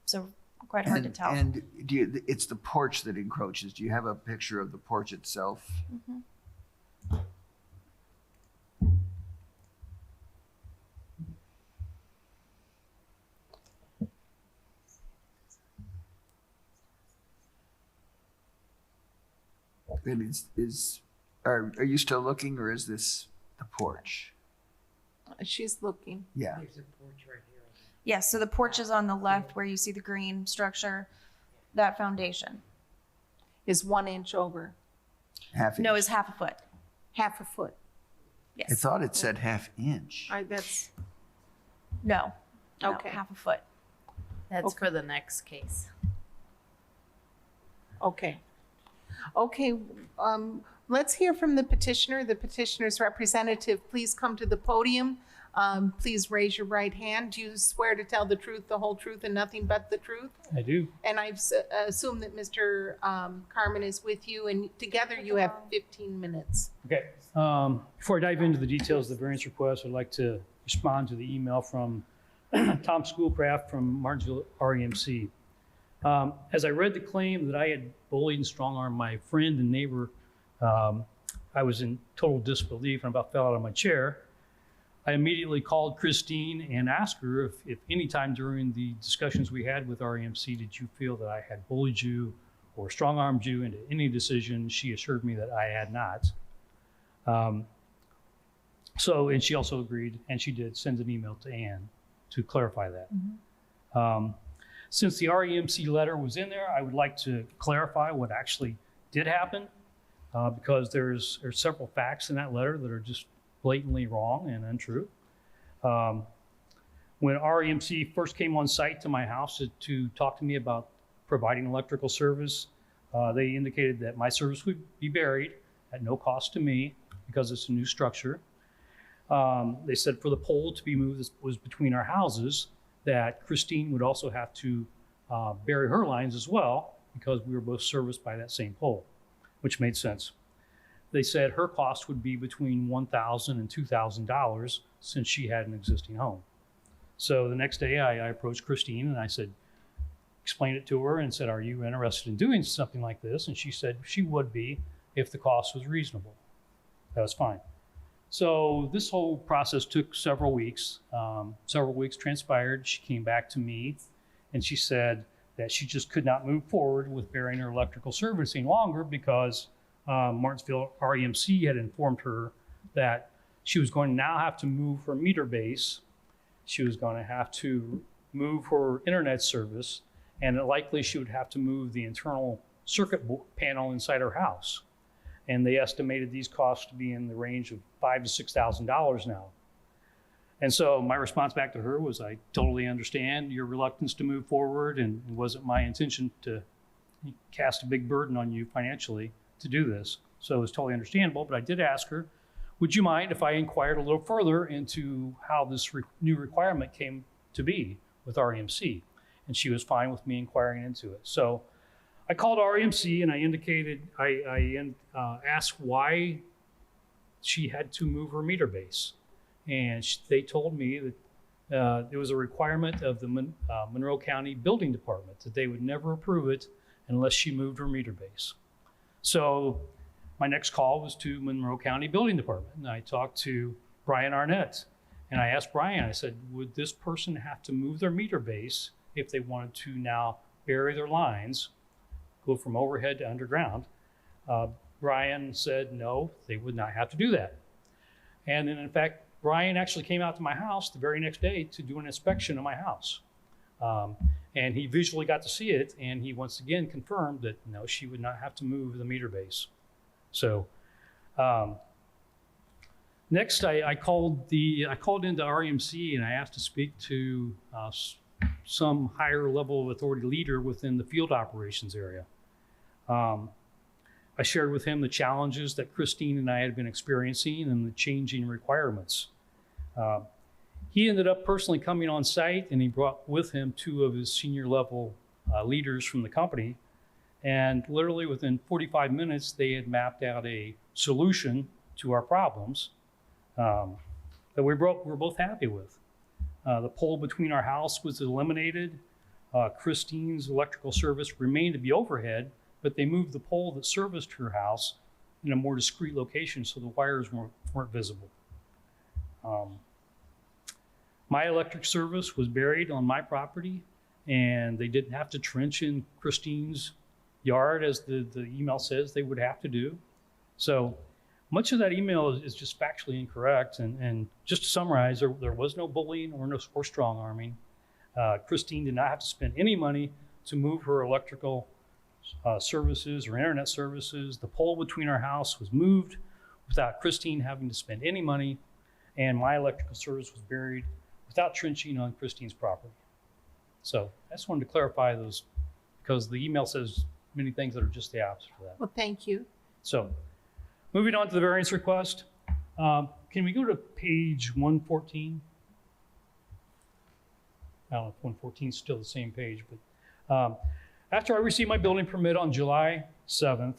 So quite hard to tell. And it's the porch that encroaches. Do you have a picture of the porch itself? Mm-hmm. And are you still looking, or is this the porch? She's looking. Yeah. There's a porch right here. Yes, so the porch is on the left where you see the green structure, that foundation. Is 1 inch over. Half inch? No, is half a foot. Half a foot. Yes. I thought it said half inch. That's, No. No, Okay. half a foot. That's for the next case. okay. Okay, let's hear from the petitioner. The petitioner's representative, please come to the podium. Please raise your right hand. Do you swear to tell the truth, the whole truth, and nothing but the truth? I do. And I've assumed that Mr. Carmen is with you, and together you have 15 minutes. Okay. Before I dive into the details of the variance request, I'd like to respond to the email from Tom Schoolcraft from Martinsville REMC. As I read the claim that I had bullied and strong-armed my friend and neighbor, I was in total disbelief and about fell out of my chair. I immediately called Christine and asked her if any time during the discussions we had with REMC did you feel that I had bullied you or strong-armed you into any decision. She assured me that I had not. And she also agreed, and she did send an email to Ann to clarify that. Mm-hmm. Since the REMC letter was in there, I would like to clarify what actually did happen because there's several facts in that letter that are just blatantly wrong and untrue. When REMC first came on site to my house to talk to me about providing electrical service, they indicated that my service would be buried at no cost to me because it's a new structure. They said for the pole to be moved, this was between our houses, that Christine would also have to bury her lines as well because we were both serviced by that same pole, which made sense. They said her cost would be between $1,000 and $2,000 since she had an existing home. So the next day I approached Christine and I explained it to her and said, are you interested in doing something like this? And she said she would be if the cost was reasonable. That was fine. So this whole process took several weeks. Several weeks transpired. She came back to me and she said that she just could not move forward with burying her electrical service any longer because Martinsville REMC had informed her that she was going to now have to move her meter base. She was going to have to move her internet service, and likely she would have to move the internal circuit panel inside her house. And they estimated these costs to be in the range of $5,000 to $6,000 now. And so my response back to her was, I totally understand your reluctance to move forward, and it wasn't my intention to cast a big burden on you financially to do this. So it was totally understandable, but I did ask her, would you mind if I inquired a little further into how this new requirement came to be with REMC? And she was fine with me inquiring into it. So I called REMC and I indicated, I asked why she had to move her meter base. And they told me that it was a requirement of the Monroe County Building Department that they would never approve it unless she moved her meter base. So my next call was to Monroe County Building Department, and I talked to Brian Arnett. And I asked Brian, I said, would this person have to move their meter base if they wanted to now bury their lines, go from overhead to underground? Brian said, no, they would not have to do that. And then in fact, Brian actually came out to my house the very next day to do an inspection of my house. And he visually got to see it, and he once again confirmed that no, she would not have to move the meter base. So next, I called into REMC and I asked to speak to some higher level of authority leader within the field operations area. I shared with him the challenges that Christine and I had been experiencing and the changing requirements. He ended up personally coming on site, and he brought with him 2 of his senior level leaders from the company. And literally within 45 minutes, they had mapped out a solution to our problems that we're both happy with. The pole between our house was eliminated. Christine's electrical service remained to be overhead, but they moved the pole that serviced her house in a more discreet location so the wires weren't visible. My electric service was buried on my property, and they didn't have to trench in Christine's yard as the email says they would have to do. So much of that email is just factually incorrect. And just to summarize, there was no bullying or strong arming. Christine did not have to spend any money to move her electrical services or internet services. The pole between our house was moved without Christine having to spend any money, and my electrical service was buried without trenching on Christine's property. So I just wanted to clarify those because the email says many things that are just the opposite of that. Well, thank you. So moving on to the variance request, can we go to page 114? I don't know if 114 is still the same page, but after I received my building permit on July 7th,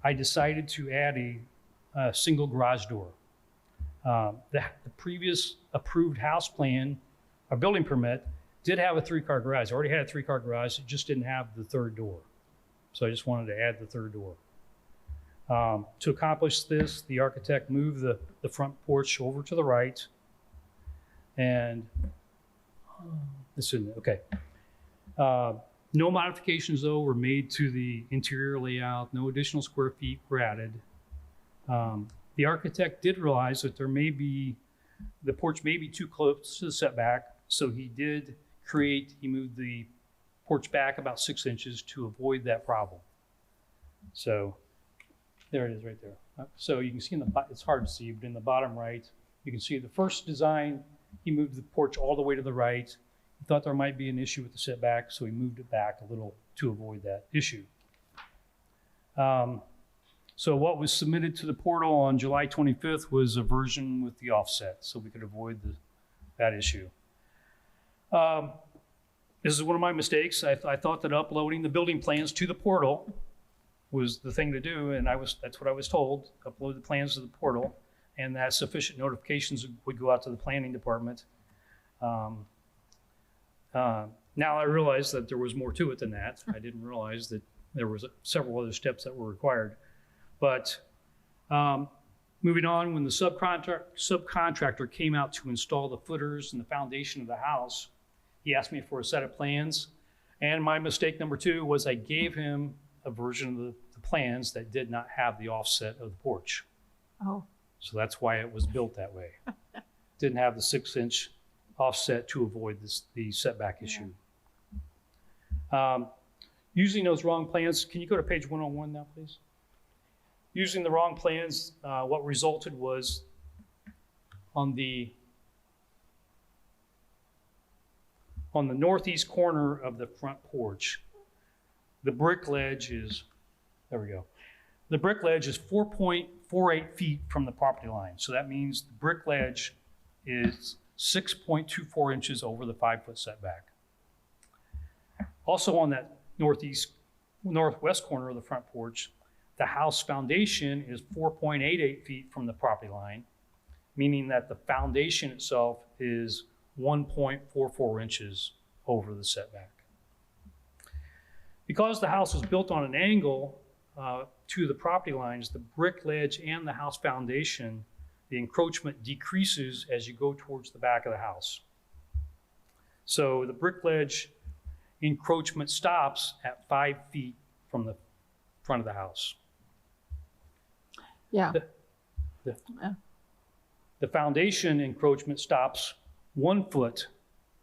I decided to add a single garage door. The previous approved house plan, a building permit, did have a 3-car garage. I already had a 3-car garage, it just didn't have the 3rd door. So I just wanted to add the 3rd door. To accomplish this, the architect moved the front porch over to the right. And this isn't it, okay. No modifications though were made to the interior layout. No additional square feet were added. The architect did realize that the porch may be too close to the setback, so he moved the porch back about 6 inches to avoid that problem. So there it is right there. So you can see it's hard to see, but in the bottom right, you can see the first design, he moved the porch all the way to the right. He thought there might be an issue with the setback, so he moved it back a little to avoid that issue. So what was submitted to the portal on July 25th was a version with the offset, so we could avoid that issue. This is one of my mistakes. I thought that uploading the building plans to the portal was the thing to do, and that's what I was told, upload the plans to the portal, and that sufficient notifications would go out to the planning department. Now I realize that there was more to it than that. I didn't realize that there was several other steps that were required. But moving on, when the subcontractor came out to install the footers and the foundation of the house, he asked me for a set of plans. And my mistake number 2 was I gave him a version of the plans that did not have the offset of the porch. Oh. So that's why it was built that way. Didn't have the 6-inch offset to avoid the setback issue. Using those wrong plans, can you go to page 101 now, please? Using the wrong plans, what resulted was on the northeast corner of the front porch, the brick ledge is, there we go. The brick ledge is 4.48 feet from the property line. So that means the brick ledge is 6.24 inches over the 5-foot setback. Also on that northwest corner of the front porch, the house foundation is 4.88 feet from the property line, meaning that the foundation itself is 1.44 inches over the setback. Because the house was built on an angle, to the property lines, the brick ledge and the house foundation, the encroachment decreases as you go towards the back of the house. So the brick ledge encroachment stops at 5 feet from the front of the house. Yeah. The foundation encroachment stops 1 foot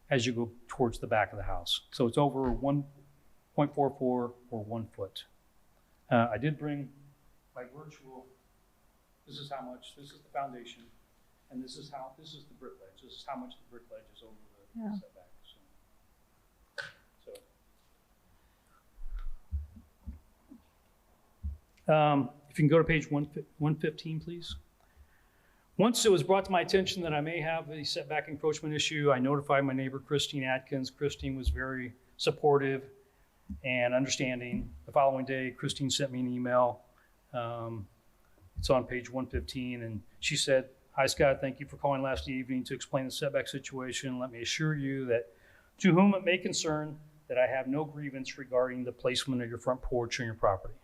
as you go towards the back of the house. So it's over 1.44 or 1 foot. I did bring my virtual, this is how much, this is the foundation, and this is the brick ledge. This is how much the brick ledge is over the setback. If you can go to page 115, please. Once it was brought to my attention that I may have a setback encroachment issue, I notified my neighbor, Christine Atkins. Christine was very supportive and understanding. The following day, Christine sent me an email. It's on page 115, and she said, "Hi, Scott, thank you for calling last evening to explain the setback situation. Let me assure you that to whom it may concern, that I have no grievance regarding the placement of your front porch on your property."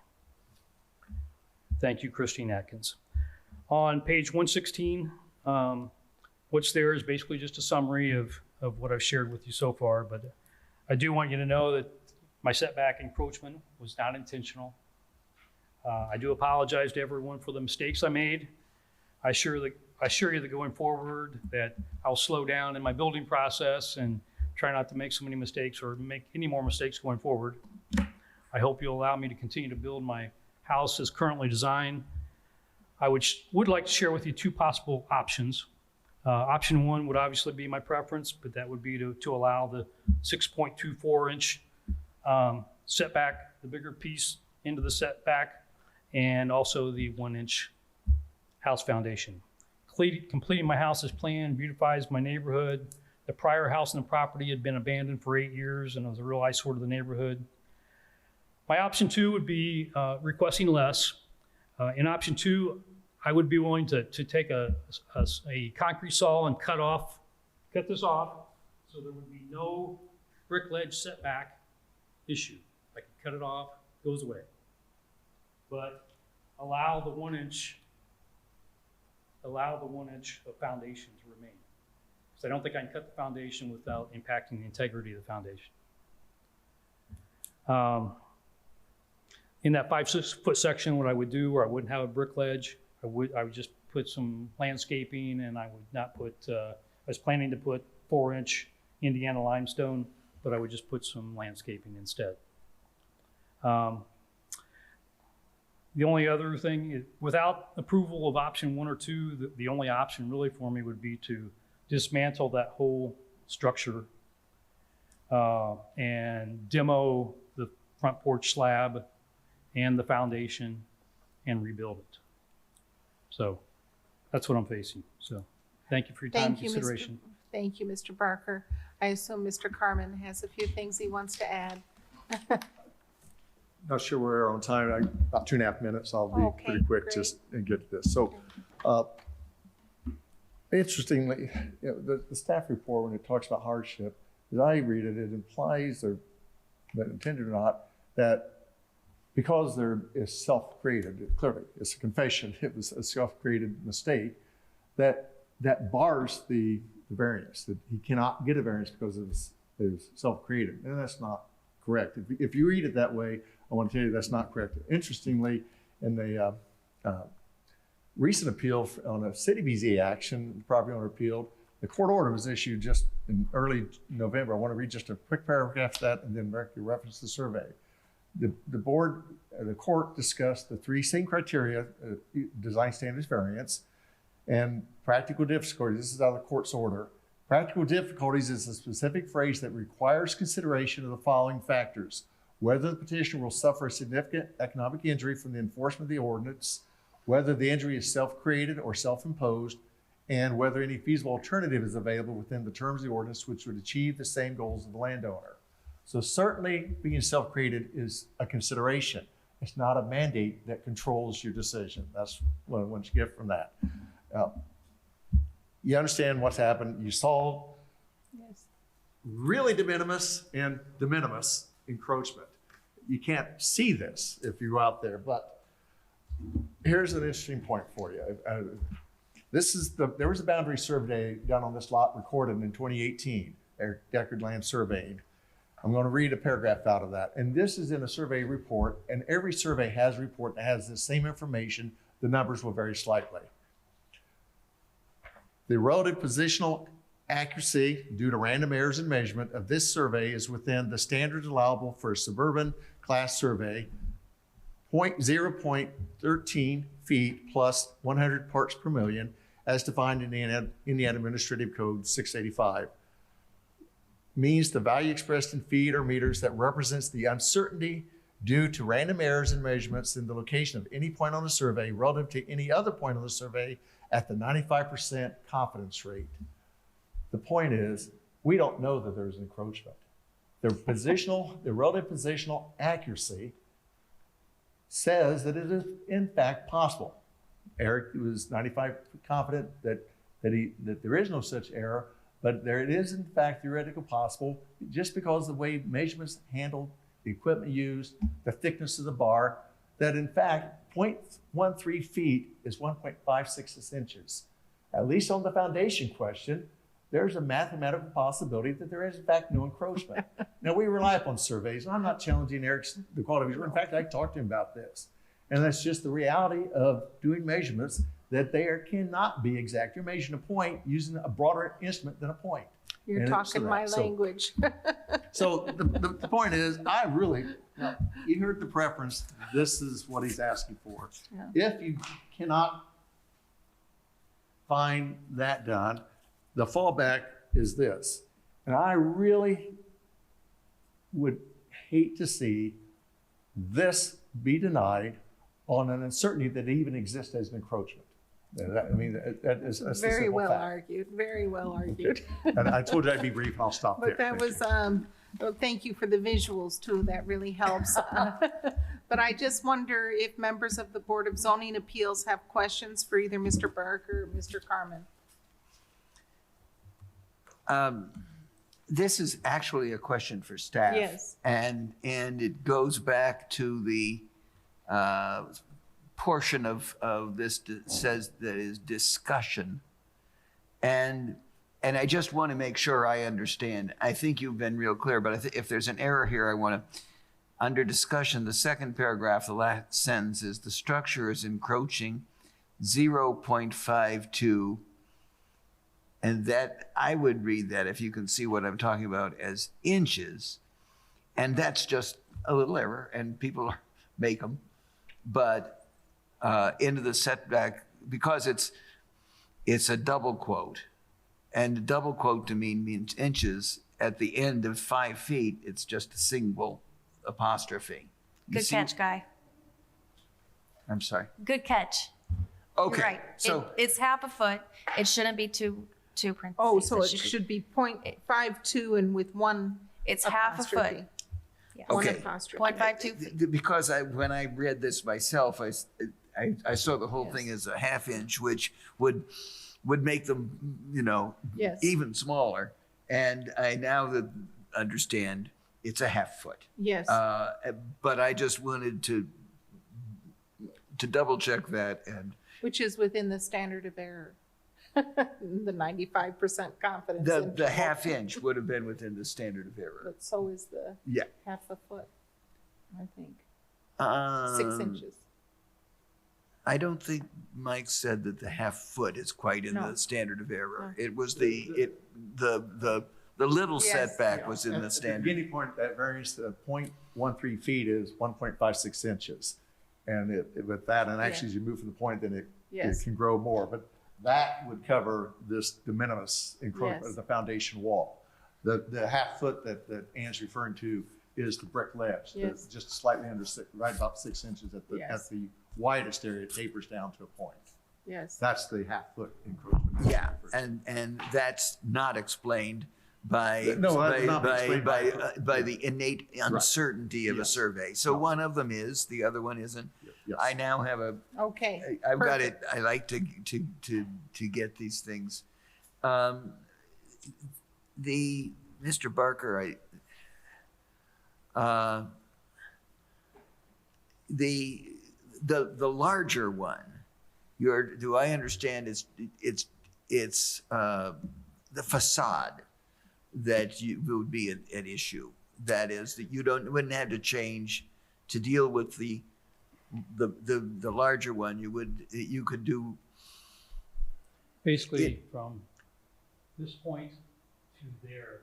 Thank you, Christine Atkins. On page 116, what's there is basically just a summary of what I've shared with you so far, but I do want you to know that my setback encroachment was not intentional. I do apologize to everyone for the mistakes I made. I assure you that going forward that I'll slow down in my building process and try not to make so many mistakes or make any more mistakes going forward. I hope you'll allow me to continue to build my house as currently designed. I would like to share with you 2 possible options. Option 1 would obviously be my preference, but that would be to allow the 6.24 inch setback, the bigger piece into the setback, and also the 1 inch house foundation. Completing my house as planned beautifies my neighborhood. The prior house on the property had been abandoned for 8 years and it was a real eyesore to the neighborhood. My option 2 would be requesting less. In option 2, I would be willing to take a concrete saw and cut this off so there would be no brick ledge setback issue. I can cut it off, goes away. But allow the 1 inch of foundation to remain. Because I don't think I can cut the foundation without impacting the integrity of the foundation. In that 5-6 foot section, what I would do, where I wouldn't have a brick ledge, I would just put some landscaping, and I would not put, I was planning to put 4-inch Indiana limestone, but I would just put some landscaping instead. The only other thing is, without approval of option 1 or 2, the only option really for me would be to dismantle that whole structure and demo the front porch slab and the foundation and rebuild it. So that's what I'm facing. So thank you for your time and consideration. Thank you, Mr. Barker. I assume Mr. Carmen has a few things he wants to add. Not sure we're on time. About 2.5 minutes. I'll be pretty quick great. just and get to this. So, interestingly, the staff report, when it talks about hardship, as I read it, it implies, or that intended or not, that because there is self-created, clearly it's a confession, it was a self-created mistake, that bars the variance, that he cannot get a variance because it was self-created. And that's not correct. If you read it that way, I want to tell you that's not correct. Interestingly, in the recent appeal on a city BZA action, the property owner appealed, the court order was issued just in early November. I want to read just a quick paragraph of that and then reference the survey. The court discussed the 3 same criteria, design standards variance, and practical difficulties. This is out of the court's order. Practical difficulties is a specific phrase that requires consideration of the following factors: whether the petitioner will suffer a significant economic injury from the enforcement of the ordinance, whether the injury is self-created or self-imposed, and whether any feasible alternative is available within the terms of the ordinance which would achieve the same goals of the landowner. So certainly being self-created is a consideration. It's not a mandate that controls your decision. That's what I want you to get from that. You understand what's happened. You saw really de minimis and de minimis encroachment. You can't see this if you're out there, but Here's an interesting point for you. There was a boundary survey done on this lot recorded in 2018, Deckard Land Surveying. I'm going to read a paragraph out of that. And this is in a survey report, and every survey has a report that has the same information. The numbers will vary slightly. The relative positional accuracy due to random errors in measurement of this survey is within the standards allowable for a suburban class survey, 0.13 feet plus 100 parts per million, as defined in the Indiana Administrative Code 685. Means the value expressed in feet or meters that represents the uncertainty due to random errors in measurements in the location of any point on the survey relative to any other point on the survey at the 95% confidence rate. The point is, we don't know that there's encroachment. The relative positional accuracy says that it is in fact possible. Eric was 95 confident that there is no such error, but it is in fact theoretically possible just because of the way measurements handled, the equipment used, the thickness of the bar, that in fact 0.13 feet is 1.56 inches. At least on the foundation question, there's a mathematical possibility that there is in fact no encroachment. Now we rely upon surveys, and I'm not challenging the quality of his work. In fact, I talked to him about this. And that's just the reality of doing measurements, that they cannot be exact. You're measuring a point using a broader instrument than a point. You're talking my language. So the point is, you heard the preference. This is what he's asking for. Yeah. If you cannot find that done, the fallback is this. And I really would hate to see this be denied on an uncertainty that even exists as an encroachment. That is very well argued. Very well argued. And I told you I'd be brief, and I'll stop there. But that was, well, thank you for the visuals too. That really helps. But I just wonder if members of the Board of Zoning Appeals have questions for either Mr. Barker or Mr. Carmen. This is actually a question for staff. Yes. And it goes back to the portion of this that says that is discussion. And I just want to make sure I understand. I think you've been real clear, but if there's an error here, I want to, under discussion, the second paragraph, the last sentence is the structure is encroaching 0.52. And that, I would read that, if you can see what I'm talking about, as inches. And that's just a little error, and people make them. But into the setback, because it's a double quote, and a double quote to me means inches. At the end of 5 feet, it's just a single apostrophe. Good catch, Guy. I'm sorry. Good catch. Okay. You're right. So it's half a foot. It shouldn't be two parentheses. Oh, so it should be 0.52 and with one. It's half a foot. Yes. Okay. One apostrophe. 1.52. Because when I read this myself, I saw the whole thing as a half inch, which would make them, Yes. even smaller. And I now understand it's a half foot. Yes. But I just wanted to double check that. And Which is within the standard of error. The 95% confidence. the interval. half inch would have been within the standard of error. But so is the half a foot, I think. 6 inches. I don't think Mike said that the half foot is quite in the standard of error. It was the little setback was in the standard. The beginning point, that varies to 0.13 feet is 1.56 inches. And with that, and actually as you move from the point, then it can grow more. But that would cover this de minimis encroachment of the foundation wall. The half foot that Ann's referring to is the brick ledge. Yes. Just slightly under right about 6 inches at the widest area. It tapers down to a point. Yes. That's the half foot encroachment. Yeah, and that's not explained by the innate uncertainty of a survey. So one of them is, the other one isn't. Yes. I now have Okay. I've got it. I like to get these things. Mr. Barker, the larger one, do I understand it's the facade that would be an issue. That is that you wouldn't have to change to deal with the larger one. You could do Basically, from this point to there,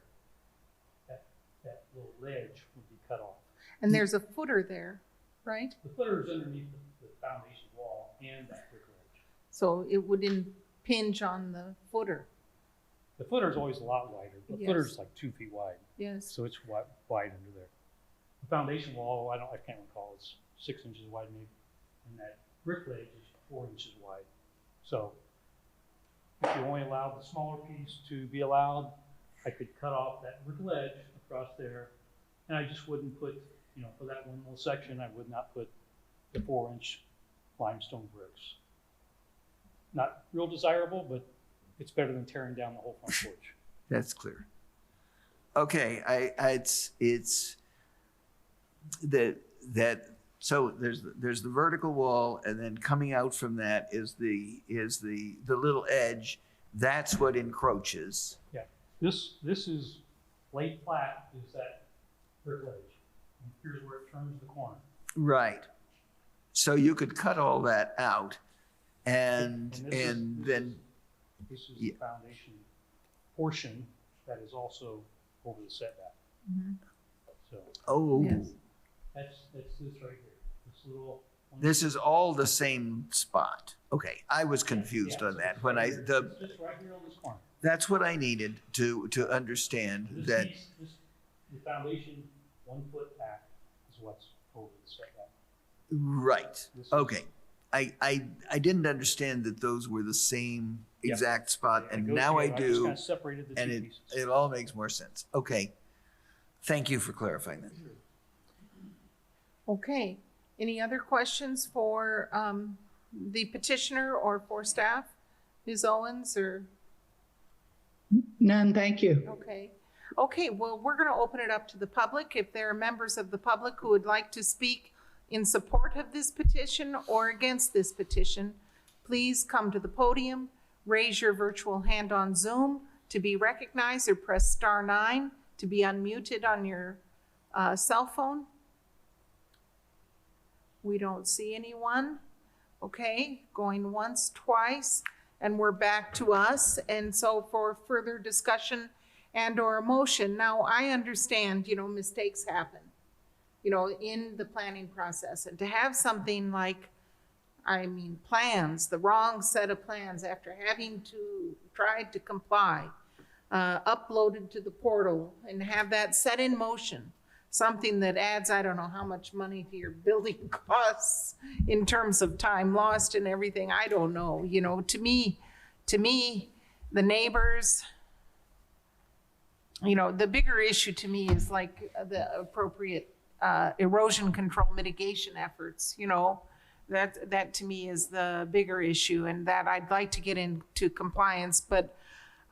that little ledge would be cut off. And there's a footer there, right? The footer is underneath the foundation wall and that brick ledge. So it would impinge on the footer. The footer is always a lot wider. The Yes. footer is like 2 feet wide. Yes. So it's wide under there. The foundation wall, I can't recall, it's 6 inches wide maybe. And that brick ledge is 4 inches wide. So if you only allowed the smaller piece to be allowed, I could cut off that brick ledge across there. And I just wouldn't put, for that one little section, I would not put the 4-inch limestone bricks. Not real desirable, but it's better than tearing down the whole front porch. That's clear. Okay, so there's the vertical wall, and then coming out from that is the little edge. That's what encroaches. Yeah, this is laid flat, is that brick ledge. And here's where it turns the corner. Right. So you could cut all that out, and then this is the foundation portion that is also over the setback. Mm-hmm. So Yes. that's this right here. This little. This is all the same spot. Okay, I was confused on that when It's just right here on this corner. That's what I needed to understand that. The foundation 1 foot back is what's over the setback. Right. Okay. I didn't understand that those were the same exact spot, and now I just do. kind of separated the And two pieces. it all makes more sense. Okay. Thank you for clarifying that. Okay. Any other questions for the petitioner or for staff? Ms. Owens or? None, thank you. Okay. Okay, well, we're going to open it up to the public. If there are members of the public who would like to speak in support of this petition or against this petition, please come to the podium, raise your virtual hand on Zoom to be recognized, or press *9 to be unmuted on your cell phone. We don't see anyone. Okay, going once, twice, and we're back to us. And so for further discussion and or motion, now I understand, mistakes happen, in the planning process. And to have something like, plans, the wrong set of plans after having to try to comply, uploaded to the portal and have that set in motion, something that adds, I don't know how much money to your building costs in terms of time lost and everything. I don't know, to me, the neighbors, the bigger issue to me is like the appropriate erosion control mitigation efforts, that to me is the bigger issue, and that I'd like to get into compliance. But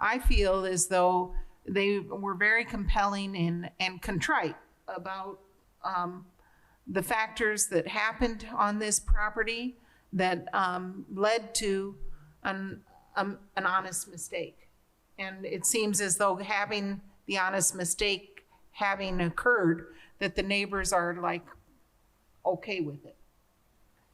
I feel as though they were very compelling and contrite about the factors that happened on this property that led to an honest mistake. And it seems as though having the honest mistake having occurred, that the neighbors are like okay with it.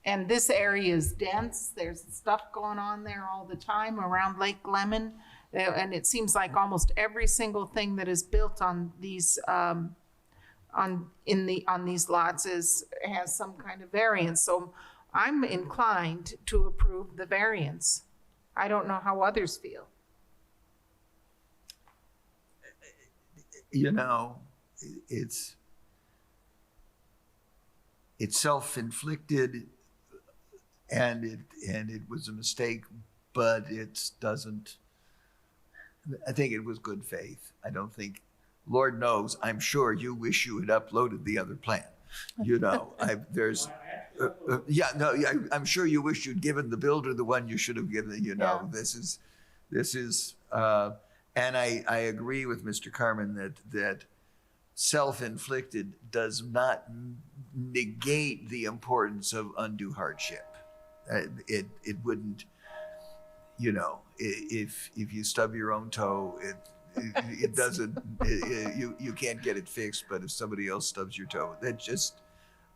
And this area is dense. There's stuff going on there all the time around Lake Lemon. And it seems like almost every single thing that is built on these on these lots has some kind of variance. So I'm inclined to approve the variance. I don't know how others feel. It's self-inflicted, and it was a mistake, but it doesn't. I think it was good faith. I don't think, Lord knows, I'm sure you wish you had uploaded the other plan. I'm sure you wish you'd given the builder the one you should have given. This is, and I agree with Mr. Carmen that self-inflicted does not negate the importance of undue hardship. It wouldn't, you know, if you stub your own toe, it doesn't, you can't get it fixed, but if somebody else stubs your toe, that just,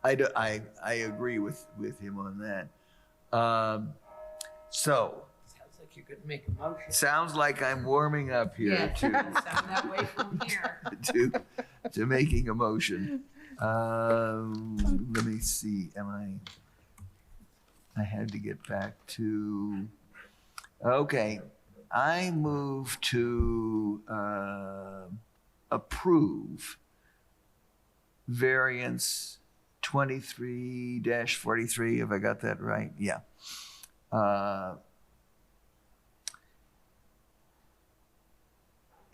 I agree with him on that. So. Sounds like you could make a motion. Sounds like I'm warming up here Sound that way from here. to making a motion. Let me see, I had to get back to, okay. I move to approve variance 23-43, have I got that right? Yeah.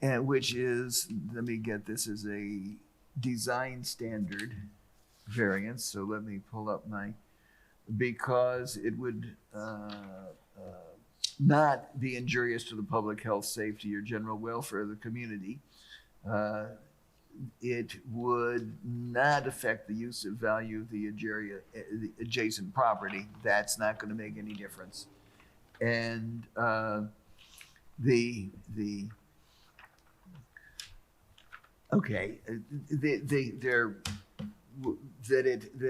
And which is, let me get this, as a design standard variance. So let me pull up because it would not be injurious to the public health, safety, or general welfare of the community. It would not affect the use of value of the adjacent property. That's not going to make any difference. And that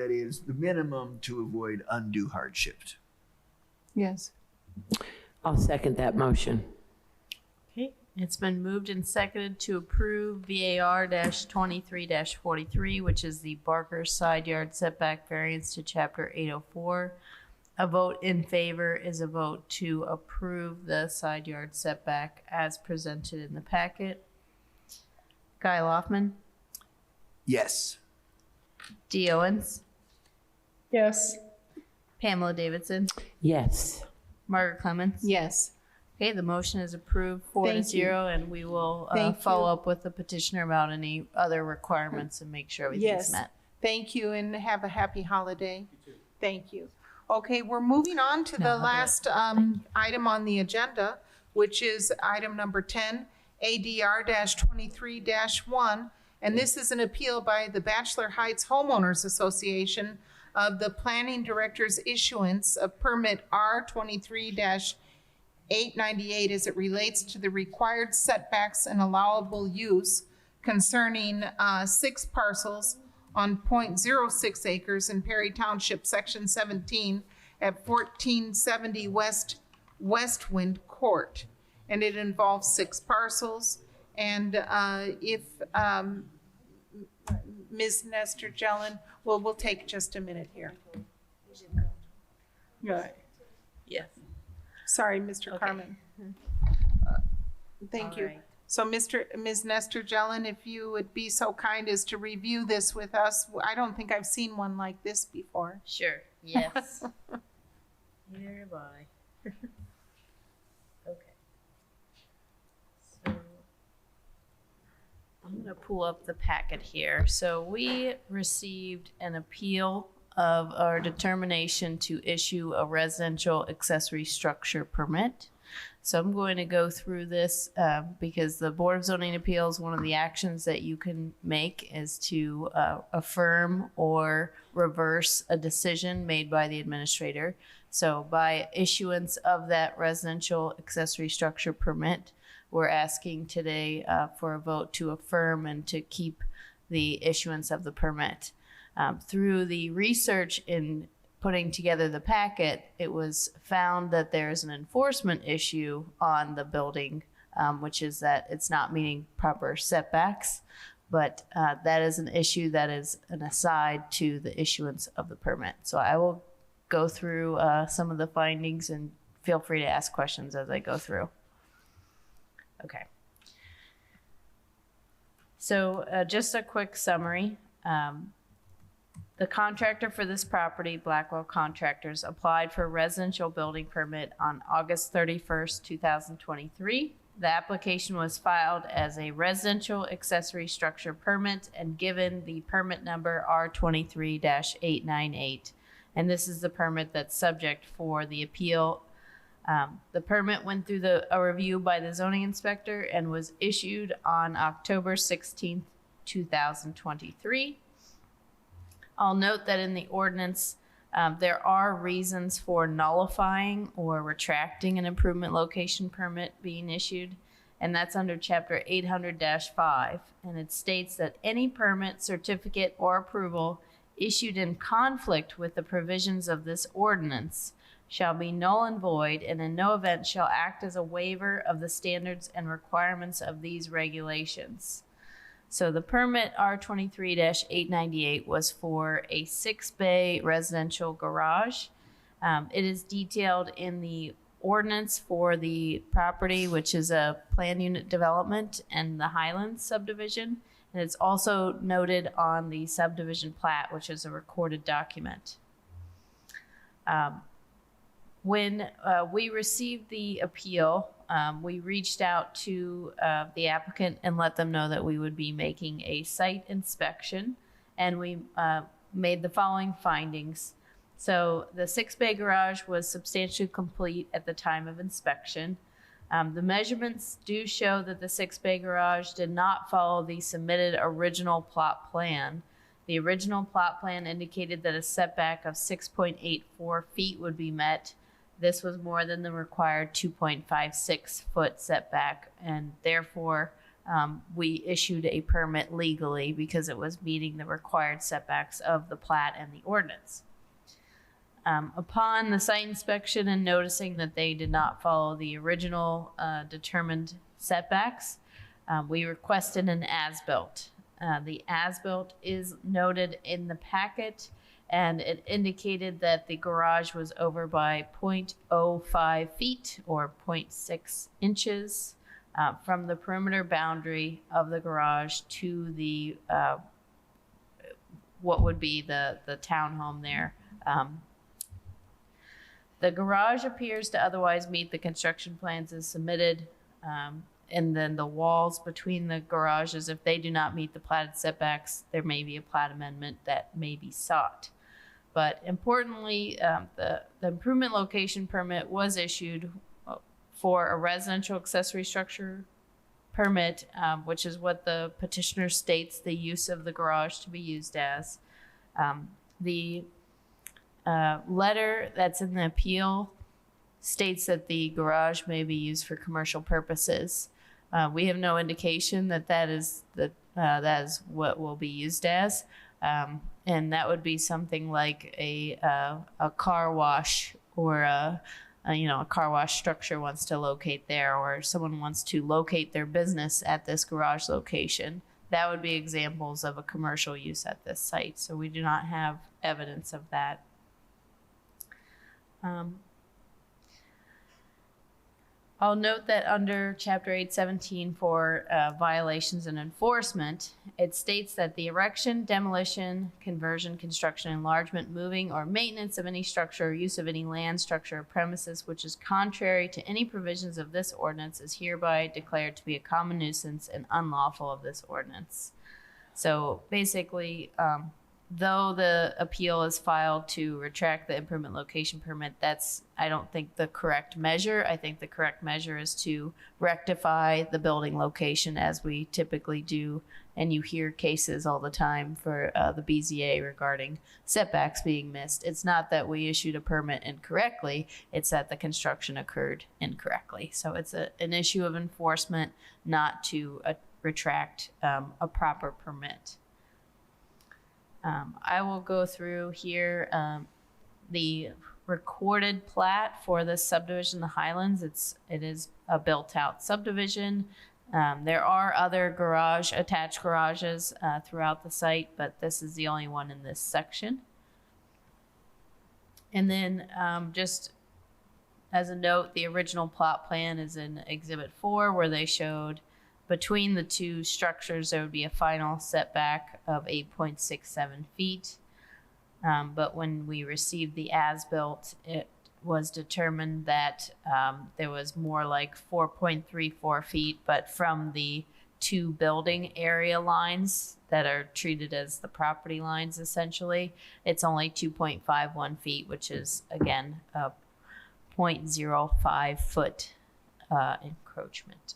is the minimum to avoid undue hardship. Yes. I'll second that motion. Okay, it's been moved and seconded to approve VAR-23-43, which is the Barker side yard setback variance to Chapter 804. A vote in favor is a vote to approve the side yard setback as presented in the packet. Guy Loftman, Yes. Dee Owens, Yes. Pamela Davidson, Yes. Margaret Clemens. Yes. Okay, the motion is approved 4-0, and we will follow up with the petitioner about any other requirements and make sure everything's met. Thank you, and have a happy holiday. You too. Thank you. Okay, we're moving on to the last item on the agenda, which is item number 10, ADR-23-1. And this is an appeal by the Bachelor Heights Homeowners Association of the planning director's issuance of permit R23-898 as it relates to the required setbacks and allowable use concerning 6 parcels on 0.06 acres in Perry Township, Section 17 at 1470 Westwind Court. And it involves 6 parcels. And if Ms. Nestor Jelen, we'll take just a minute here. Right. Yes. Sorry, Mr. Carmen. Thank you. Right. So Ms. Nestor Jelen, if you would be so kind as to review this with us. I don't think I've seen one like this before. Sure, yes. Neither have I. Okay. So I'm going to pull up the packet here. So we received an appeal of our determination to issue a residential accessory structure permit. So I'm going to go through this because the Board of Zoning Appeals, one of the actions that you can make is to affirm or reverse a decision made by the administrator. So by issuance of that residential accessory structure permit, we're asking today for a vote to affirm and to keep the issuance of the permit. Through the research in putting together the packet, it was found that there is an enforcement issue on the building, which is that it's not meeting proper setbacks. But that is an issue that is an aside to the issuance of the permit. So I will go through some of the findings and feel free to ask questions as I go through. Okay. So just a quick summary. The contractor for this property, Blackwell Contractors, applied for a residential building permit on August 31st, 2023. The application was filed as a residential accessory structure permit and given the permit number R23-898. And this is the permit that's subject for the appeal. The permit went through a review by the zoning inspector and was issued on October 16th, 2023. I'll note that in the ordinance, there are reasons for nullifying or retracting an improvement location permit being issued, and that's under Chapter 800-5, and it states that any permit, certificate, or approval issued in conflict with the provisions of this ordinance shall be null and void, and in no event shall act as a waiver of the standards and requirements of these regulations. So the permit R23-898 was for a 6-bay residential garage. It is detailed in the ordinance for the property, which is a planned unit development and the Highlands subdivision. And it's also noted on the subdivision plat, which is a recorded document. When we received the appeal, we reached out to the applicant and let them know that we would be making a site inspection, and we made the following findings. So the 6-bay garage was substantially complete at the time of inspection. The measurements do show that the 6-bay garage did not follow the submitted original plot plan. The original plot plan indicated that a setback of 6.84 feet would be met. This was more than the required 2.56 foot setback, and therefore we issued a permit legally because it was meeting the required setbacks of the plat and the ordinance. Upon the site inspection and noticing that they did not follow the original determined setbacks, we requested an as-built. The as-built is noted in the packet, and it indicated that the garage was over by 0.05 feet or 0.6 inches from the perimeter boundary of the garage to the what would be the townhome there. The garage appears to otherwise meet the construction plans as submitted, and then the walls between the garages, if they do not meet the platted setbacks, there may be a plat amendment that may be sought. But importantly, the improvement location permit was issued for a residential accessory structure permit, which is what the petitioner states the use of the garage to be used as. The letter that's in the appeal states that the garage may be used for commercial purposes. We have no indication that that is what will be used as. And that would be something like a car wash, or a car wash structure wants to locate there, or someone wants to locate their business at this garage location. That would be examples of a commercial use at this site. So we do not have evidence of that. I'll note that under Chapter 817 for violations and enforcement, it states that the erection, demolition, conversion, construction, enlargement, moving, or maintenance of any structure or use of any land, structure, or premises which is contrary to any provisions of this ordinance is hereby declared to be a common nuisance and unlawful of this ordinance. So basically, though the appeal is filed to retract the improvement location permit, that's, I don't think, the correct measure. I think the correct measure is to rectify the building location as we typically do. And you hear cases all the time for the BZA regarding setbacks being missed. It's not that we issued a permit incorrectly, it's that the construction occurred incorrectly. So it's an issue of enforcement, not to retract a proper permit. I will go through here the recorded plat for this subdivision, the Highlands. It is a built-out subdivision. There are other attached garages throughout the site, but this is the only one in this section. And then just as a note, the original plot plan is in Exhibit 4, where they showed between the two structures, there would be a final setback of 8.67 feet. But when we received the as-built, it was determined that there was more like 4.34 feet, but from the two building area lines that are treated as the property lines, essentially, it's only 2.51 feet, which is, again, a 0.05 foot encroachment.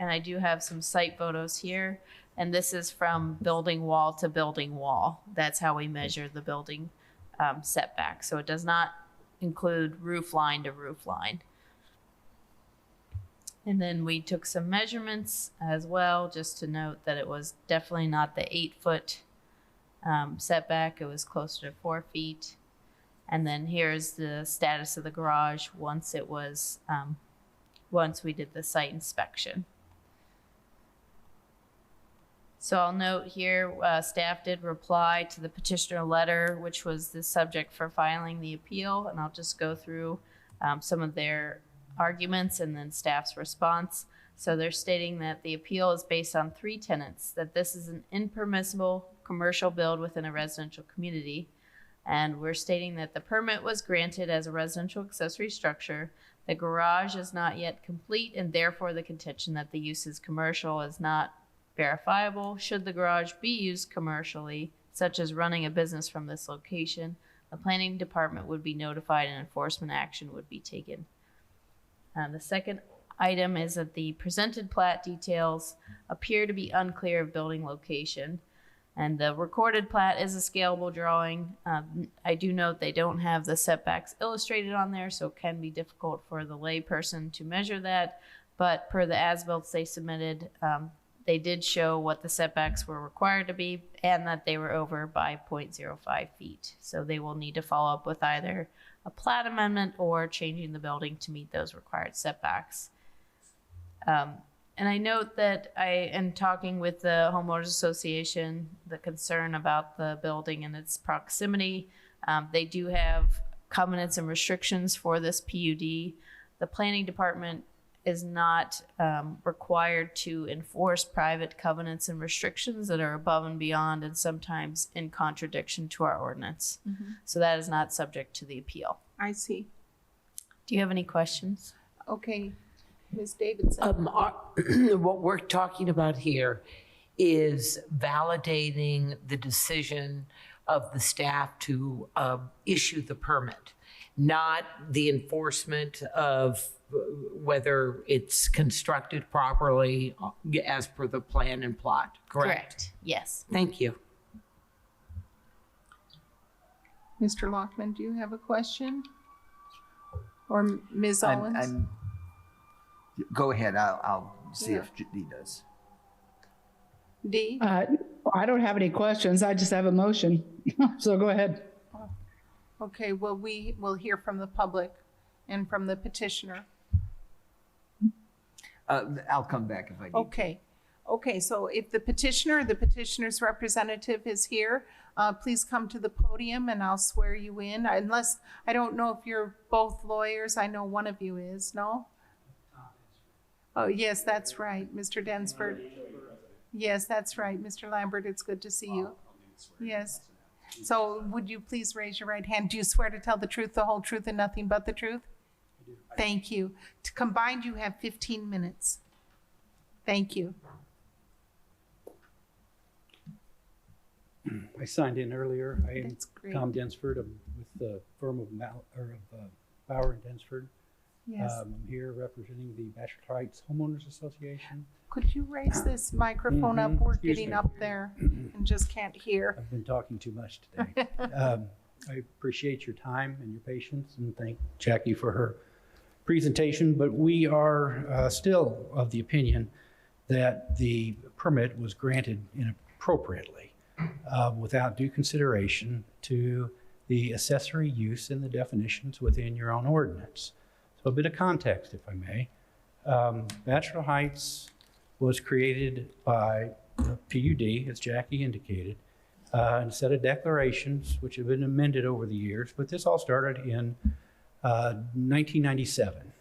and I do have some site photos here. And this is from building wall to building wall. That's how we measure the building setback. So it does not include roof line to roof line. And then we took some measurements as well, just to note that it was definitely not the 8-foot setback. It was closer to 4 feet. And then here's the status of the garage once it was, once we did the site inspection. So I'll note here, staff did reply to the petitioner letter, which was the subject for filing the appeal. And I'll just go through some of their arguments and then staff's response. So they're stating that the appeal is based on 3 tenets, that this is an impermissible commercial build within a residential community. And we're stating that the permit was granted as a residential accessory structure. The garage is not yet complete, and therefore the contention that the use is commercial is not verifiable. Should the garage be used commercially, such as running a business from this location, the planning department would be notified and enforcement action would be taken. The second item is that the presented plat details appear to be unclear of building location, and the recorded plat is a scalable drawing. I do note they don't have the setbacks illustrated on there, so it can be difficult for the lay person to measure that, but per the as-built they submitted, they did show what the setbacks were required to be and that they were over by 0.05 feet. So they will need to follow up with either a plat amendment or changing the building to meet those required setbacks. And I note that I am talking with the homeowners association, the concern about the building and its proximity. They do have covenants and restrictions for this PUD. The planning department is not required to enforce private covenants and restrictions that are above and beyond and sometimes in contradiction to our ordinance. So that is not subject to the appeal. I see. Do you have any questions? Okay, Ms. Davidson. What we're talking about here is validating the decision of the staff to issue the permit, not the enforcement of whether it's constructed properly as per the plan and plot, correct? Yes. Thank you. Mr. Lockman, do you have a question? Or Ms. Owens? Go ahead, I'll see if Dee does. Dee? I don't have any questions. I just have a motion. So go ahead. Okay, well, we will hear from the public and from the petitioner. I'll come back if I need. Okay, so if the petitioner or the petitioner's representative is here, please come to the podium and I'll swear you in. Unless, I don't know if you're both lawyers. I know one of you is, no? Oh, yes, that's right, Mr. Densford. Yes, that's right, Mr. Lambert, it's good to see you. Yes. So would you please raise your right hand? Do you swear to tell the truth, the whole truth, and nothing but the truth? I do. Thank you. Combined, you have 15 minutes. Thank you. I signed in earlier. I am That's great. Tom Densford. I'm with the firm of Bauer and Densford. Yes. I'm here representing the Bachelor Heights Homeowners Association. Could you raise this microphone up? We're Excuse getting me. up there and just can't hear. I've been talking too much today. I appreciate your time and your patience and thank Jackie for her presentation, but we are still of the opinion that the permit was granted inappropriately without due consideration to the accessory use and the definitions within your own ordinance. So a bit of context, if I may. Bachelor Heights was created by the PUD, as Jackie indicated, and a set of declarations which have been amended over the years, but this all started in 1997,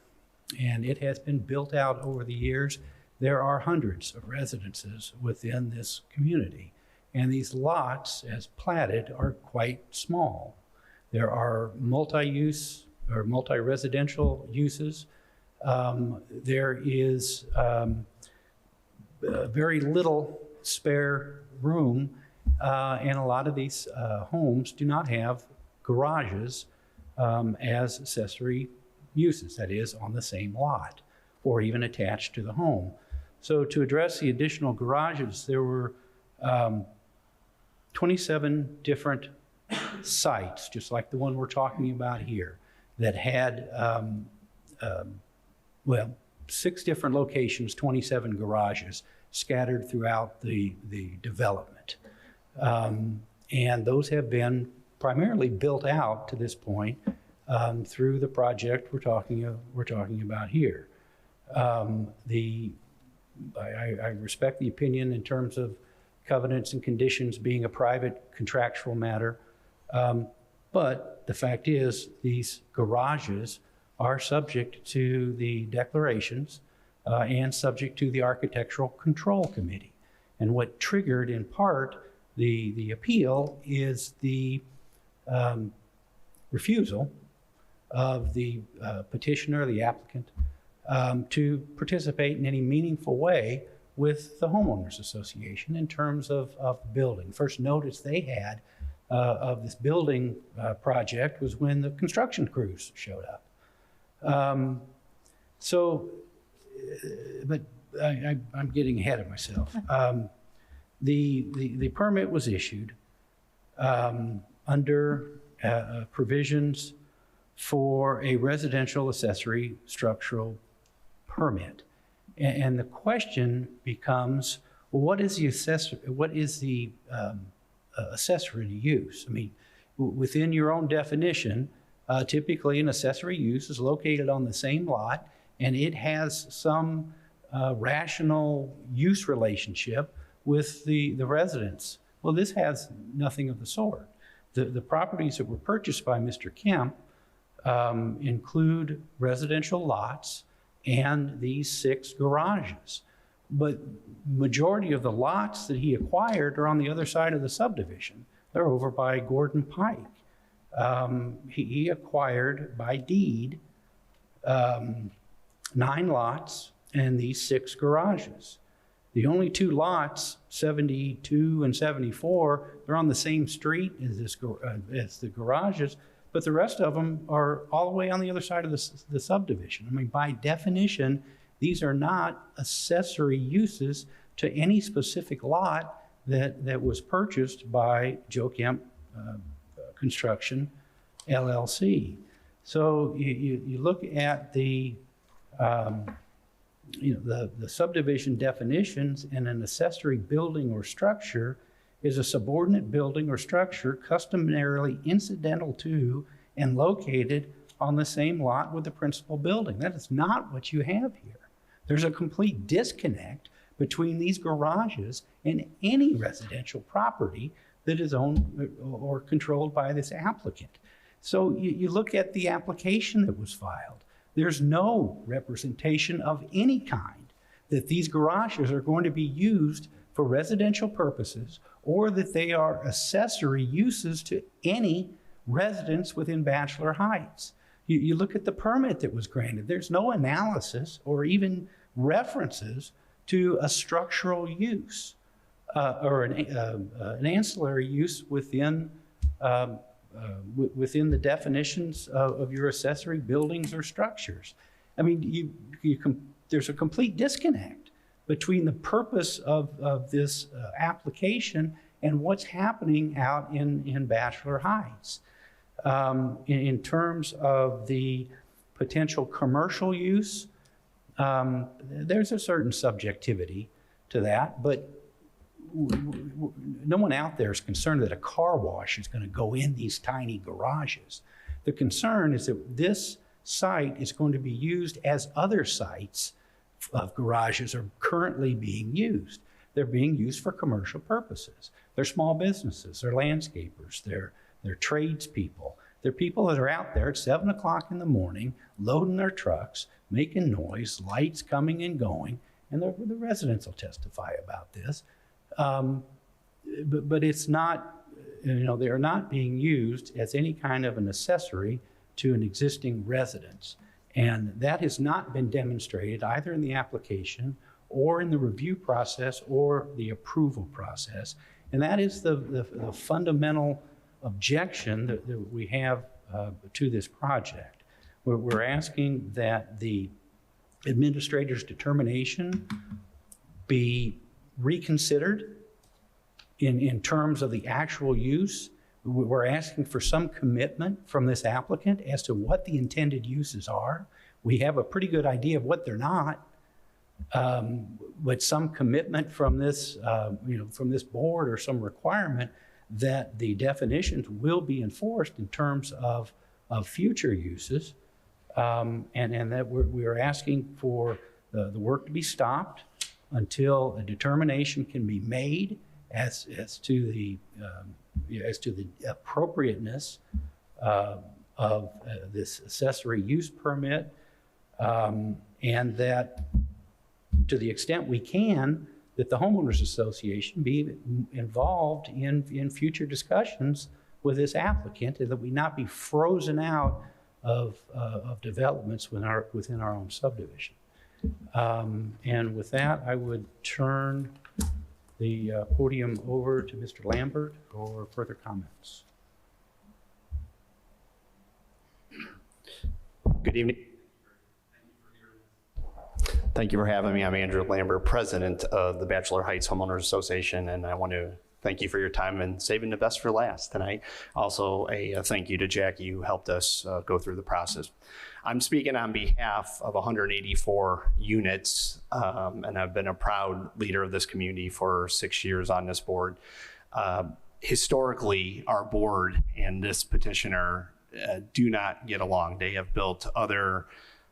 and it has been built out over the years. There are hundreds of residences within this community, and these lots, as platted, are quite small. There are multi-use or multi-residential uses. There is very little spare room, and a lot of these homes do not have garages as accessory uses, that is, on the same lot or even attached to the home. So to address the additional garages, there were 27 different sites, just like the one we're talking about here, that had, well, 6 different locations, 27 garages scattered throughout the development. And those have been primarily built out to this point through the project we're talking about here. I respect the opinion in terms of covenants and conditions being a private contractual matter, but the fact is these garages are subject to the declarations and subject to the Architectural Control Committee. And what triggered in part the appeal is the refusal of the petitioner, the applicant, to participate in any meaningful way with the homeowners association in terms of the building. First notice they had of this building project was when the construction crews showed up. But I'm getting ahead of myself. The permit was issued under provisions for a residential accessory structural permit. And the question becomes, well, what is the accessory use? I mean, within your own definition, typically an accessory use is located on the same lot and it has some rational use relationship with the residents. Well, this has nothing of the sort. The properties that were purchased by Mr. Kemp include residential lots and these 6 garages. But majority of the lots that he acquired are on the other side of the subdivision. They're over by Gordon Pike. He acquired by deed 9 lots and these 6 garages. The only 2 lots, 72 and 74, they're on the same street as the garages, but the rest of them are all the way on the other side of the subdivision. I mean, by definition, these are not accessory uses to any specific lot that was purchased by Joe Kemp Construction, LLC. So you look at the subdivision definitions, and an accessory building or structure is a subordinate building or structure customarily incidental to and located on the same lot with the principal building. That is not what you have here. There's a complete disconnect between these garages and any residential property that is owned or controlled by this applicant. So you look at the application that was filed. There's no representation of any kind that these garages are going to be used for residential purposes or that they are accessory uses to any residence within Bachelor Heights. You look at the permit that was granted. There's no analysis or even references to a structural use or an ancillary use within the definitions of your accessory buildings or structures. I mean, there's a complete disconnect between the purpose of this application and what's happening out in Bachelor Heights. In terms of the potential commercial use, there's a certain subjectivity to that, but no one out there is concerned that a car wash is going to go in these tiny garages. The concern is that this site is going to be used as other sites of garages are currently being used. They're being used for commercial purposes. They're small businesses, they're landscapers, they're tradespeople. They're people that are out there at 7 o'clock in the morning, loading their trucks, making noise, lights coming and going, and the residents will testify about this. But it's not, they are not being used as any kind of an accessory to an existing residence. And that has not been demonstrated either in the application or in the review process or the approval process. And that is the fundamental objection that we have to this project. We're asking that the administrator's determination be reconsidered in terms of the actual use. We're asking for some commitment from this applicant as to what the intended uses are. We have a pretty good idea of what they're not, but some commitment from this, from this board, or some requirement that the definitions will be enforced in terms of future uses, and that we're asking for the work to be stopped until a determination can be made as to the appropriateness of this accessory use permit, and that to the extent we can, that the homeowners association be involved in future discussions with this applicant, and that we not be frozen out of developments within our own subdivision. And with that, I would turn the podium over to Mr. Lambert for further comments. Good evening. Thank you for having me. I'm Andrew Lambert, president of the Bachelor Heights Homeowners Association, and I want to thank you for your time and saving the best for last tonight. Also, a thank you to Jackie, who helped us go through the process. I'm speaking on behalf of 184 units, and I've been a proud leader of this community for 6 years on this board. Historically, our board and this petitioner do not get along. They have built other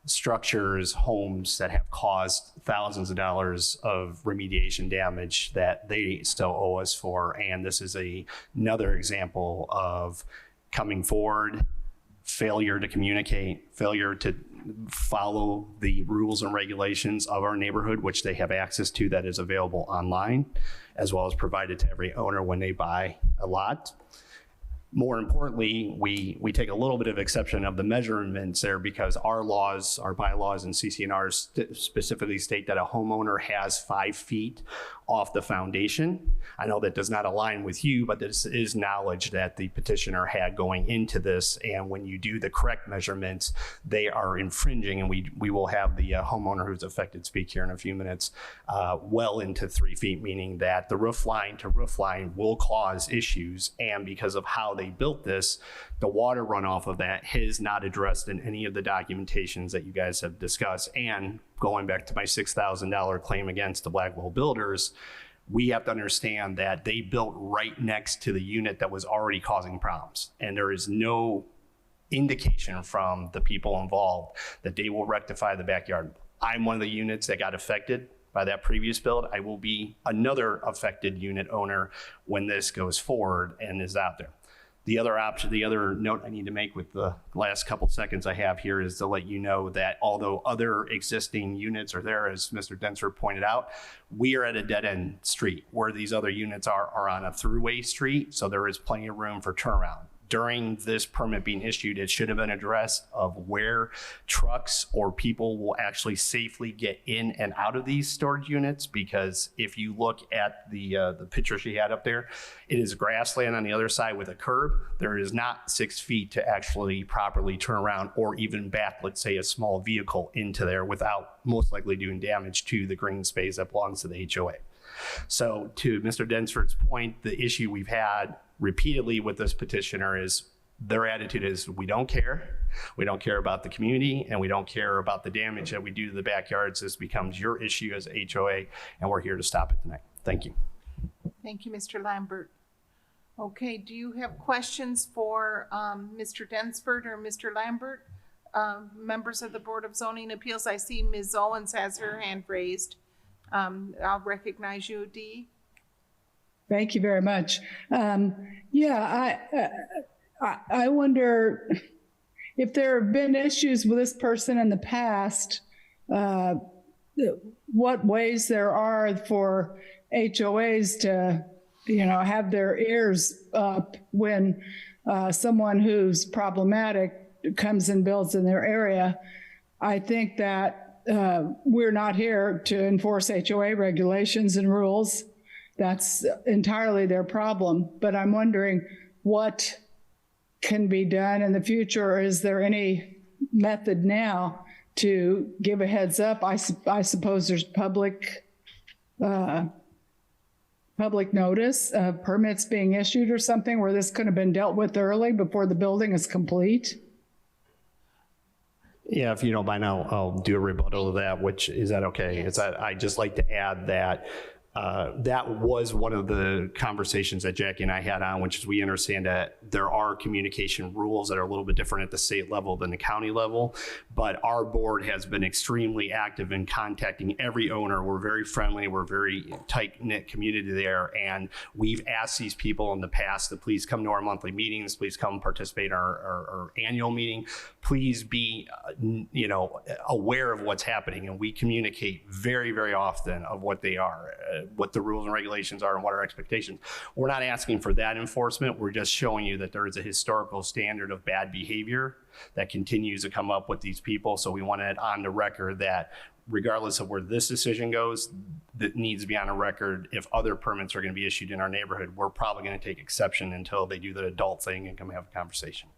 structures, homes that have caused thousands of dollars of remediation damage that they still owe us for. And this is another example of coming forward, failure to communicate, failure to follow the rules and regulations of our neighborhood, which they have access to, that is available online, as well as provided to every owner when they buy a lot. More importantly, we take a little bit of exception of the measurements there, because our laws, our bylaws and CC&Rs specifically state that a homeowner has 5 feet off the foundation. I know that does not align with you, but this is knowledge that the petitioner had going into this. And when you do the correct measurements, they are infringing, and we will have the homeowner who's affected speak here in a few minutes, well into 3 feet, meaning that the roof line to roof line will cause issues. And because of how they built this, the water runoff of that is not addressed in any of the documentations that you guys have discussed. And going back to my $6,000 claim against the Blackwell builders, we have to understand that they built right next to the unit that was already causing problems. And there is no indication from the people involved that they will rectify the backyard. I'm one of the units that got affected by that previous build. I will be another affected unit owner when this goes forward and is out there. The other option, the other note I need to make with the last couple seconds I have here is to let you know that although other existing units are there, as Mr. Densford pointed out, we are at a dead-end street. Where these other units are on a throughway street, so there is plenty of room for turnaround. During this permit being issued, it should have been addressed of where trucks or people will actually safely get in and out of these storage units, because if you look at the picture she had up there, it is grassland on the other side with a curb. There is not 6 feet to actually properly turn around or even back, let's say, a small vehicle into there without most likely doing damage to the green space that belongs to the HOA. So to Mr. Densford's point, the issue we've had repeatedly with this petitioner is their attitude is, we don't care. We don't care about the community, and we don't care about the damage that we do to the backyards. This becomes your issue as HOA, and we're here to stop it tonight. Thank you. Thank you, Mr. Lambert. Okay, do you have questions for Mr. Densford or Mr. Lambert? Members of the Board of Zoning Appeals, I see Ms. Owens has her hand raised. I'll recognize you, Dee. Thank you very much. I wonder if there have been issues with this person in the past, what ways there are for HOAs to, have their ears up when someone who's problematic comes and builds in their area. I think that we're not here to enforce HOA regulations and rules. That's entirely their problem. But I'm wondering what can be done in the future. Or is there any method now to give a heads up? I suppose there's public public notice of permits being issued or something where this could have been dealt with early before the building is complete? Yeah, if you don't mind, I'll do a rebuttal to that, which, is that okay? Is that, I'd just like to add that that was one of the conversations that Jackie and I had on, which is we understand that there are communication rules that are a little bit different at the state level than the county level, but our board has been extremely active in contacting every owner. We're very friendly, we're very tight-knit community there, and we've asked these people in the past to please come to our monthly meetings, please come participate in our annual meeting, please be aware of what's happening, and we communicate very, very often of what they are, what the rules and regulations are, and what our expectations. We're not asking for that enforcement. We're just showing you that there is a historical standard of bad behavior that continues to come up with these people. So we want it on the record that regardless of where this decision goes, that needs to be on a record. If other permits are going to be issued in our neighborhood, we're probably going to take exception until they do the adult thing and come have a conversation.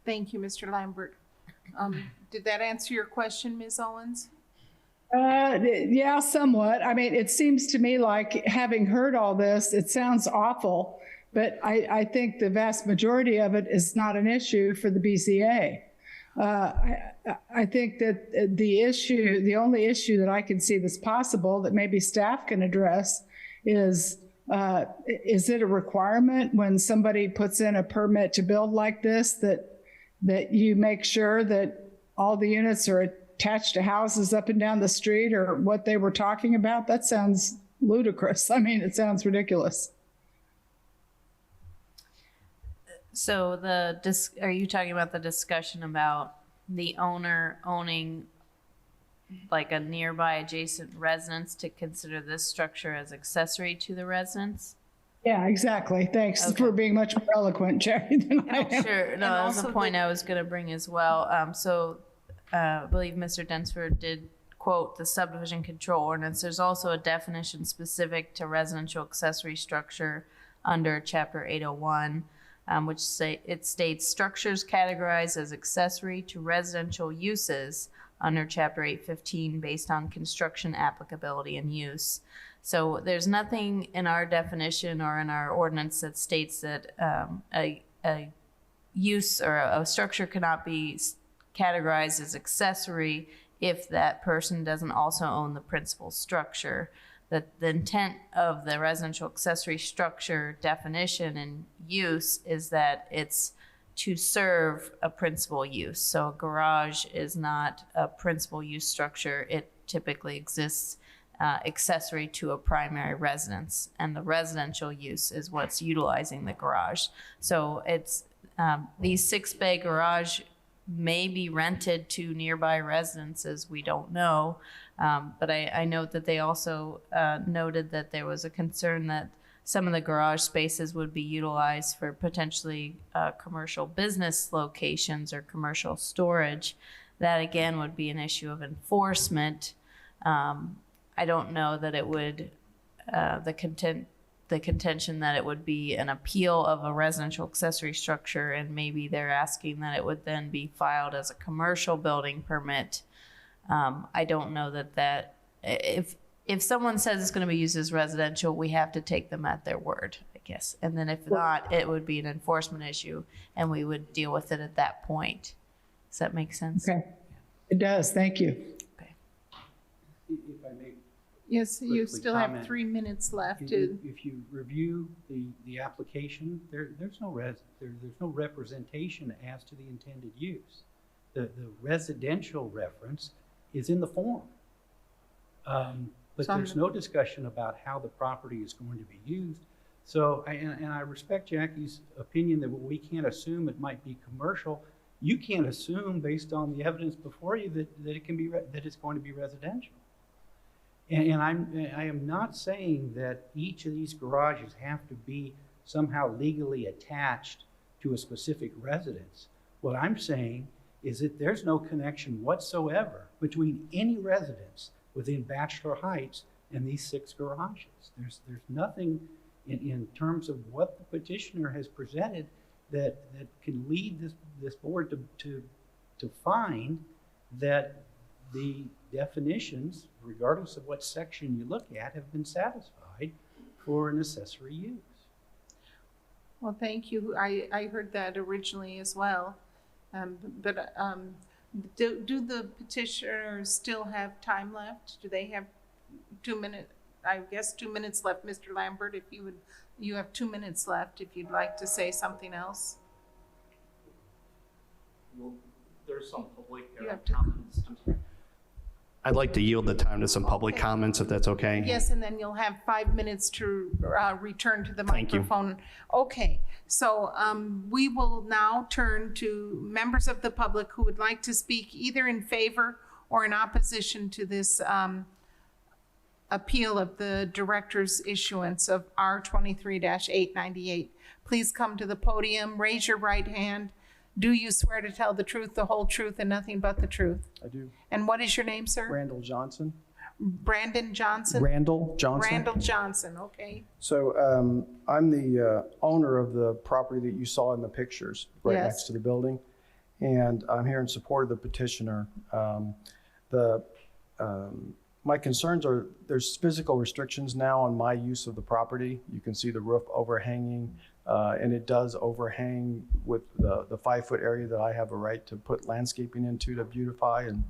Thank you, Mr. Lambert. Did that answer your question, Ms. Owens? Yeah, somewhat. I mean, it seems to me like, having heard all this, it sounds awful, but I think the vast majority of it is not an issue for the BZA. I think that the only issue that I can see that's possible that maybe staff can address is it a requirement when somebody puts in a permit to build like this that you make sure that all the units are attached to houses up and down the street, or what they were talking about? That sounds ludicrous. I mean, it sounds ridiculous. So are you talking about the discussion about the owner owning like a nearby adjacent residence to consider this structure as accessory to the residence? Yeah, exactly. Thanks for being much more eloquent, Jerry, than I am. Sure. No, that was a point I was going to bring as well. I believe Mr. Densford did quote the subdivision control ordinance. There's also a definition specific to residential accessory structure under Chapter 801, which states structures categorized as accessory to residential uses under Chapter 815 based on construction applicability and use. So there's nothing in our definition or in our ordinance that states that a use or a structure cannot be categorized as accessory if that person doesn't also own the principal structure. The intent of the residential accessory structure definition and use is that it's to serve a principal use. So a garage is not a principal use structure. It typically exists accessory to a primary residence, and the residential use is what's utilizing the garage. So it's these 6-bay garage may be rented to nearby residences. We don't know. But I note that they also noted that there was a concern that some of the garage spaces would be utilized for potentially commercial business locations or commercial storage. That again would be an issue of enforcement. I don't know that it would, the contention that it would be an appeal of a residential accessory structure, and maybe they're asking that it would then be filed as a commercial building permit. I don't know that if someone says it's going to be used as residential, we have to take them at their word, I guess. And then if not, it would be an enforcement issue, and we would deal with it at that point. Does that make sense? Okay. It does. Thank you. Okay. If I may. Yes, you Quickly still comment. have 3 minutes left. If you review the application, there's no representation as to the intended use. The residential reference is in the form. But there's no discussion about how the property is going to be used. So, and I respect Jackie's opinion that we can't assume it might be commercial. You can't assume based on the evidence before you that it can be that it's going to be residential. And I am not saying that each of these garages have to be somehow legally attached to a specific residence. What I'm saying is that there's no connection whatsoever between any residence within Bachelor Heights and these 6 garages. There's nothing in terms of what the petitioner has presented that can lead this board to find that the definitions, regardless of what section you look at, have been satisfied for an accessory use. Well, thank you. I heard that originally as well. Do the petitioners still have time left? Do they have 2 minutes? I guess 2 minutes left, Mr. Lambert, if you have 2 minutes left if you'd like to say something else. Well, there's some public You have to- comments. I'd like to yield the time to some public comments, if that's okay. Yes, and then you'll have 5 minutes to return to the Thank you. microphone. Okay, so we will now turn to members of the public who would like to speak either in favor or in opposition to this appeal of the director's issuance of R 23-898. Please come to the podium, raise your right hand. Do you swear to tell the truth, the whole truth, and nothing but the truth? I do. And what is your name, sir? Randall Johnson. Brandon Johnson? Randall Johnson. Randall Johnson, okay. So I'm the owner of the property that you saw in the pictures right Yes. next to the building. And I'm here in support of the petitioner. My concerns are there's physical restrictions now on my use of the property. You can see the roof overhanging, and it does overhang with the 5-foot area that I have a right to put landscaping into to beautify and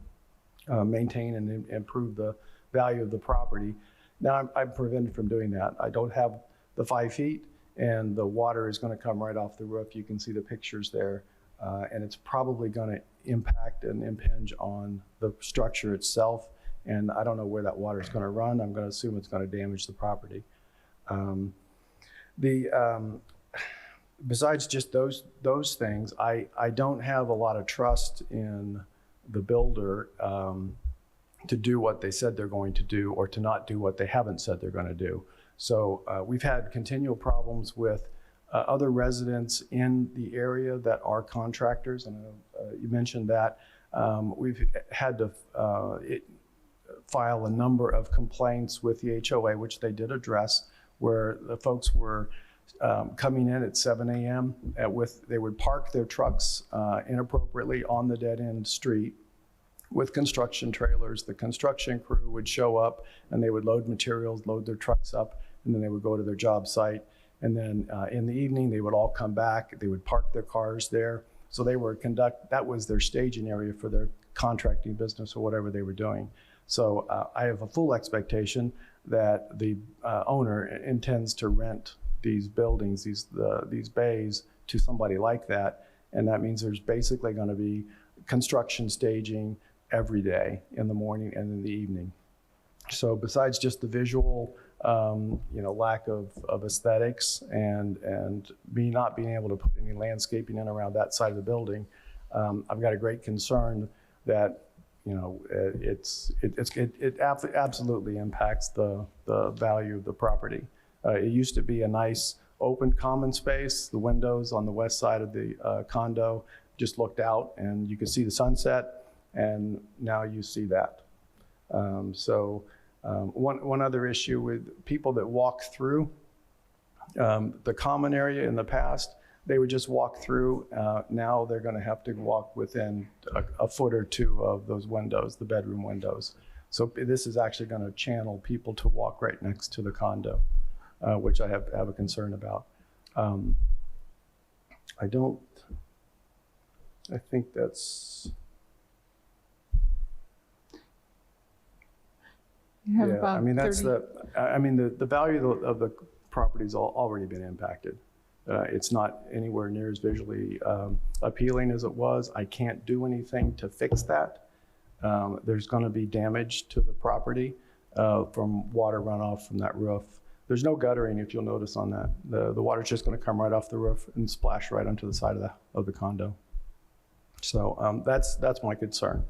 maintain and improve the value of the property. Now I'm prevented from doing that. I don't have the 5 feet, and the water is going to come right off the roof. You can see the pictures there, and it's probably going to impact and impinge on the structure itself. And I don't know where that water is going to run. I'm going to assume it's going to damage the property. Besides just those things, I don't have a lot of trust in the builder to do what they said they're going to do or to not do what they haven't said they're going to do. So we've had continual problems with other residents in the area that are contractors, and you mentioned that. We've had to file a number of complaints with the HOA, which they did address, where the folks were coming in at 7 a.m. They would park their trucks inappropriately on the dead-end street with construction trailers. The construction crew would show up and they would load materials, load their trucks up, and then they would go to their job site. And then in the evening, they would all come back. They would park their cars there. So they were that was their staging area for their contracting business or whatever they were doing. So I have a full expectation that the owner intends to rent these buildings, these bays, to somebody like that. And that means there's basically going to be construction staging every day, in the morning and in the evening. So besides just the visual, lack of aesthetics and me not being able to put any landscaping in around that side of the building, I've got a great concern that it absolutely impacts the value of the property. It used to be a nice open common space. The windows on the west side of the condo just looked out and you could see the sunset, and now you see that. One other issue with people that walk through the common area in the past, they would just walk through. Now they're going to have to walk within a foot or two of those windows, the bedroom windows. So this is actually going to channel people to walk right next to the condo, which I have a concern about. I think that's. You have about I mean, that's 30. the value of the property's already been impacted. It's not anywhere near as visually appealing as it was. I can't do anything to fix that. There's going to be damage to the property from water runoff from that roof. There's no guttering, if you'll notice on that. The water's just going to come right off the roof and splash right onto the side of the condo. So that's my concern.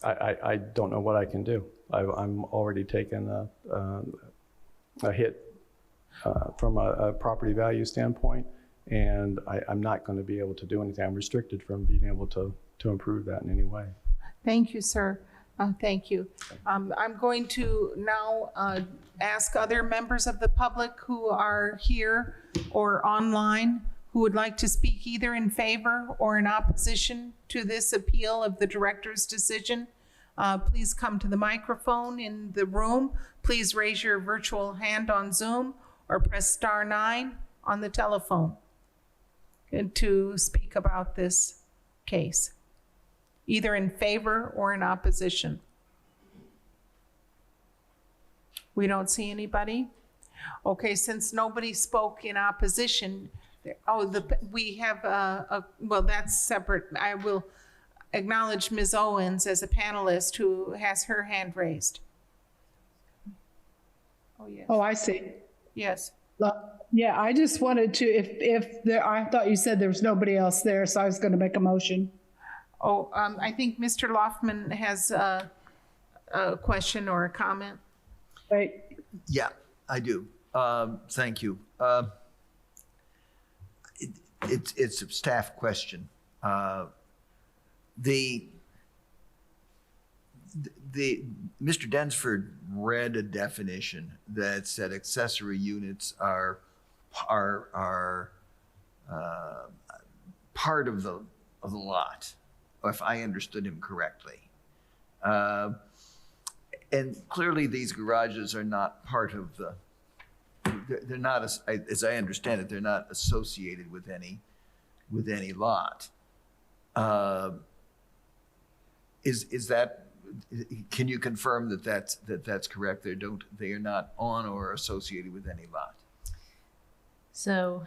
I don't know what I can do. I'm already taking a hit from a property value standpoint, and I'm not going to be able to do anything. I'm restricted from being able to improve that in any way. Thank you, sir. Thank you. I'm going to now ask other members of the public who are here or online who would like to speak either in favor or in opposition to this appeal of the director's decision, please come to the microphone in the room. Please raise your virtual hand on Zoom or press *9 on the telephone to speak about this case, either in favor or in opposition. We don't see anybody? Okay, since nobody spoke in opposition, we have well, that's separate. I will acknowledge Ms. Owens as a panelist who has her hand raised. Oh, yes. Oh, I see. Yes. Yeah, I just wanted to, if there, I thought you said there was nobody else there, so I was going to make a motion. Oh, I think Mr. Loftman has a question or a comment. Wait. Yeah, I do. Thank you. It's a staff question. The Mr. Densford read a definition that said accessory units are part of the lot, if I understood him correctly. And clearly these garages are not part of the, they're not, as I understand it, they're not associated with any lot. Is that, can you confirm that that's correct? They are not on or associated with any lot? So,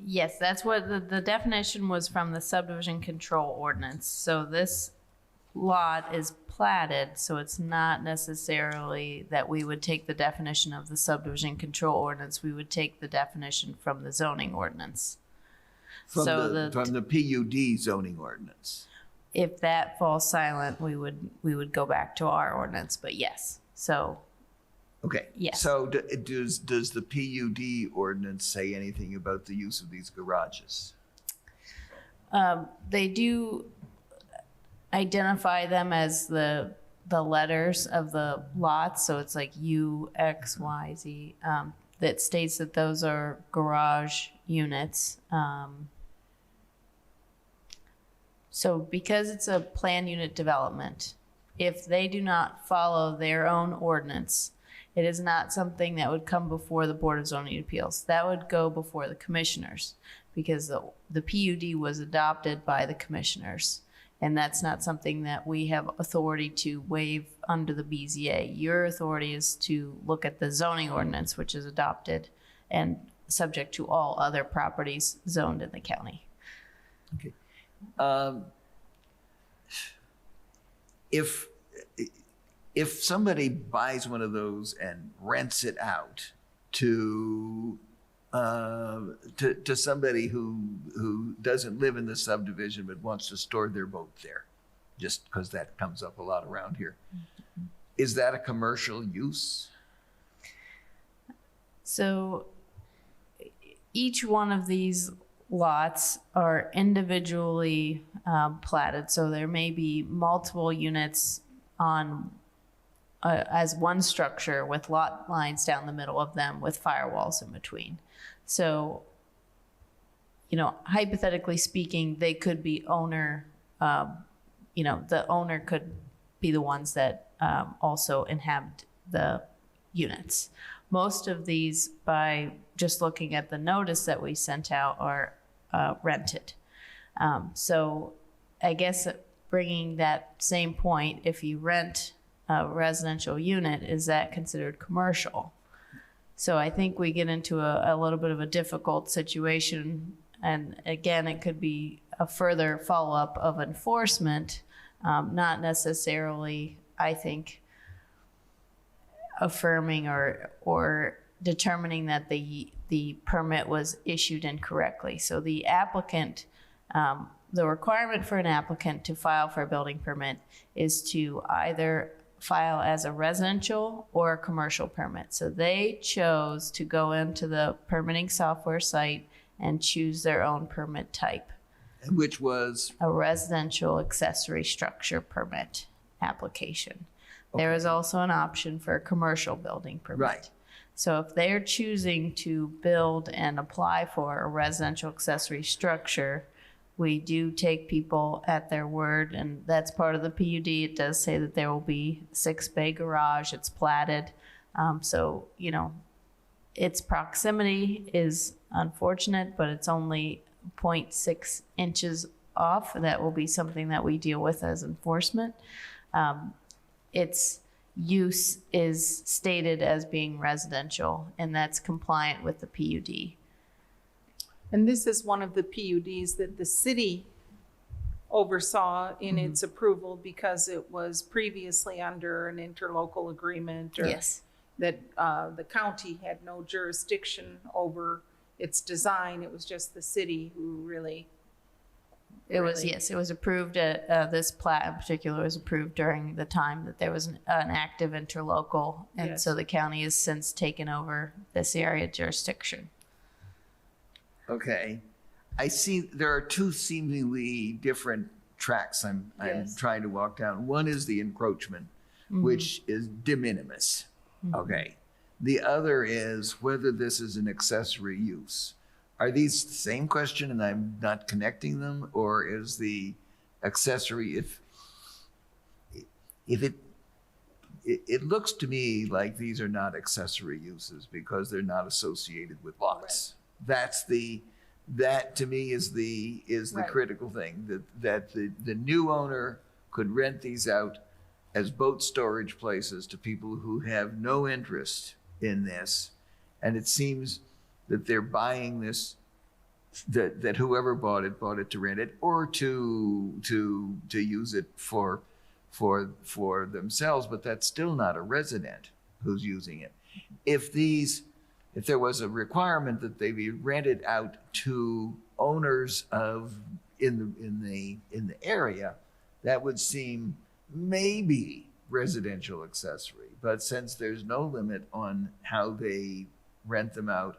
yes, that's what the definition was from the subdivision control ordinance. So this lot is platted, so it's not necessarily that we would take the definition of the subdivision control ordinance. We would take the definition from the zoning ordinance. From the PUD zoning ordinance. If that falls silent, we would go back to our ordinance, but yes, so. Okay. Yes. So does the PUD ordinance say anything about the use of these garages? They do identify them as the letters of the lots, so it's like U, X, Y, Z, that states that those are garage units. So because it's a planned unit development, if they do not follow their own ordinance, it is not something that would come before the Board of Zoning Appeals. That would go before the commissioners, because the PUD was adopted by the commissioners. And that's not something that we have authority to waive under the BZA. Your authority is to look at the zoning ordinance, which is adopted and subject to all other properties zoned in the county. Okay. If somebody buys one of those and rents it out to somebody who doesn't live in the subdivision but wants to store their boat there, just because that comes up a lot around here, is that a commercial use? So each one of these lots are individually platted. So there may be multiple units on as one structure with lot lines down the middle of them with firewalls in between. So, hypothetically speaking, they could be owner, the owner could be the ones that also inhabit the units. Most of these, by just looking at the notice that we sent out, are rented. So I guess bringing that same point, if you rent a residential unit, is that considered commercial? So I think we get into a little bit of a difficult situation. And again, it could be a further follow-up of enforcement, not necessarily, I think, affirming or determining that the permit was issued incorrectly. So the applicant, the requirement for an applicant to file for a building permit is to either file as a residential or a commercial permit. So they chose to go into the permitting software site and choose their own permit type. Which was? A residential accessory structure permit application. Okay. There is also an option for a commercial building permit. Right. So if they're choosing to build and apply for a residential accessory structure, we do take people at their word, and that's part of the PUD. It does say that there will be 6-bay garage. It's platted. So, you know, its proximity is unfortunate, but it's only 0.6 inches off. That will be something that we deal with as enforcement. Its use is stated as being residential, and that's compliant with the PUD. And this is one of the PUDs that the city oversaw in its approval because it was previously under an interlocal agreement, or Yes. that the county had no jurisdiction over its design. It was just the city who really. It was, yes, it was approved, this plat in particular was approved during the time that there was an active interlocal. And Yes. so the county has since taken over this area jurisdiction. Okay. I see there are two seemingly different tracks I'm Yes. trying to walk down. One is the encroachment, which is de minimis. Okay. The other is whether this is an accessory use. Are these the same question and I'm not connecting them? Or is the accessory, if it looks to me like these are not accessory uses because they're not associated with lots. Right. That to me is the right. critical thing, that the new owner could rent these out as boat storage places to people who have no interest in this. And it seems that they're buying this, that whoever bought it to rent it or to use it for themselves, but that's still not a resident who's using it. If there was a requirement that they be rented out to owners in the area, that would seem maybe residential accessory. But since there's no limit on how they rent them out,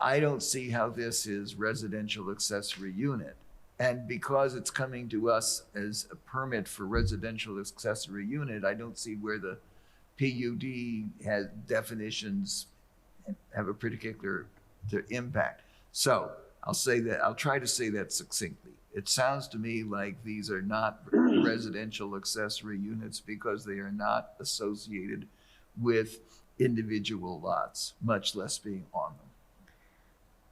I don't see how this is residential accessory unit. And because it's coming to us as a permit for residential accessory unit, I don't see where the PUD has definitions have a particular impact. So I'll try to say that succinctly. It sounds to me like these are not residential accessory units because they are not associated with individual lots, much less being on them.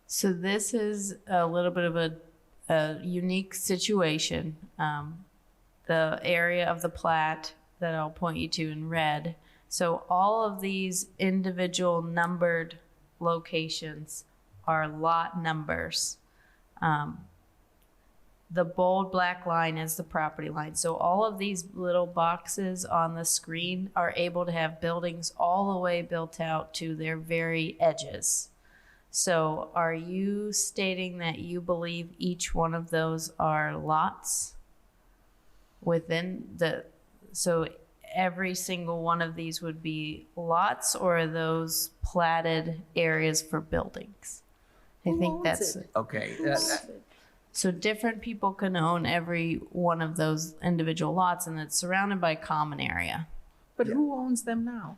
So this is a little bit of a unique situation. The area of the plat that I'll point you to in red. So all of these individual numbered locations are lot numbers. The bold black line is the property line. So all of these little boxes on the screen are able to have buildings all the way built out to their very edges. So are you stating that you believe each one of those are lots within so every single one of these would be lots, or are those platted areas for buildings? I think that's it. Okay. So different people can own every one of those individual lots, and it's surrounded by common area. But who owns them now?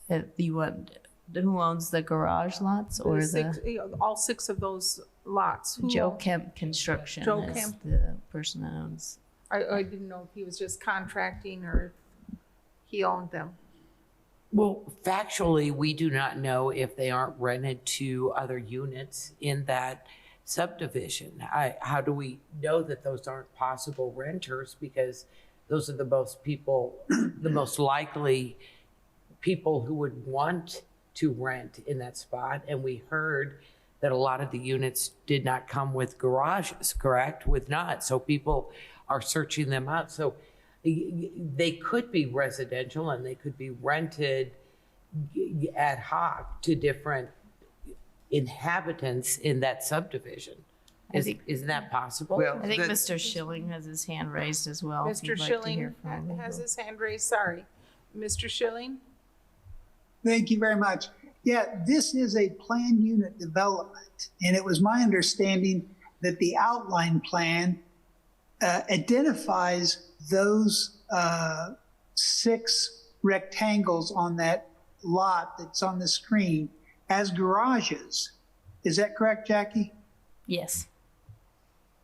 Who owns the garage lots or all 6 of those lots? Joe Kemp Construction Joe is Kemp. the person that owns. I didn't know if he was just contracting or if he owned them. Well, factually, we do not know if they aren't rented to other units in that subdivision. How do we know that those aren't possible renters? Because those are the most likely people who would want to rent in that spot. And we heard that a lot of the units did not come with garages, correct? With not. So people are searching them out. So they could be residential and they could be rented ad hoc to different inhabitants in that subdivision. Isn't that possible? Well, I think Mr. Schilling has his hand raised as well. Mr. Schilling has his hand raised. Sorry. Mr. Schilling? Thank you very much. Yeah, this is a planned unit development, and it was my understanding that the outline plan identifies those 6 rectangles on that lot that's on the screen as garages. Is that correct, Jackie? Yes.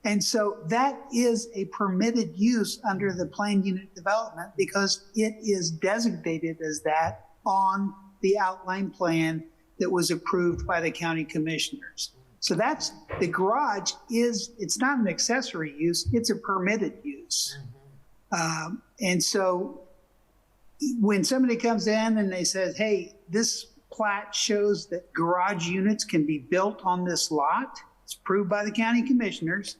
And so that is a permitted use under the planned unit development because it is designated as that on the outline plan that was approved by the county commissioners. So that's, the garage is, it's not an accessory use, it's a permitted use. And so when somebody comes in and they says, hey, this plat shows that garage units can be built on this lot, it's approved by the county commissioners,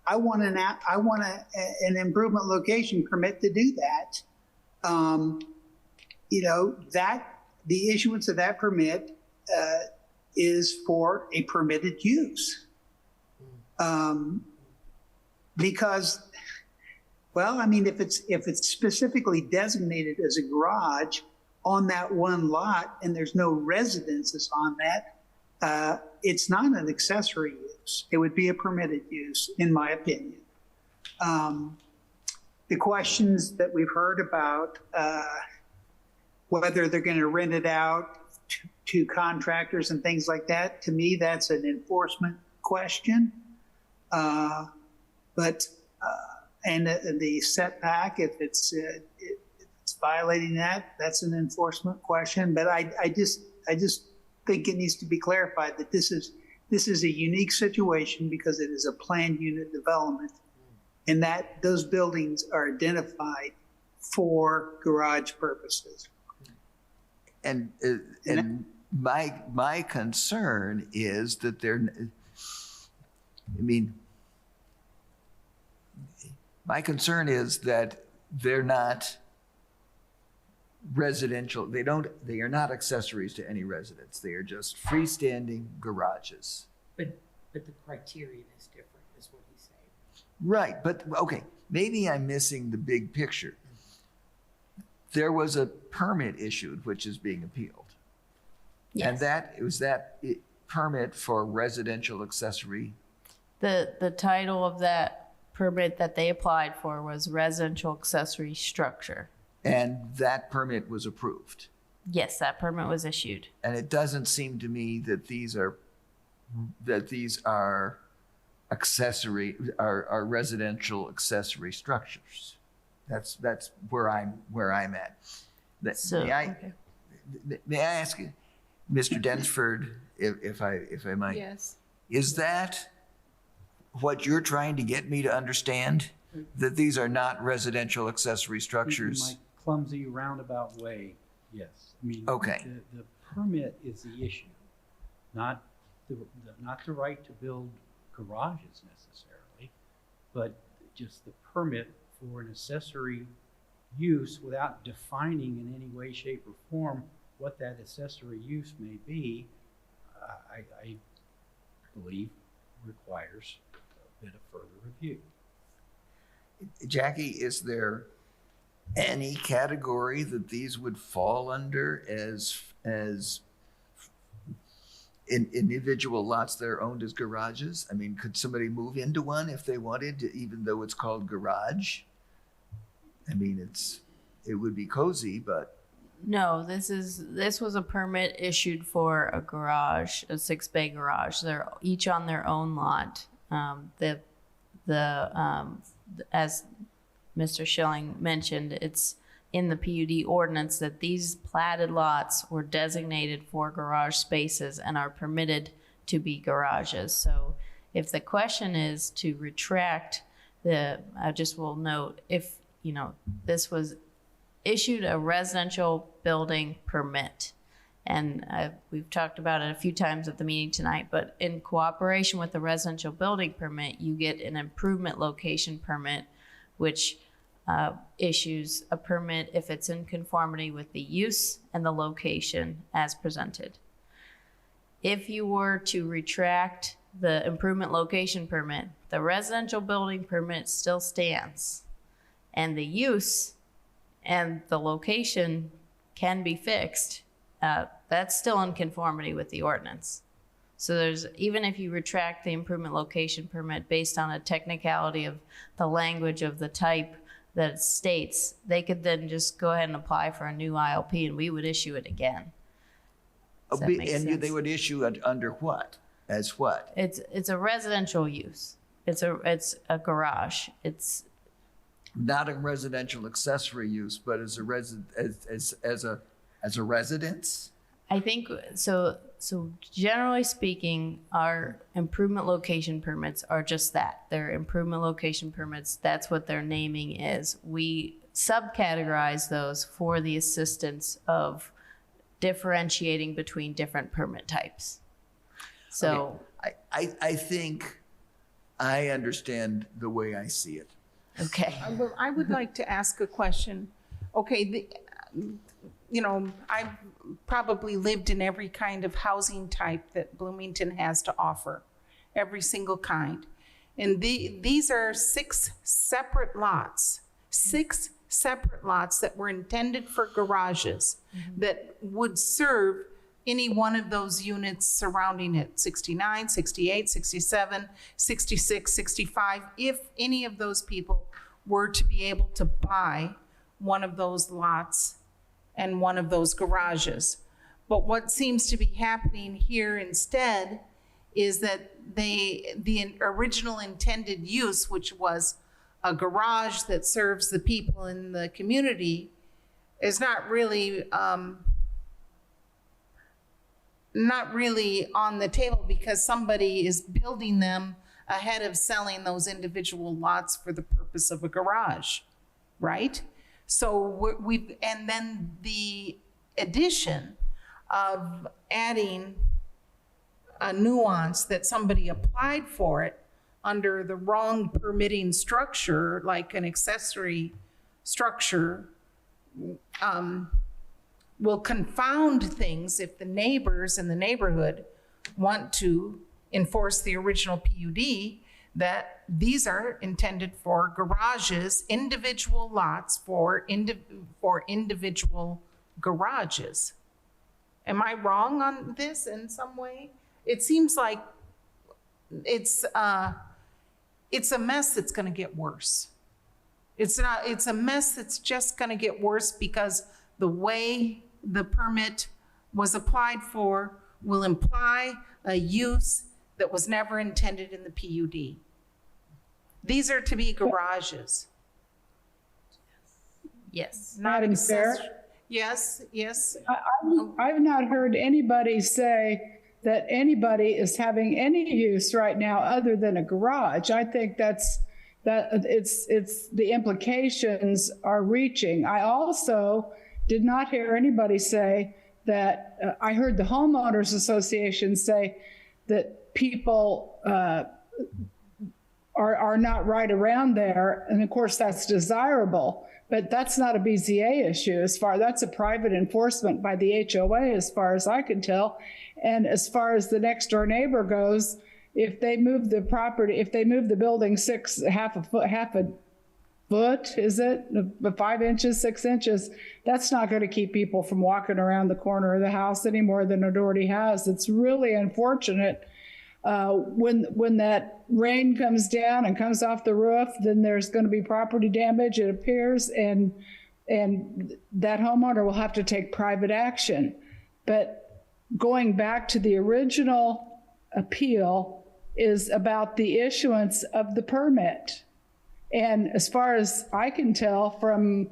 I want an improvement location permit to do that. That the issuance of that permit is for a permitted use. Because, well, I mean, if it's specifically designated as a garage on that one lot and there's no residences on that, it's not an accessory use. It would be a permitted use, in my opinion. The questions that we've heard about whether they're going to rent it out to contractors and things like that, to me, that's an enforcement question. And the setback, if it's violating that, that's an enforcement question. But I just think it needs to be clarified that this is a unique situation because it is a planned unit development, and that those buildings are identified for garage purposes. And my concern is that they're not residential. They are not accessories to any residence. They are just freestanding garages. But the criterion is different, is what he's saying. Right, but okay, maybe I'm missing the big picture. There was a permit issued which is being appealed. Yes. And that permit for residential accessory. The title of that permit that they applied for was residential accessory structure. And that permit was approved. Yes, that permit was issued. And it doesn't seem to me that these are residential accessory structures. That's where I'm at. May I ask you, Mr. Densford, if I might? Yes. Is that what you're trying to get me to understand? That these are not residential accessory structures? In my clumsy roundabout way, yes. I mean, okay. The permit is the issue, not the right to build garages necessarily, but just the permit for an accessory use without defining in any way, shape, or form what that accessory use may be, I believe requires a bit of further review. Jackie, is there any category that these would fall under as individual lots that are owned as garages? I mean, could somebody move into one if they wanted, even though it's called garage? I mean, it would be cozy, but. No, this was a permit issued for a garage, a 6-bay garage. They're each on their own lot. As Mr. Schilling mentioned, it's in the PUD ordinance that these platted lots were designated for garage spaces and are permitted to be garages. So if the question is to retract I just will note, if, this was issued a residential building permit, and we've talked about it a few times at the meeting tonight, but in cooperation with the residential building permit, you get an improvement location permit, which issues a permit if it's in conformity with the use and the location as presented. If you were to retract the improvement location permit, the residential building permit still stands, and the use and the location can be fixed. That's still in conformity with the ordinance. So even if you retract the improvement location permit based on a technicality of the language of the type that it states, they could then just go ahead and apply for a new ILP and we would issue it again. Does that make And sense? they would issue it under what? As what? It's a residential use. It's a garage. It's Not a residential accessory use, but as a residence? I think so. So generally speaking, our improvement location permits are just that. They're improvement location permits. That's what their naming is. We subcategorize those for the assistance of differentiating between different permit types. So Okay. I think I understand the way I see it. okay. Well, I would like to ask a question. Okay, I've probably lived in every kind of housing type that Bloomington has to offer, every single kind. And these are 6 separate lots that were intended for garages that would serve any one of those units surrounding it, 69, 68, 67, 66, 65, if any of those people were to be able to buy one of those lots and one of those garages. But what seems to be happening here instead is that the original intended use, which was a garage that serves the people in the community, is not really on the table because somebody is building them ahead of selling those individual lots for the purpose of a garage, right? So and then the addition of adding a nuance that somebody applied for it under the wrong permitting structure, like an accessory structure, will confound things if the neighbors in the neighborhood want to enforce the original PUD, that these are intended for garages, individual lots for individual garages. Am I wrong on this in some way? It seems like it's a mess that's going to get worse. It's a mess that's just going to get worse because the way the permit was applied for will imply a use that was never intended in the PUD. These are to be garages. Yes. Madam Chair? Yes, yes. I've not heard anybody say that anybody is having any use right now other than a garage. I think it's the implications are reaching. I also did not hear anybody say that, I heard the homeowners association say that people are not right around there. And of course that's desirable, but that's not a BZA issue that's a private enforcement by the HOA as far as I can tell. And as far as the next door neighbor goes, if they move the building half a foot, is it 5 inches, 6 inches? That's not going to keep people from walking around the corner of the house any more than it already has. It's really unfortunate. When that rain comes down and comes off the roof, then there's going to be property damage, it appears, and that homeowner will have to take private action. But going back to the original appeal is about the issuance of the permit. And as far as I can tell from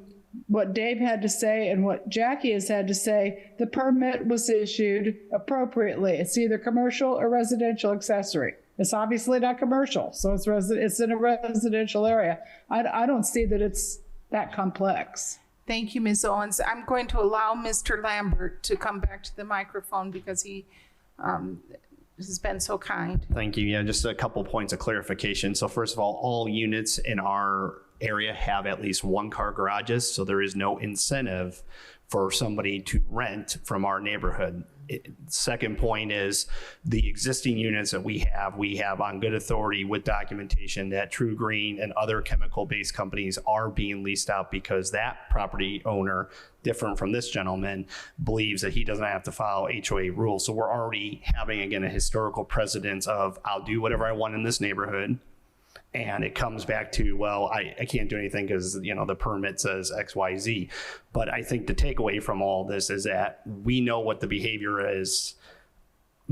what Dave had to say and what Jackie has had to say, the permit was issued appropriately. It's either commercial or residential accessory. It's obviously not commercial, so it's in a residential area. I don't see that it's that complex. Thank you, Ms. Owens. I'm going to allow Mr. Lambert to come back to the microphone because he has been so kind. Thank you. Yeah, just a couple points of clarification. So first of all units in our area have at least 1-car garages, so there is no incentive for somebody to rent from our neighborhood. Second point is the existing units that we have on good authority with documentation that True Green and other chemical-based companies are being leased out because that property owner, different from this gentleman, believes that he doesn't have to follow HOA rules. So we're already having, again, a historical precedence of I'll do whatever I want in this neighborhood. And it comes back to, well, I can't do anything because, the permit says X, Y, Z. But I think the takeaway from all this is that we know what the behavior is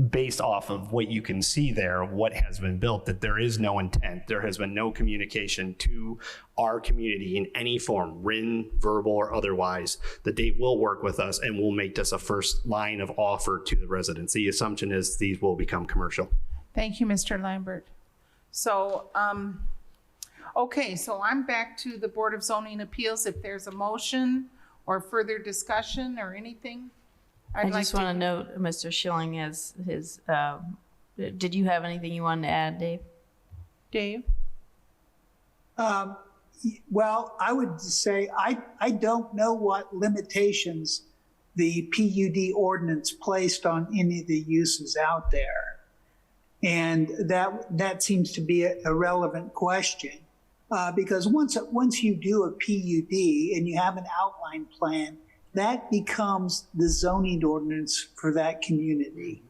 based off of what you can see there, what has been built, that there is no intent. There has been no communication to our community in any form, written, verbal, or otherwise, that they will work with us and will make this a first line of offer to the residents. The assumption is these will become commercial. Thank you, Mr. Lambert. So, okay, so I'm back to the Board of Zoning Appeals. If there's a motion or further discussion or anything, I just want to note, Mr. Schilling has his, did you have anything you wanted to add, Dave? Dave? Well, I would say I don't know what limitations the PUD ordinance placed on any of the uses out there. And that seems to be a relevant question because once you do a PUD and you have an outline plan, that becomes the zoning ordinance for that community.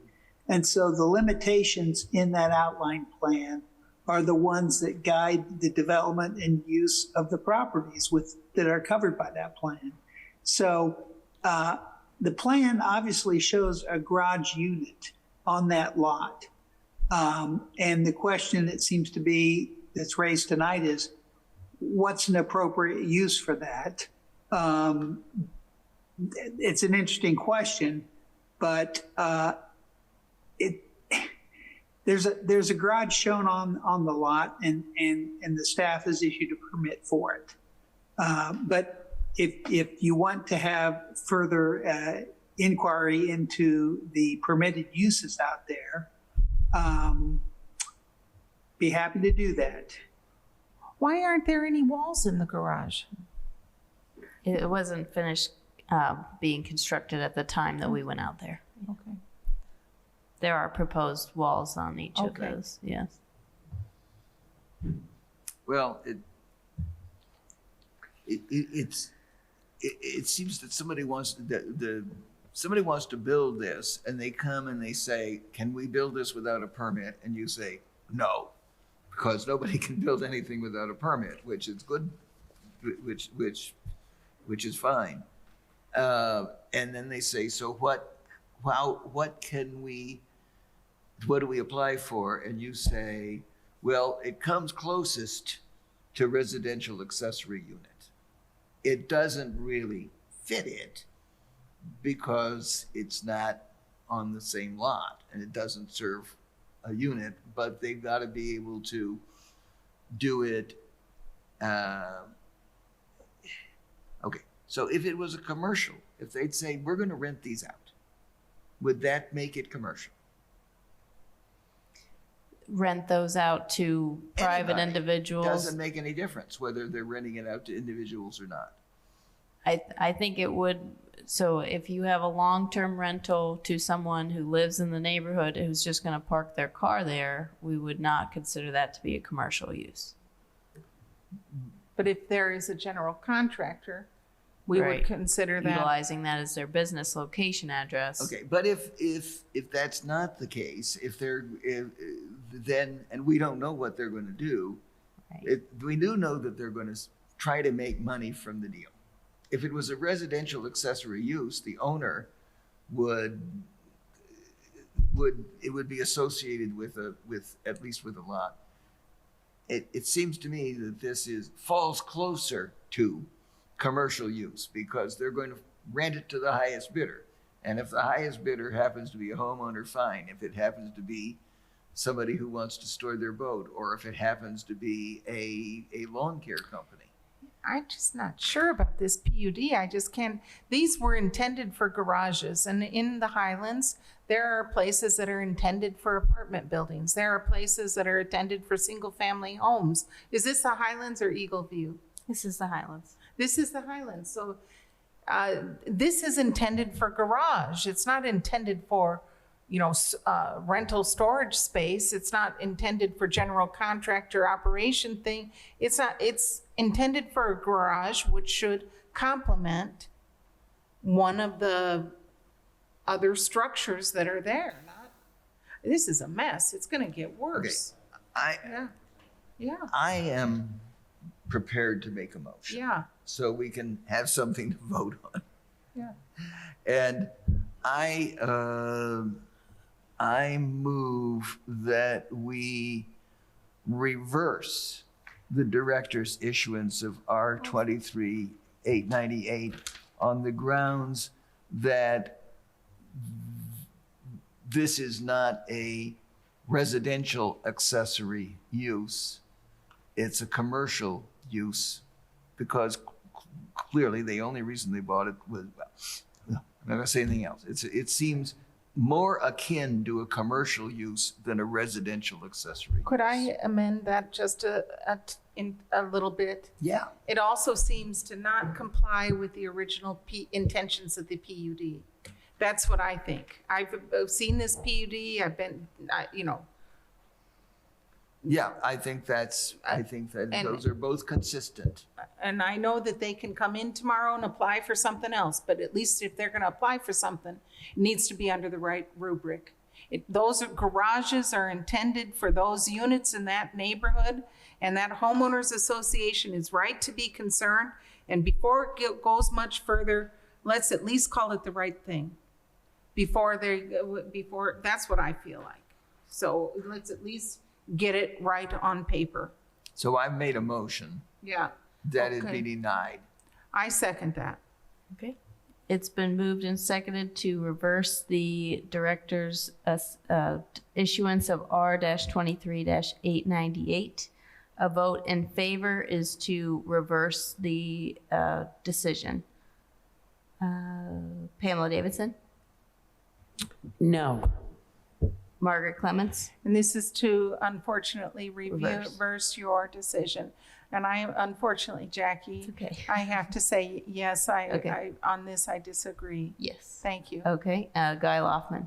And so the limitations in that outline plan are the ones that guide the development and use of the properties that are covered by that plan. So the plan obviously shows a garage unit on that lot. And the question that seems to be that's raised tonight is, what's an appropriate use for that? It's an interesting question, but there's a garage shown on the lot, and the staff has issued a permit for it. But if you want to have further inquiry into the permitted uses out there, be happy to do that. Why aren't there any walls in the garage? It wasn't finished being constructed at the time that we went out there. Okay. There are proposed walls on each of Okay. those, yes. Well, it seems that somebody wants to build this, and they come and they say, "Can we build this without a permit?" And you say, "No, because nobody can build anything without a permit," which is good, which is fine. And then they say, "So what do we apply for?" And you say, "Well, it comes closest to residential accessory unit. It doesn't really fit it because it's not on the same lot and it doesn't serve a unit, but they've got to be able to do it." Okay, so if it was a commercial, if they'd say, "We're going to rent these out," would that make it commercial? Rent those out to private Anybody. individuals. Doesn't make any difference whether they're renting it out to individuals or not. I think it would. So if you have a long-term rental to someone who lives in the neighborhood who's just going to park their car there, we would not consider that to be a commercial use. But if there is a general contractor, we would consider that. Utilizing that as their business location address. Okay, but if that's not the case, then, and we don't know what they're going to do, we do know that they're going to try to make money from the deal. If it was a residential accessory use, the owner would be associated with at least with a lot. It seems to me that this falls closer to commercial use because they're going to rent it to the highest bidder. And if the highest bidder happens to be a homeowner, fine. If it happens to be somebody who wants to store their boat, or if it happens to be a lawn care company. I'm just not sure about this PUD. I just can't. These were intended for garages, and in the Highlands, there are places that are intended for apartment buildings. There are places that are intended for single-family homes. Is this the Highlands or Eagle View? This is the Highlands. This is the Highlands. So this is intended for garage. It's not intended for, rental storage space. It's not intended for general contractor operation thing. It's intended for a garage, which should complement one of the other structures that are there. This is a mess. It's going to get worse. Okay. Yeah, I am prepared to make a motion. yeah, So we can have something to vote on. yeah. And I move that we reverse the director's issuance of R 23-898 on the grounds that this is not a residential accessory use. It's a commercial use, because clearly the only reason they bought it was, well, I'm not gonna say anything else. It seems more akin to a commercial use than a residential accessory. Could I amend that just a little bit? Yeah. It also seems to not comply with the original intentions of the PUD. That's what I think. I've seen this PUD, Yeah, I think that And- those are both consistent. and I know that they can come in tomorrow and apply for something else, but at least if they're gonna apply for something, it needs to be under the right rubric. Those garages are intended for those units in that neighborhood, and that homeowners association is right to be concerned. And before it goes much further, let's at least call it the right thing. Before, that's what I feel like. So let's at least get it right on paper. So I've made a motion Yeah. that it Okay. be denied. I second that. Okay. It's been moved and seconded to reverse the director's issuance of R-23-898. A vote in favor is to reverse the decision. Pamela Davidson? No. Margaret Clements? And this is to unfortunately reverse your decision. And unfortunately, Jackie, okay. I have to say, yes, Okay. on this, I disagree. Yes. Thank you. Okay. Guy Loftman?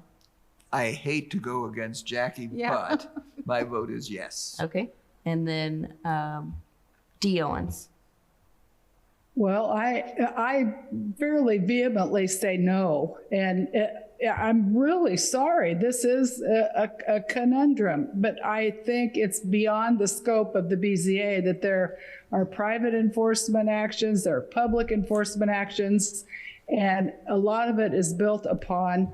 I hate to go against Jackie, Yeah. but my vote is yes. Okay. And then Dee Owens? Well, I fairly vehemently say no, and I'm really sorry. This is a conundrum, but I think it's beyond the scope of the BZA that there are private enforcement actions, there are public enforcement actions, and a lot of it is built upon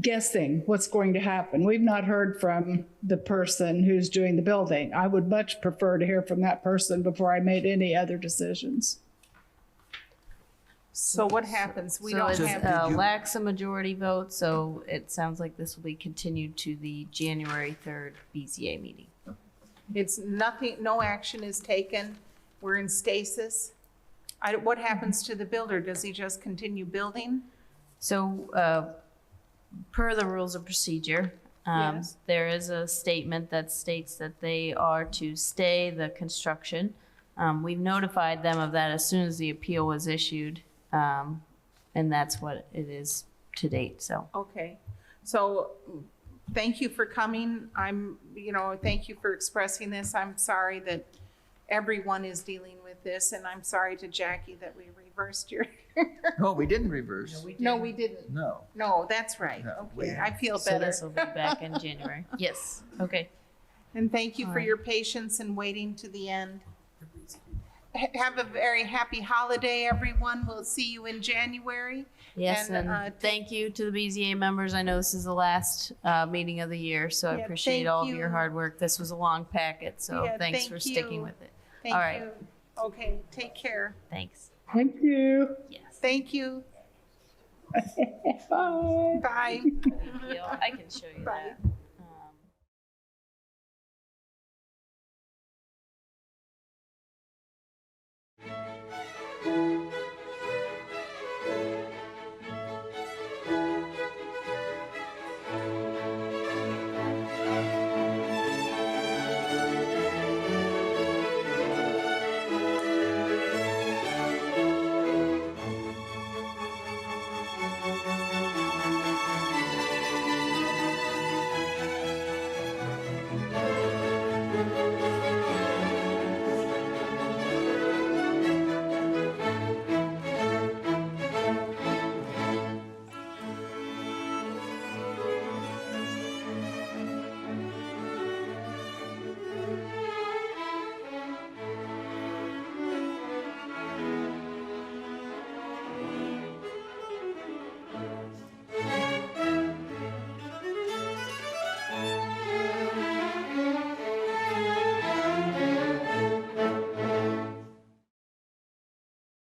guessing what's going to happen. We've not heard from the person who's doing the building. I would much prefer to hear from that person before I made any other decisions. So what happens? We So don't it's have. lacks a majority vote, so it sounds like this will be continued to the January 3rd BZA meeting. It's nothing, no action is taken. We're in stasis. What happens to the builder? Does he just continue building? So, per the rules of procedure, Yes. there is a statement that states that they are to stay the construction. We've notified them of that as soon as the appeal was issued, and that's what it is to date, so. Okay, so thank you for coming. Thank you for expressing this. I'm sorry that everyone is dealing with this, and I'm sorry to Jackie that we reversed your. No, we didn't reverse. No, we didn't. No. No, that's right. No, Okay, I feel So better. this will be back in January. Yes, okay. And thank you All for right. your patience and waiting to the end. Have a very happy holiday, everyone. We'll see you in January. Yes, and thank you to the BZA members. I know this is the last meeting of the year, so I Yeah, appreciate thank all of your you. hard work. This was a long packet, so Yeah, thanks thank for sticking you. with it. Thank All right. you. Okay, take care. Thanks. Thank you. Yes. Thank you. Bye. Bye. I can show you Bye. that.